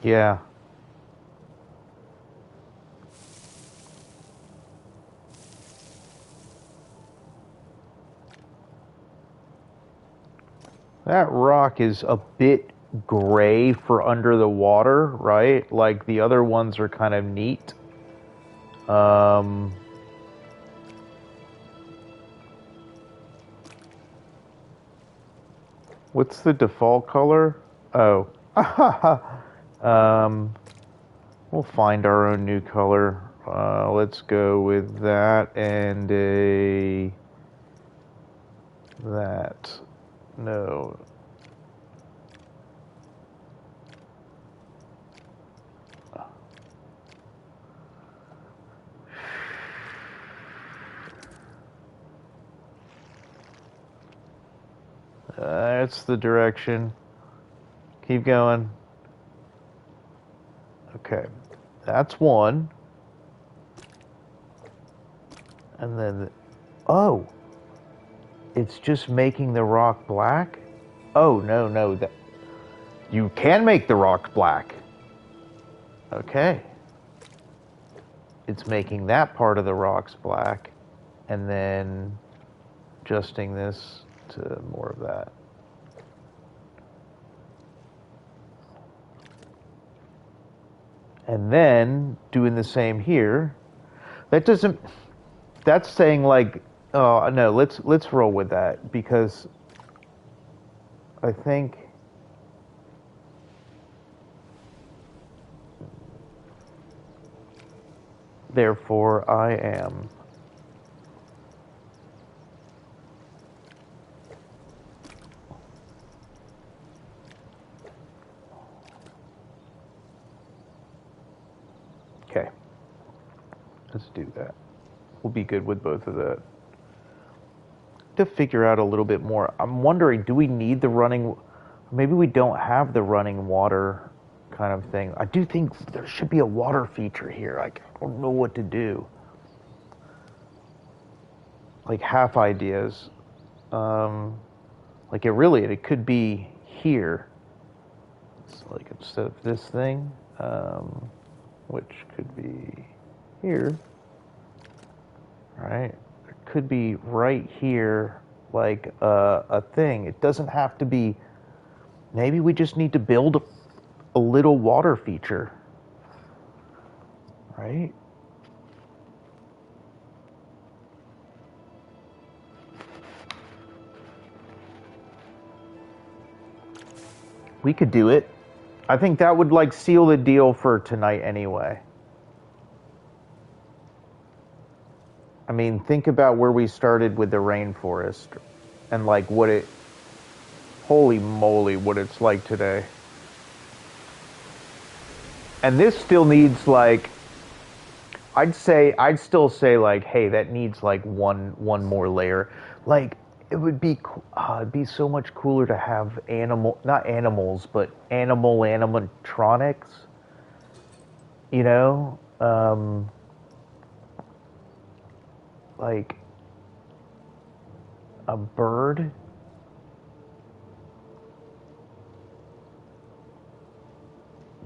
Yeah. That rock is a bit gray for under the water, right? Like the other ones are kind of neat. What's the default color? Oh. We'll find our own new color. Let's go with that and that. No. That's the direction. Keep going. Okay. That's one. And then, oh, it's just making the rock black? Oh, no, that you can make the rock black. Okay. It's making that part of the rocks black, and then adjusting this to more of that. And then doing the same here. That doesn't, that's saying like, oh no, let's roll with that, because I think therefore I am. Let's do that. We'll be good with both of that. To figure out a little bit more, I'm wondering, do we need the running? Maybe we don't have the running water kind of thing. I do think there should be a water feature here. I don't know what to do. Like half ideas. Like it could be here. It's like instead of this thing, which could be here, right? It could be right here, like a thing. It doesn't have to be. Maybe we just need to build a little water feature, right? We could do it. I think that would like seal the deal for tonight anyway. I mean, think about where we started with the rainforest and like holy moly, what it's like today. And this still needs like, I'd still say like, hey, that needs like one more layer. Like, it'd be so much cooler to have not animals, but animatronics, you know? Like a bird.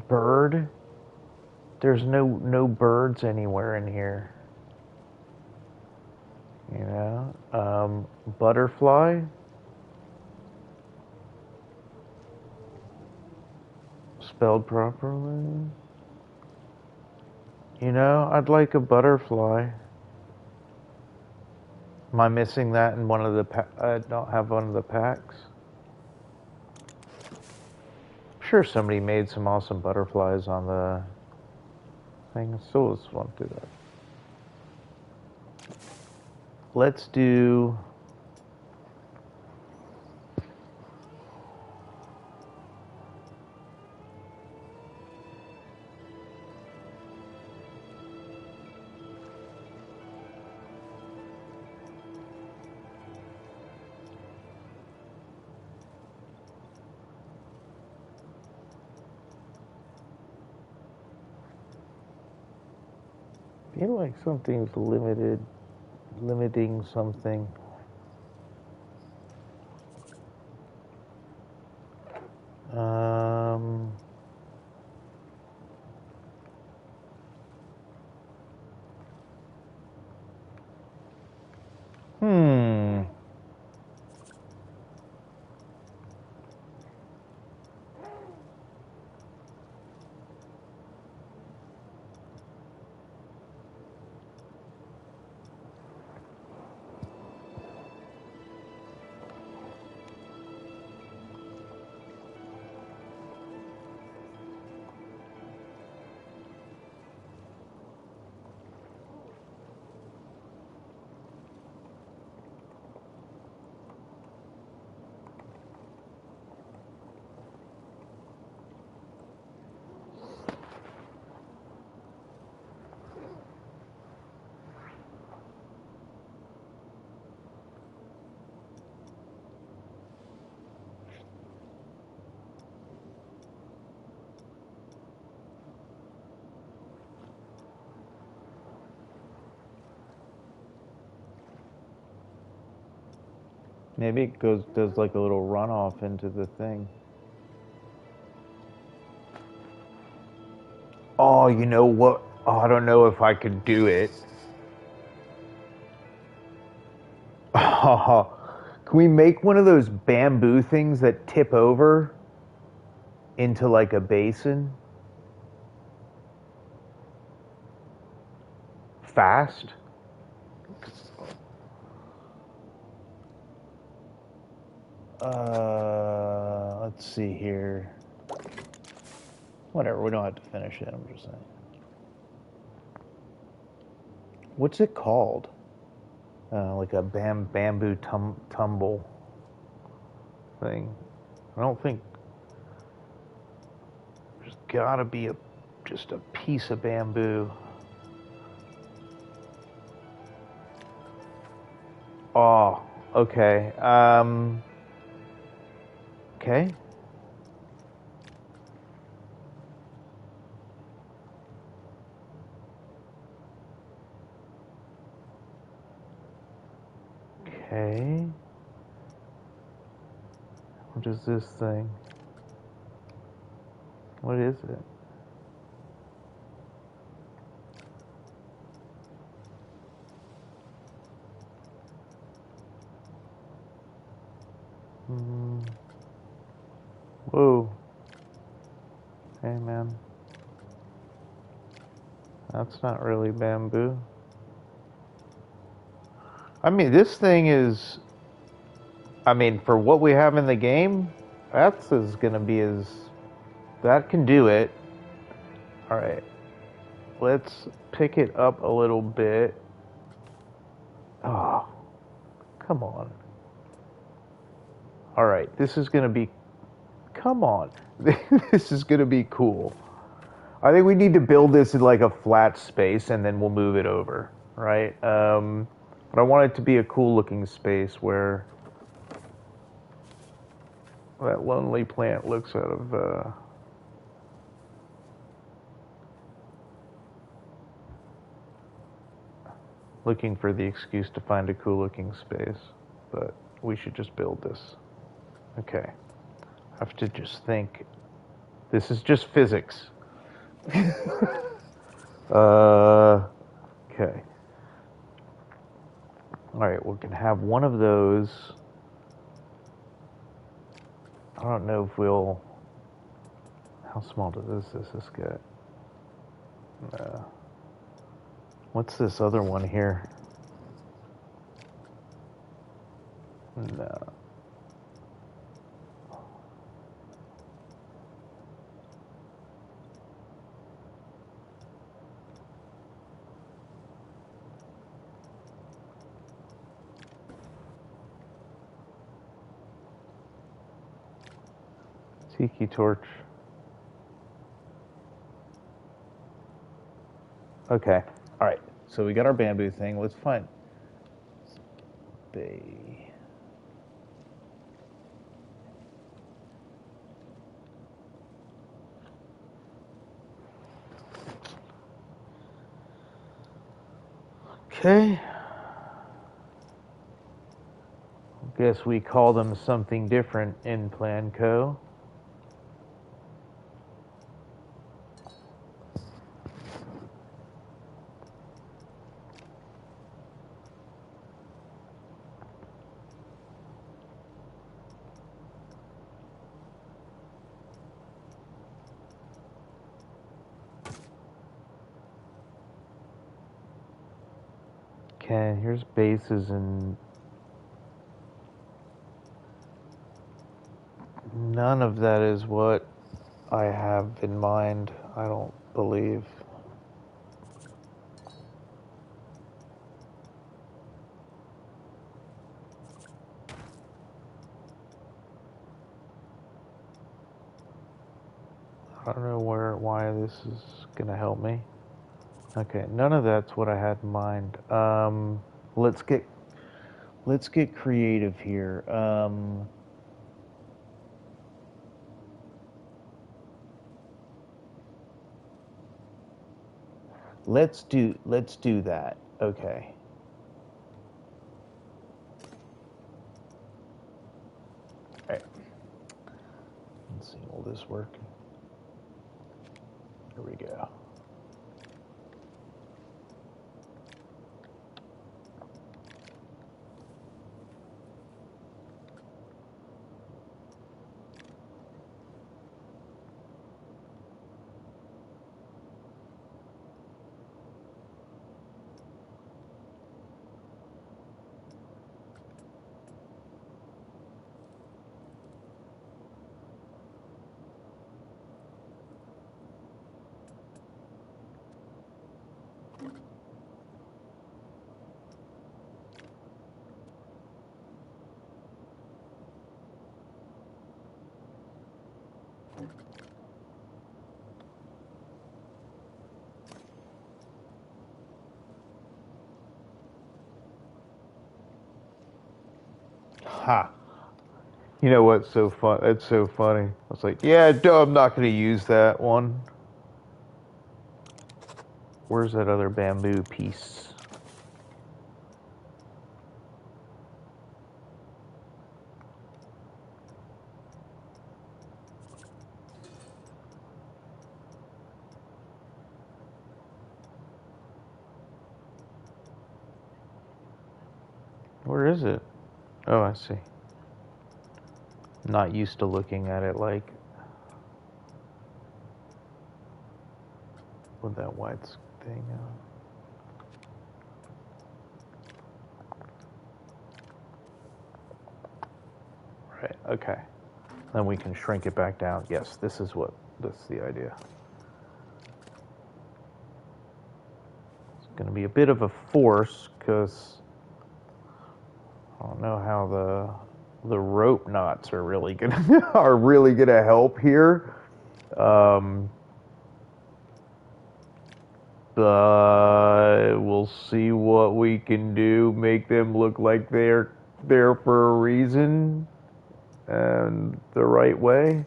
Bird? There's no birds anywhere in here. You know? Butterfly? Spelled properly? You know, I'd like a butterfly. Am I missing that in one of the I don't have one of the packs? I'm sure somebody made some awesome butterflies on the thing. So let's want to do that. Let's do... I feel like something's limiting something. Hmm. Maybe it does like a little runoff into the thing. Oh, you know what? Oh, I don't know if I could do it. Can we make one of those bamboo things that tip over into like a basin? Fast? Let's see here. Whatever, we don't have to finish it, I'm just saying. What's it called? Like a bamboo tumble thing. I don't think there's gotta be just a piece of bamboo. Oh, okay. Okay. Okay. What is this thing? What is it? Hmm. Whoa. Hey, man. That's not really bamboo. I mean, this thing is... I mean, for what we have in the game, that's as gonna be as... That can do it. Alright. Let's pick it up a little bit. Oh, come on. Alright, this is gonna be... Come on. This is gonna be cool. I think we need to build this in like a flat space and then we'll move it over, right? But I want it to be a cool looking space where that lonely plant looks out of... looking for the excuse to find a cool looking space, but we should just build this. Okay. I have to just think. This is just physics. Okay. All right, we can have one of those. I don't know if we'll... How small does this get? What's this other one here? No. Tiki torch. Okay. All right. So we got our bamboo thing. Let's find... Bay. Okay. Guess we call them something different in Plan Co. Okay, here's bases and none of that is what I have in mind, I don't believe. I don't know why this is gonna help me. Okay, none of that's what I had in mind. Let's get creative here. Let's do that. Okay. All right. Let's see, will this work? Here we go. Ha. You know what's so fun? It's so funny. I was like, yeah, no, I'm not going to use that one. Where's that other bamboo piece? Where is it? Oh, I see. Not used to looking at it like with that white thing. Right. Okay. Then we can shrink it back down. Yes, this is the idea. It's going to be a bit of a force because I don't know how the rope knots are really gonna are really gonna help here. Um, but we'll see what we can do. Make them look like they're there for a reason and the right way.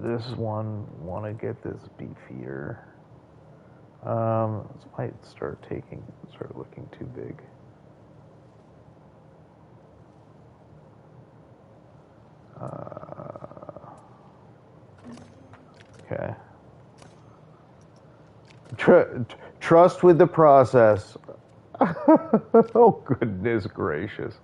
This one want to get this beefier. This might start looking too big. Okay. Trust with the process. Oh, goodness gracious.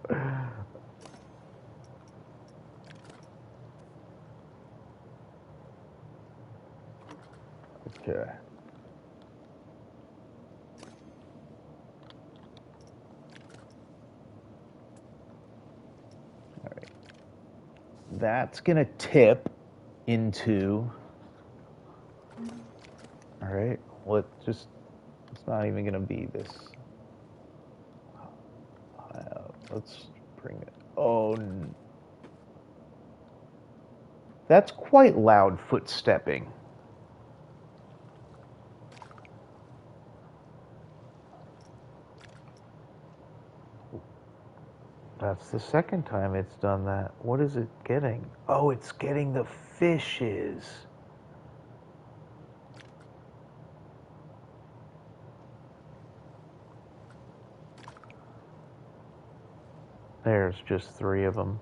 Okay. All right. That's going to tip into. All right. It's not even going to be this. Let's bring it. Oh, that's quite loud footstepping. That's the second time it's done that. What is it getting? Oh, it's getting the fishes. There's just 3 of them.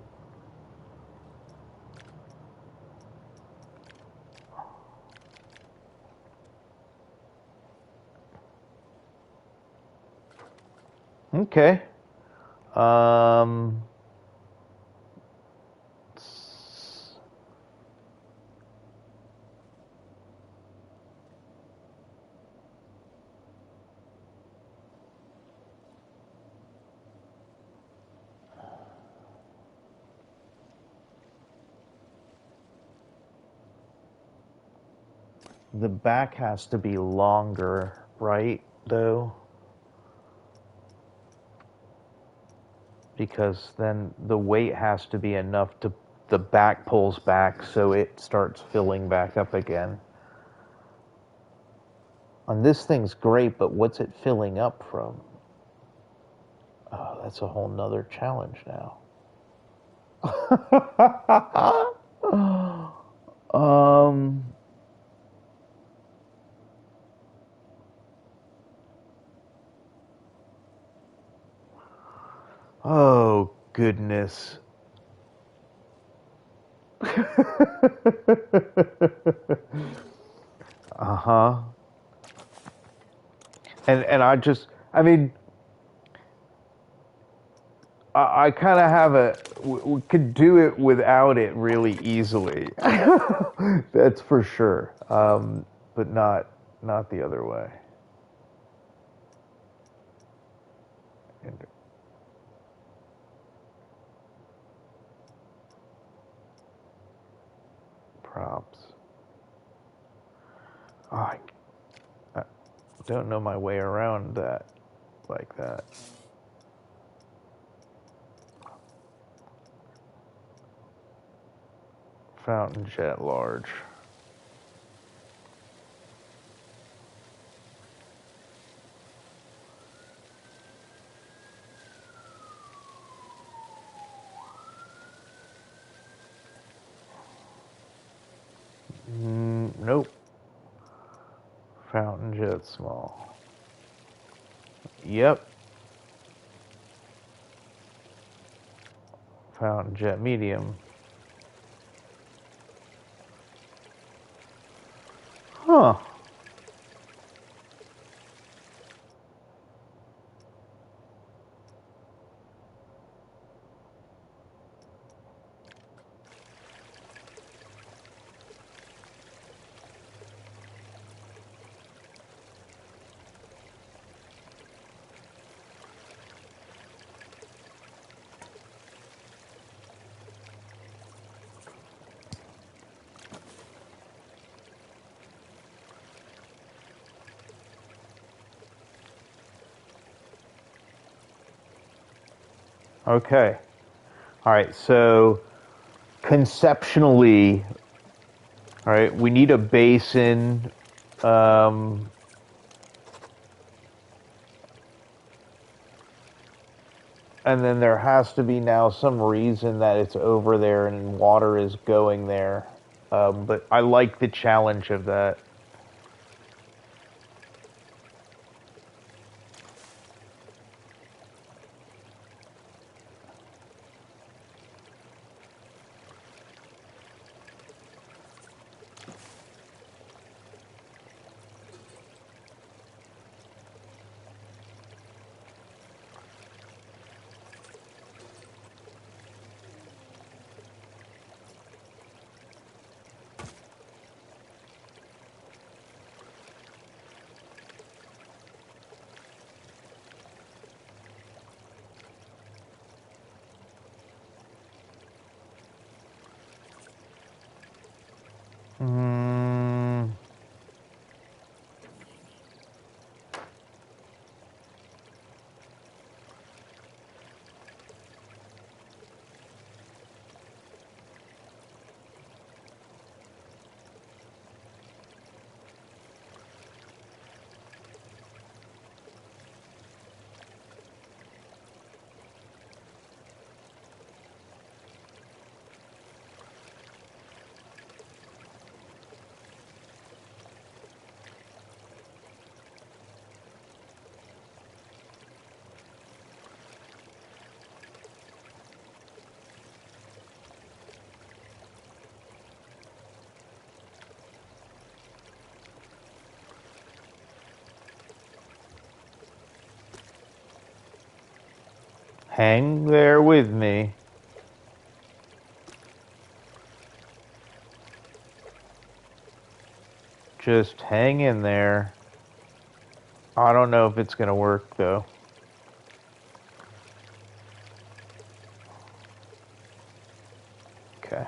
Okay. The back has to be longer, right, though? Because then the weight has to be enough to the back pulls back so it starts filling back up again. And this thing's great, but what's it filling up from? Oh, that's a whole nother challenge now. um oh goodness. Uh-huh. And I mean, I kind of have we could do it without it really easily. That's for sure. But not the other way. And props. Oh, I don't know my way around that like that. Fountain jet large. Fountain jet small. Yep. Fountain jet medium. Huh. Okay. All right. So conceptually, all right, we need a basin. Um, and then there has to be now some reason that it's over there and water is going there. But I like the challenge of that. Mm, hang there with me. Just hang in there. I don't know if it's going to work though. Okay.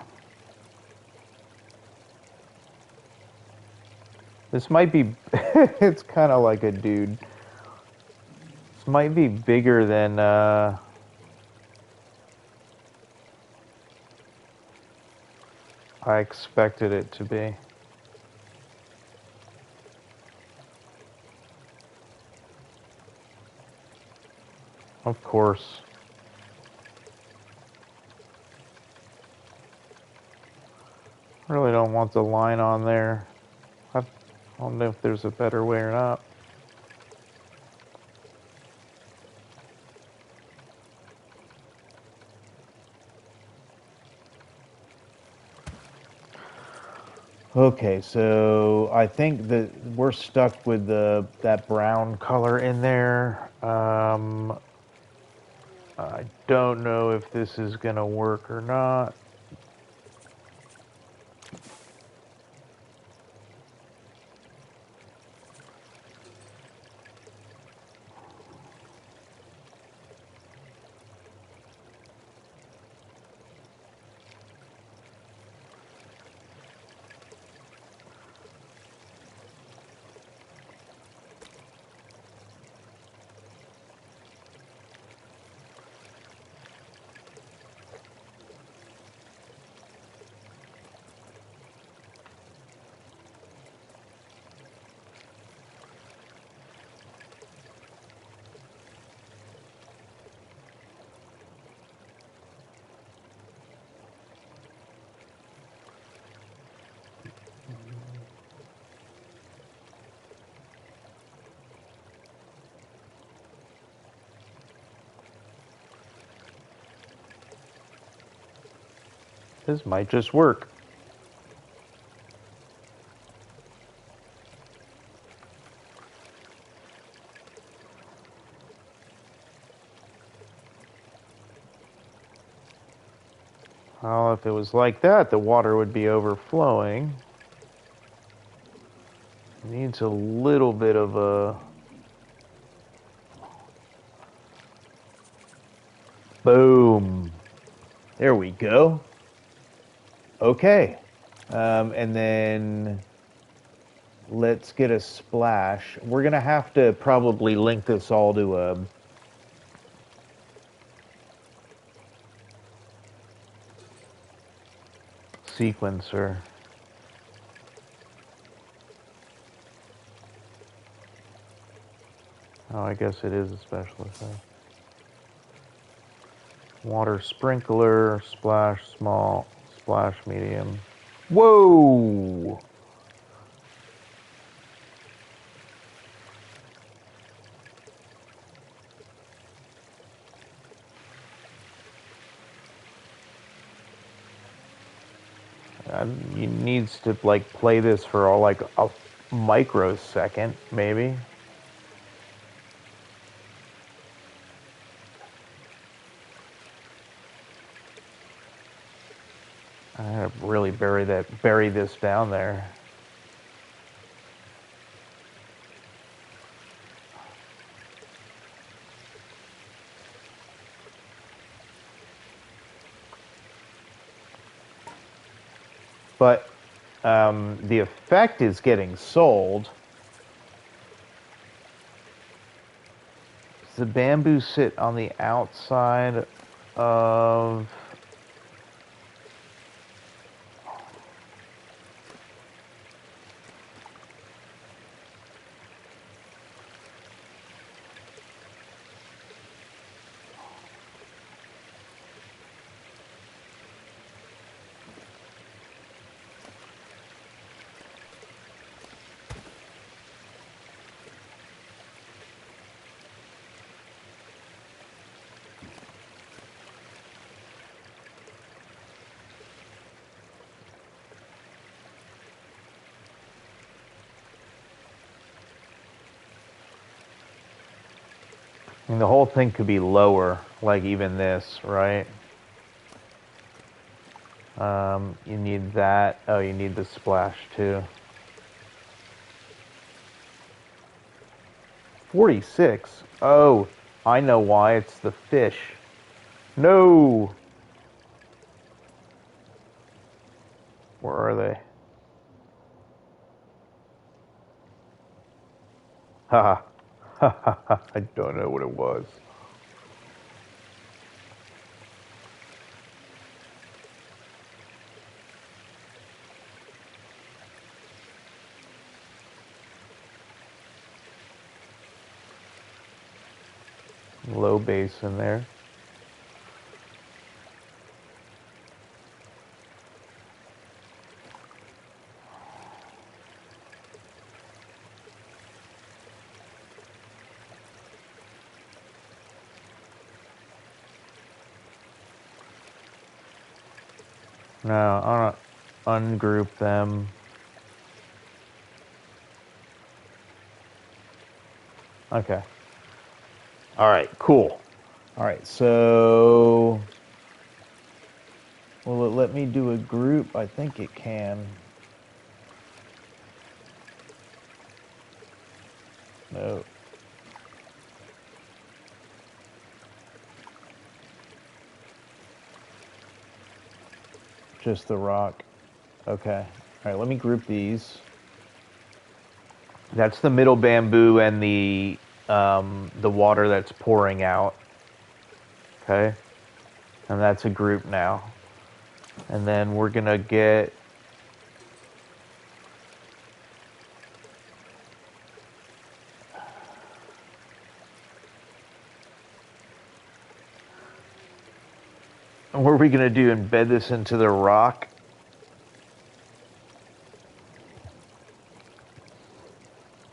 This might be, it's kind of like a dude. This might be bigger than I expected it to be. Of course. Really don't want the line on there. I don't know if there's a better way or not. Okay, so I think that we're stuck with the that brown color in there. I don't know if this is gonna work or not. This might just work. Well, if it was like that, the water would be overflowing. It needs a little bit of a... Boom. There we go. Okay. And then let's get a splash. We're going to have to probably link this all to a... sequencer. Oh, I guess it is a special effect. Water sprinkler, splash small, splash medium. Whoa! He needs to like play this for all like a microsecond, maybe. I gotta really bury this down there. But the effect is getting sold. Does the bamboo sit on the outside of... And the whole thing could be lower, like even this, right? You need that. Oh, you need the splash too. 46? Oh, I know why. It's the fish. No! Where are they? Haha. I don't know what it was. Low base in there. No, I want to ungroup them. Okay. All right, cool. All right, so will it let me do a group? I think it can. No. Just the rock. Okay. All right, let me group these. That's the middle bamboo and the water that's pouring out. Okay. And that's a group now. And then we're gonna get what are we gonna do? Embed this into the rock?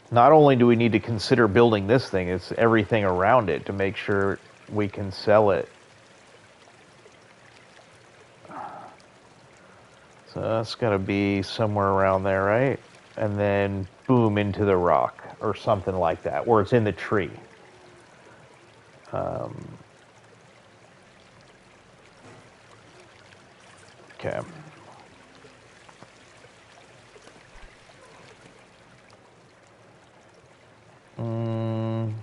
Not only do we need to consider building this thing, it's everything around it to make sure we can sell it. So that's got to be somewhere around there, right? And then boom into the rock or something like that, or it's in the tree. Okay. Mm,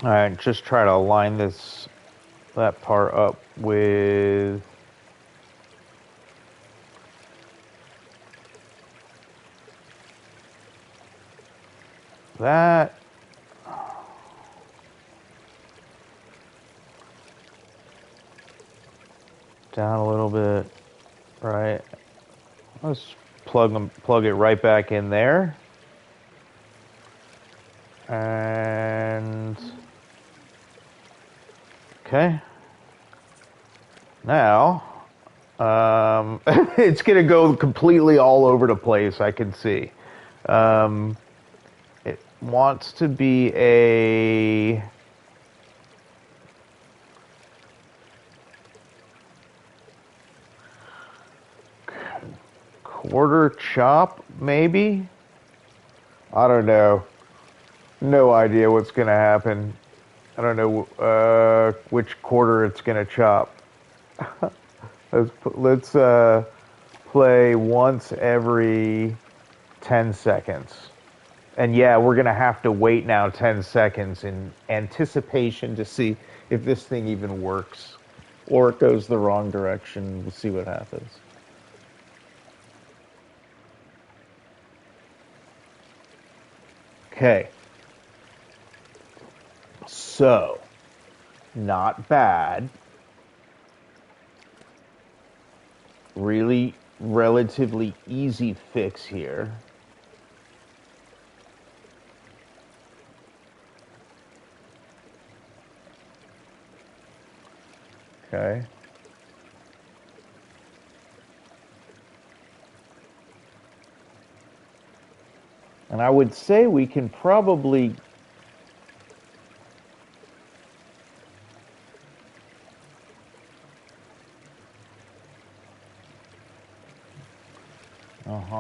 all right, just try to line that part up with that. Down a little bit, right? Let's plug it right back in there. And okay. Now, it's going to go completely all over the place, I can see. Um, it wants to be a quarter chop, maybe? I don't know. No idea what's going to happen. I don't know which quarter it's going to chop. Let's play once every 10 seconds. And yeah, we're going to have to wait now 10 seconds in anticipation to see if this thing even works or it goes the wrong direction. We'll see what happens. Okay. So, not bad. Really relatively easy fix here. Okay. And I would say we can probably. Uh-huh.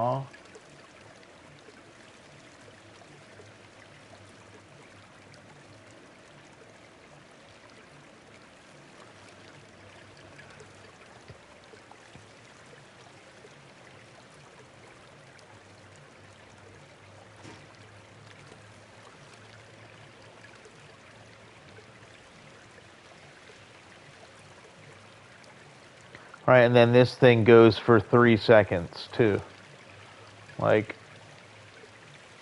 All right, and then this thing goes for 3 seconds too. Like,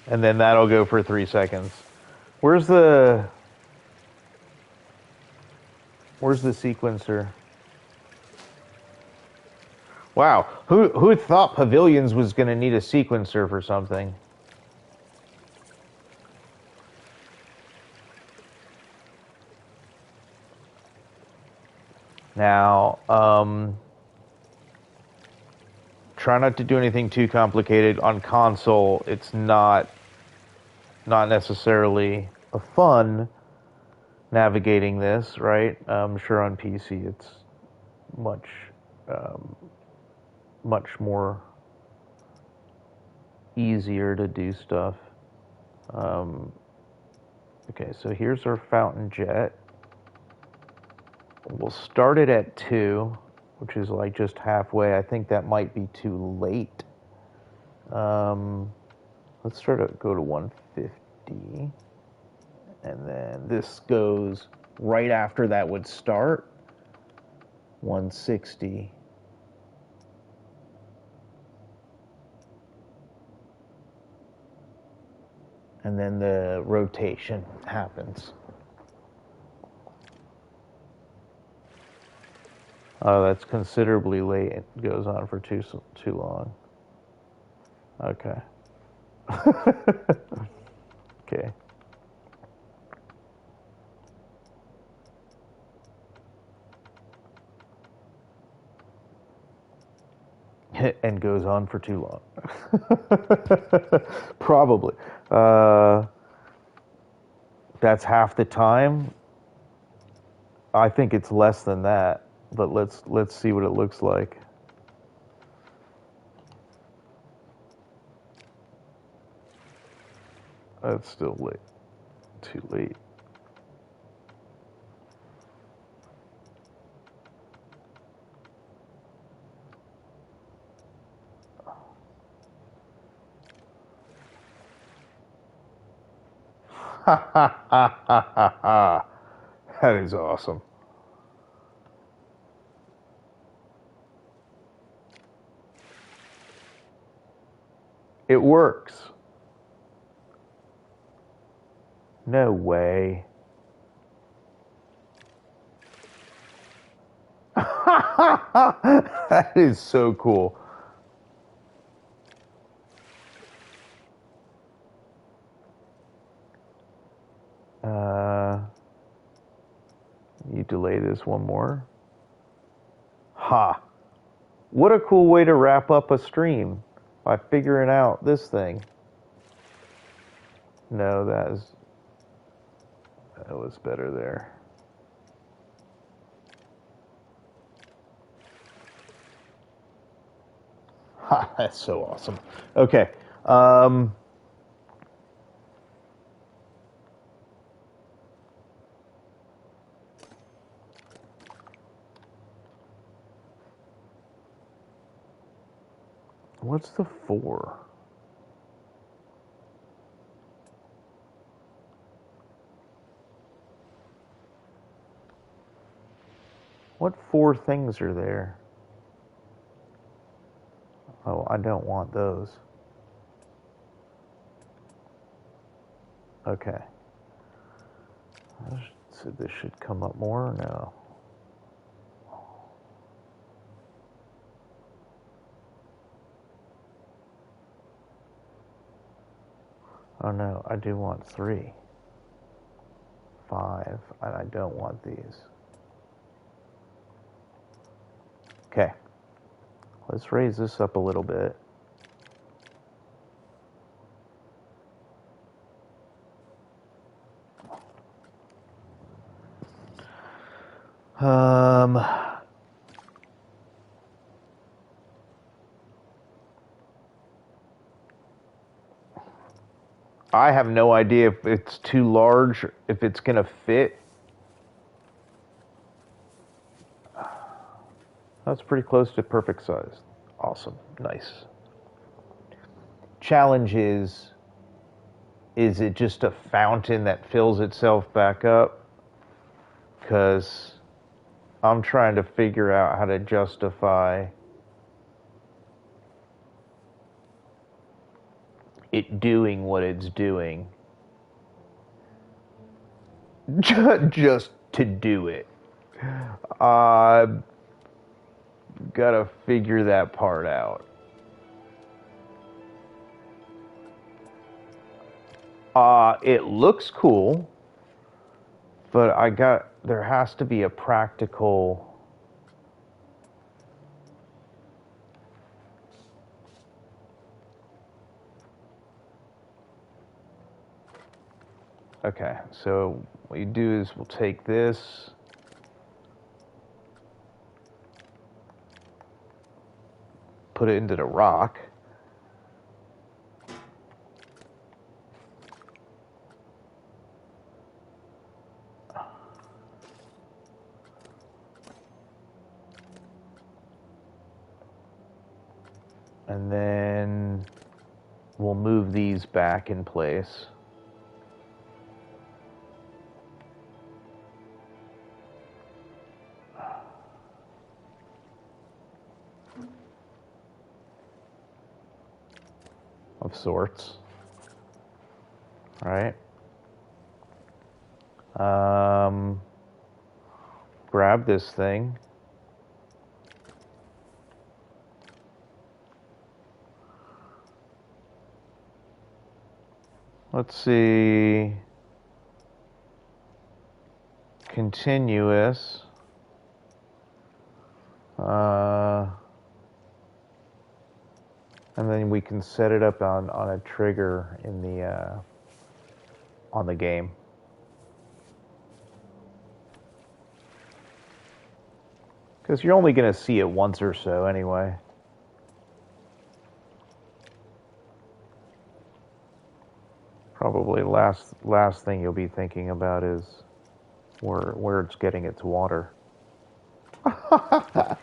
and then that'll go for 3 seconds. Where's the where's the sequencer? Wow, who thought Pavilions was going to need a sequencer for something? Now, try not to do anything too complicated on console. It's not necessarily a fun navigating this, right? I'm sure on PC it's much um, much more easier to do stuff. Um, okay, so here's our fountain jet. We'll start it at 2, which is like just halfway. I think that might be too late. Let's go to 150. And then this goes right after that would start. 160. and then the rotation happens. Oh, that's considerably late. It goes on for too long. Okay. Okay. And goes on for too long. Probably. That's half the time. I think it's less than that, but let's see what it looks like. That's still late. Too late. Ha ha ha ha ha ha. That is awesome. It works. No way. That is so cool. You delay this one more. Ha. What a cool way to wrap up a stream by figuring out this thing. No, that was better there. Ha, that's so awesome. Okay. What's the 4? What 4 things are there? Oh, I don't want those. Okay. So this should come up more? No. Oh no, I do want 3. 5, and I don't want these. Okay. Let's raise this up a little bit. I have no idea if it's too large, if it's going to fit. That's pretty close to perfect size. Awesome. Nice. Challenge is it just a fountain that fills itself back up? Because I'm trying to figure out how to justify it doing what it's doing just to do it. Gotta figure that part out. It looks cool, but there has to be a practical. Okay, so what you do is we'll take this, put it into the rock. And then we'll move these back in place. Of sorts. right? Grab this thing. Let's see. Continuous. And then we can set it up on a trigger in the on the game. Because you're only going to see it once or so anyway. Probably last thing you'll be thinking about is where it's getting its water. But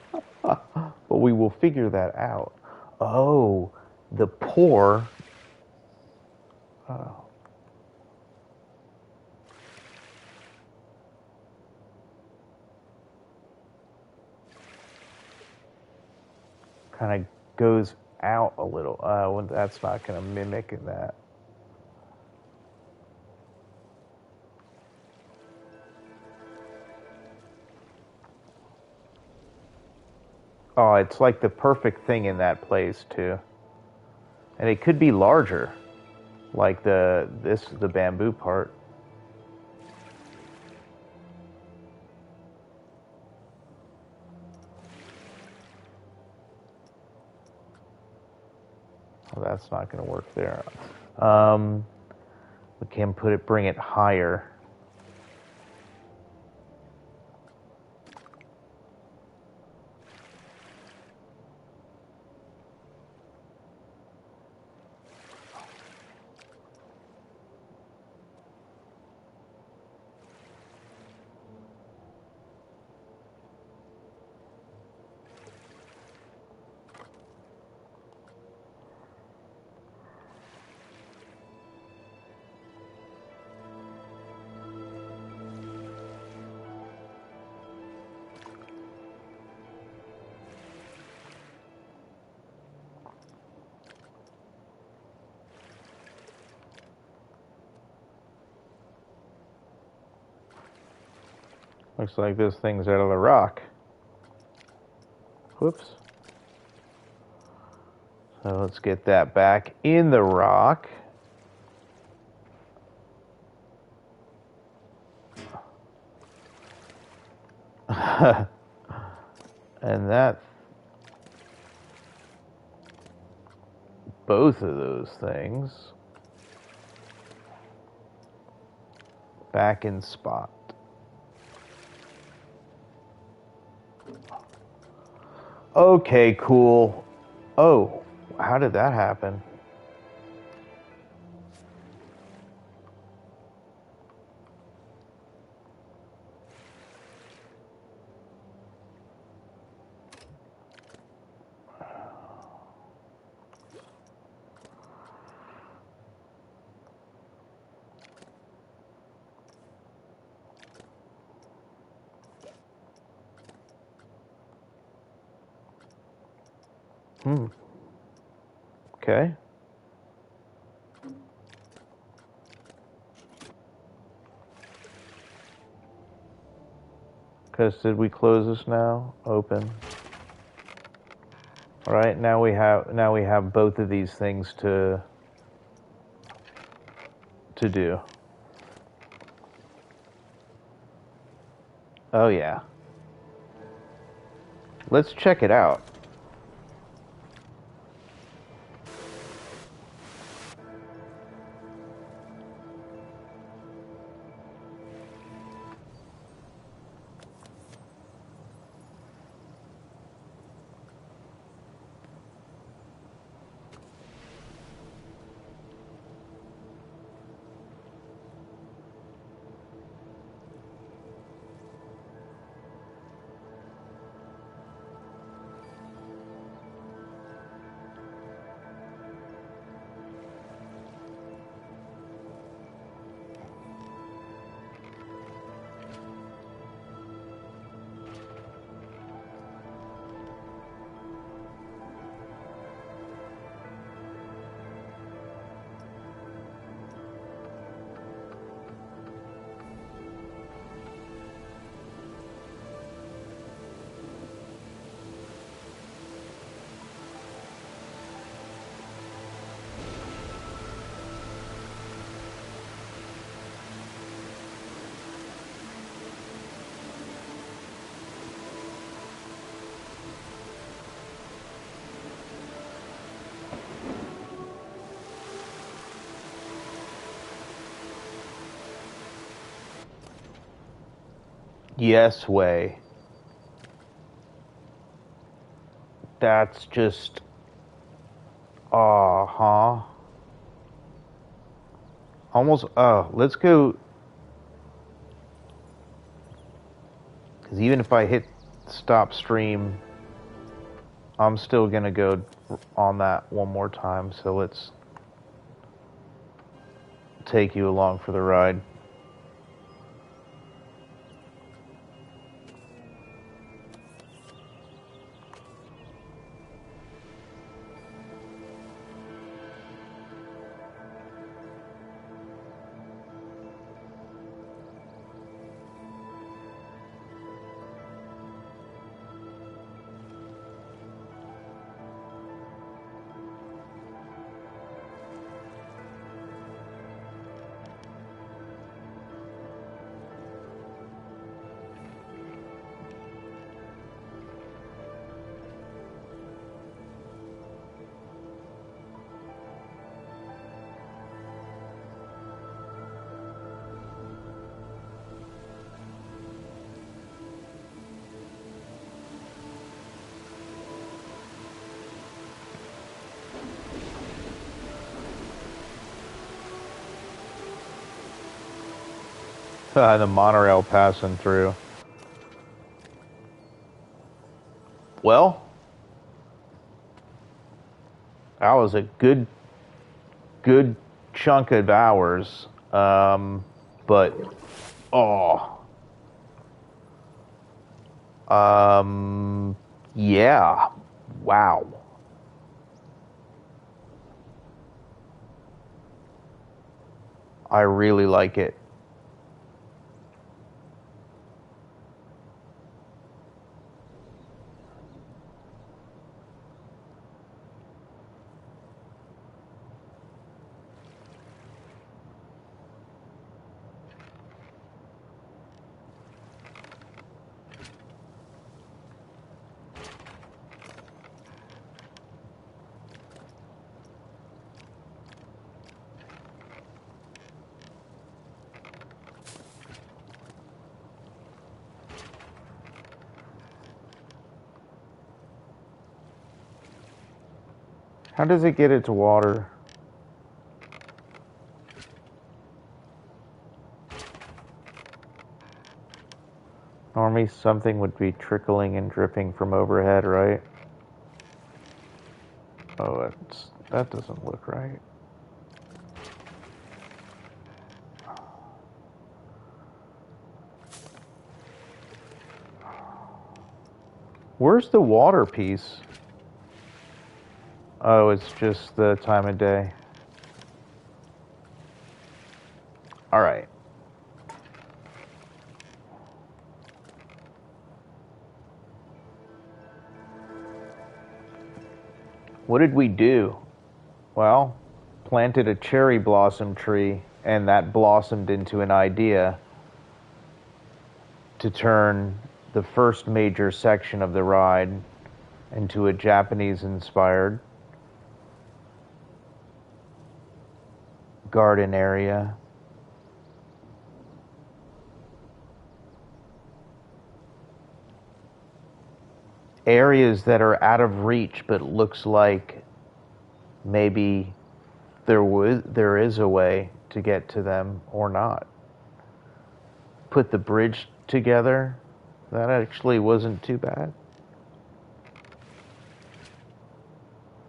we will figure that out. Oh, the pour. Oh. Kind of goes out a little. That's not going to mimic that. Oh, it's like the perfect thing in that place too. And it could be larger, like the bamboo part. Well, that's not going to work there. We can bring it higher. Looks like this thing's out of the rock. Whoops. So let's get that back in the rock. And that, both of those things back in spot. Okay, cool. Oh, how did that happen? Okay. Because did we close this now? Open. All right, now we have both of these things to do. Oh yeah. Let's check it out. Yes way. That's just, huh? Almost, let's go, because even if I hit stop stream, I'm still gonna go on that one more time, so let's take you along for the ride. The monorail passing through. Well, that was a good chunk of hours. But, oh, yeah, wow. I really like it. How does it get it to water? Normally something would be trickling and dripping from overhead, right? Oh, that doesn't look right. Where's the water piece? Oh, it's just the time of day. All right. What did we do? Well, planted a cherry blossom tree, and that blossomed into an idea to turn the first major section of the ride into a Japanese-inspired garden area. Areas that are out of reach, but looks like maybe there is a way to get to them or not. Put the bridge together. That actually wasn't too bad.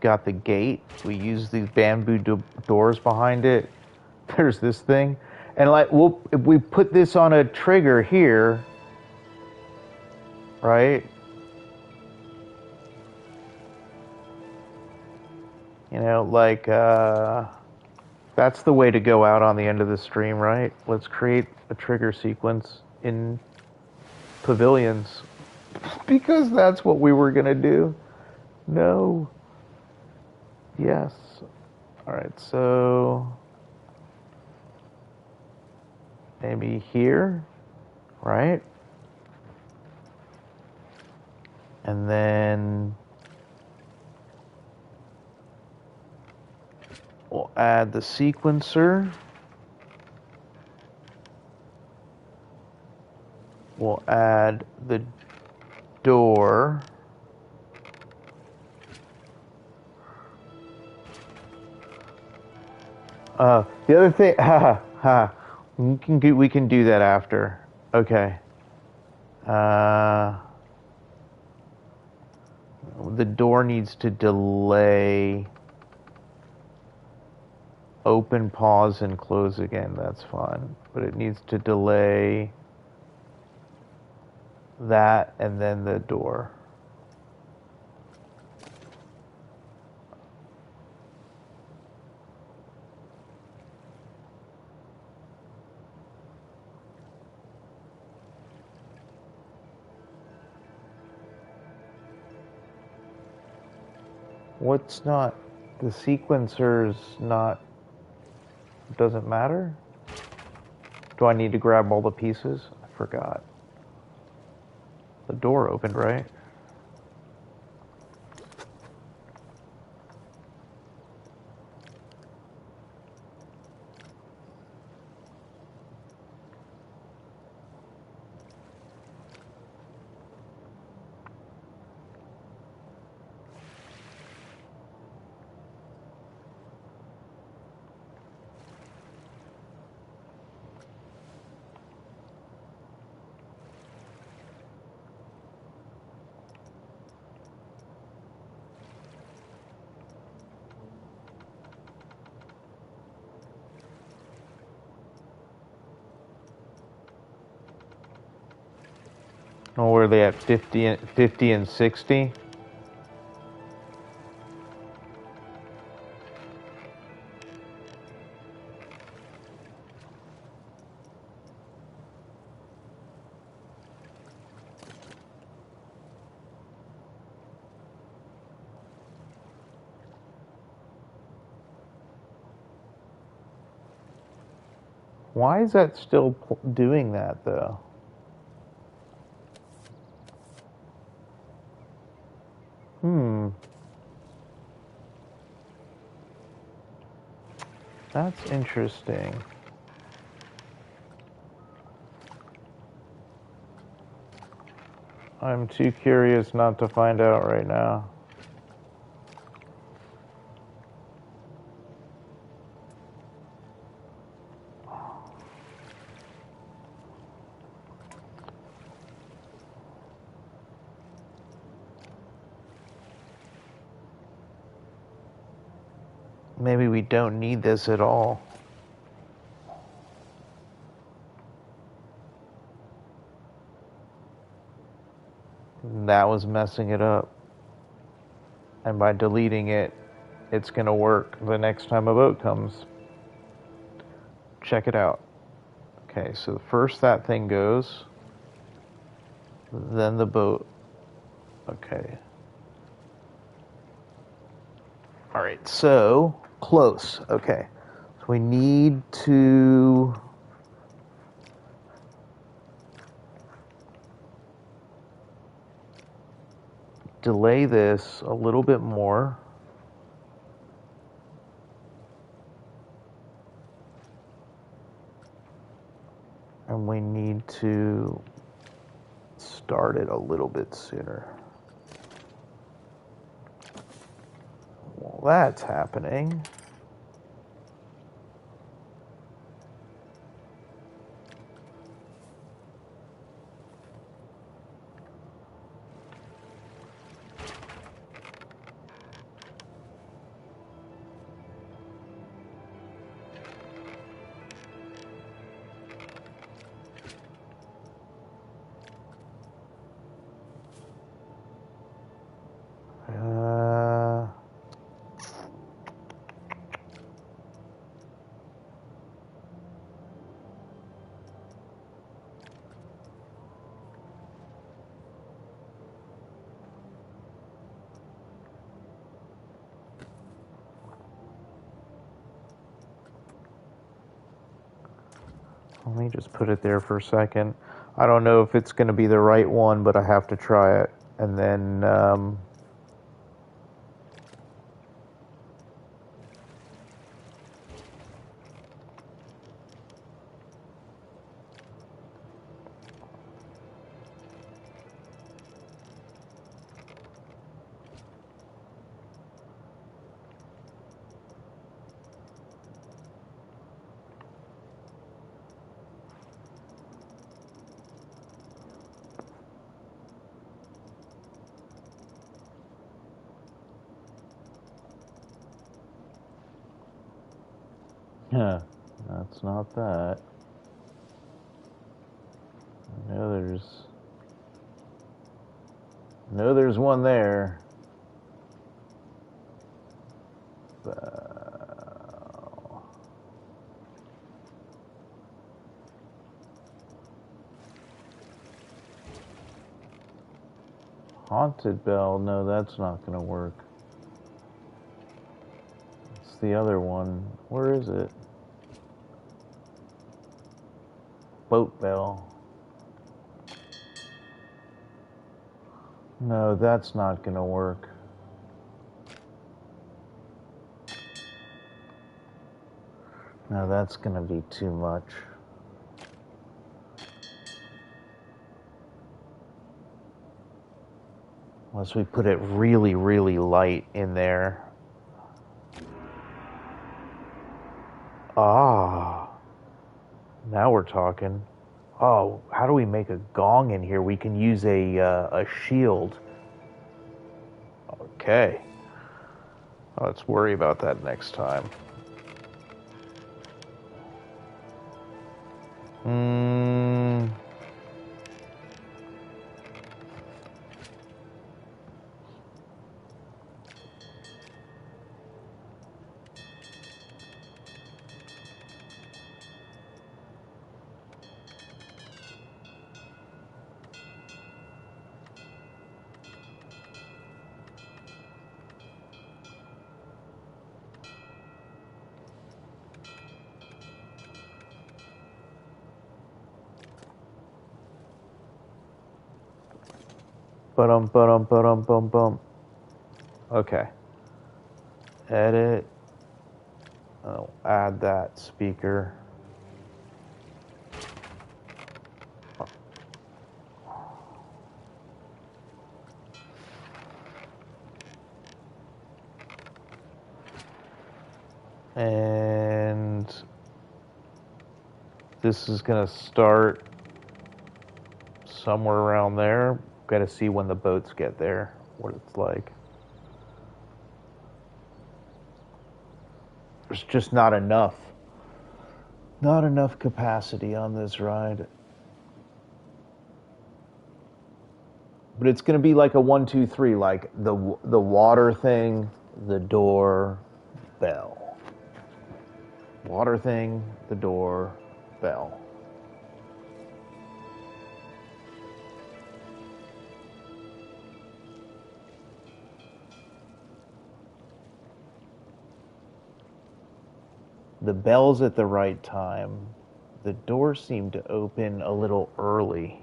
Got the gate. We used these bamboo doors behind it. There's this thing. And like, if we put this on a trigger here, right? You know, like, that's the way to go out on the end of the stream, right? Let's create a trigger sequence in Pavilions. Because that's what we were going to do. No. Yes. All right, so maybe here, right? And then we'll add the sequencer. we'll add the door. The other thing, we can do that after. Okay. The door needs to delay, open, pause, and close again. That's fine. But it needs to delay that and then the door. What's not, the sequencer's not, doesn't matter? Do I need to grab all the pieces? I forgot. The door opened, right? Oh, were they at 50 and 60? Why is that still doing that, though? That's interesting. I'm too curious not to find out right now. Maybe we don't need this at all. That was messing it up. And by deleting it, it's going to work the next time a boat comes. Check it out. Okay, so first that thing goes, then the boat. Okay. All right, so close. Okay. So we need to delay this a little bit more. And we need to start it a little bit sooner. Well, that's happening. Let me just put it there for a second. I don't know if it's going to be the right one, but I have to try it. And then Huh. That's not that. No, there's one there. Haunted bell. No, that's not gonna work. It's the other one. Where is it? Boat bell. No, that's not gonna work. No, that's gonna be too much. Unless we put it really, really light in there. Ah, now we're talking. Oh, how do we make a gong in here? We can use a shield. Okay. Let's worry about that next time. Hmm. Bum. Okay. Edit. Oh, add that speaker. And this is going to start somewhere around there. Got to see when the boats get there, what it's like. There's just not enough. Not enough capacity on this ride. But it's going to be like a 1, 2, 3, like the water thing, the door, bell. Water thing, the door, bell. The bell's at the right time. The door seemed to open a little early.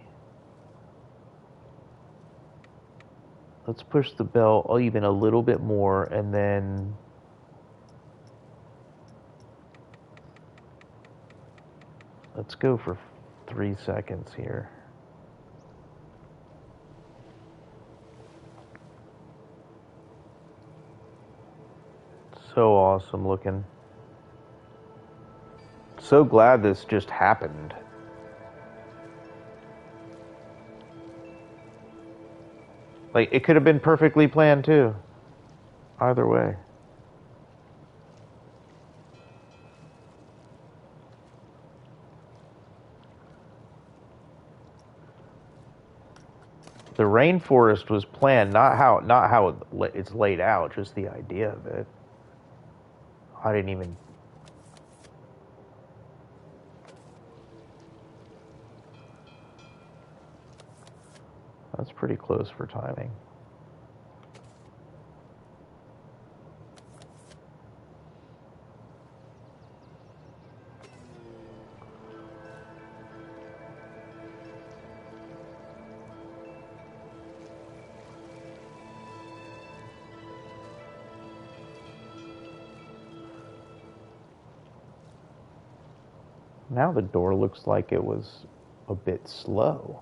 Let's push the bell even a little bit more, and then let's go for 3 seconds here. So awesome looking. So glad this just happened. Like, it could have been perfectly planned too. Either way. The rainforest was planned, not how it's laid out, just the idea of it. I didn't even. That's pretty close for timing. Now the door looks like it was a bit slow.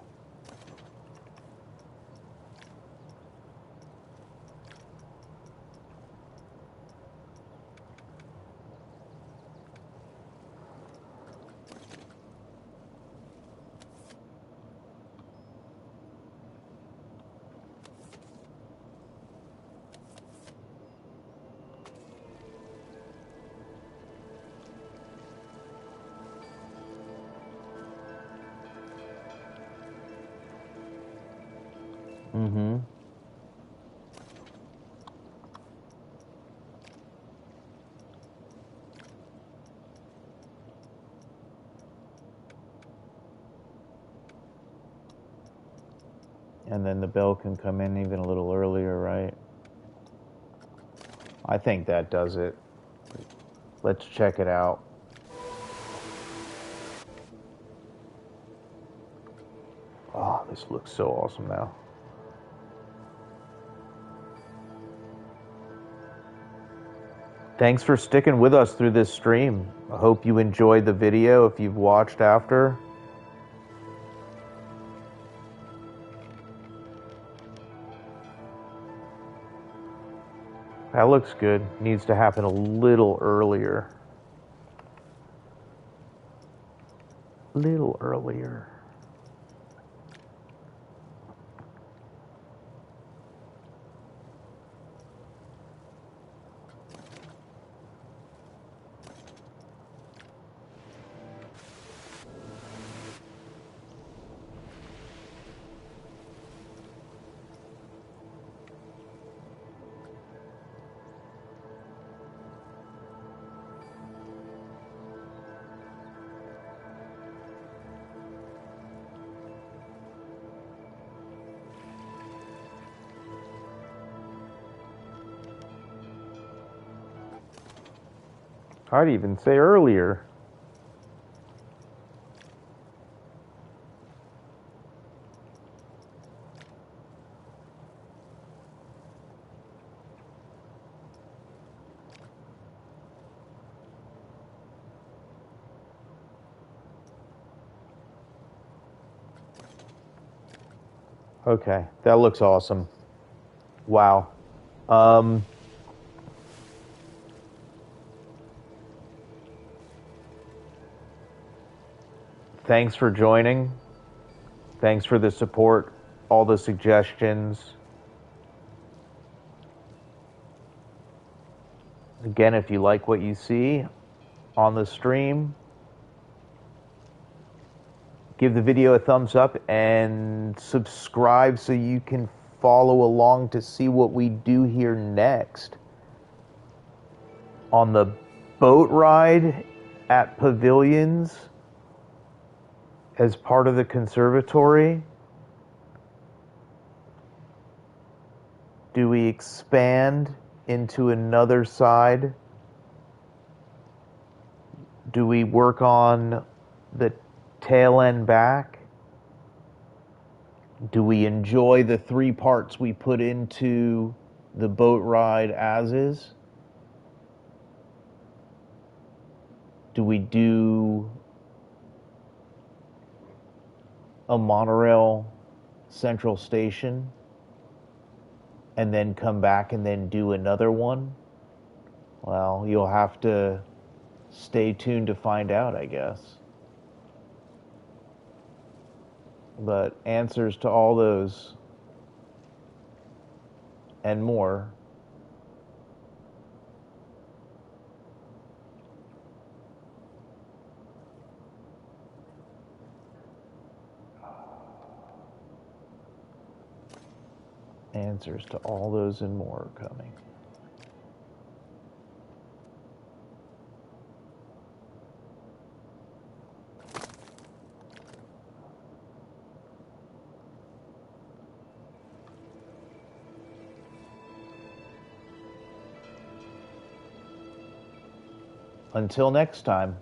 Mm-hmm. And then the bell can come in even a little earlier, right? I think that does it. Let's check it out. Oh, this looks so awesome now. Thanks for sticking with us through this stream. I hope you enjoyed the video if you've watched after. That looks good. Needs to happen a little earlier. Little earlier. I'd even say earlier. Okay, that looks awesome. Wow. Thanks for joining. Thanks for the support, all the suggestions. Again, if you like what you see on the stream, give the video a thumbs up and subscribe so you can follow along to see what we do here next. On the boat ride at Pavilions as part of the conservatory, do we expand into another side? Do we work on the tail end back? Do we enjoy the 3 parts we put into the boat ride as is? Do we do a monorail central station and then come back and then do another one? Well, you'll have to stay tuned to find out, I guess. But answers to all those and more answers to all those and more are coming. Until next time.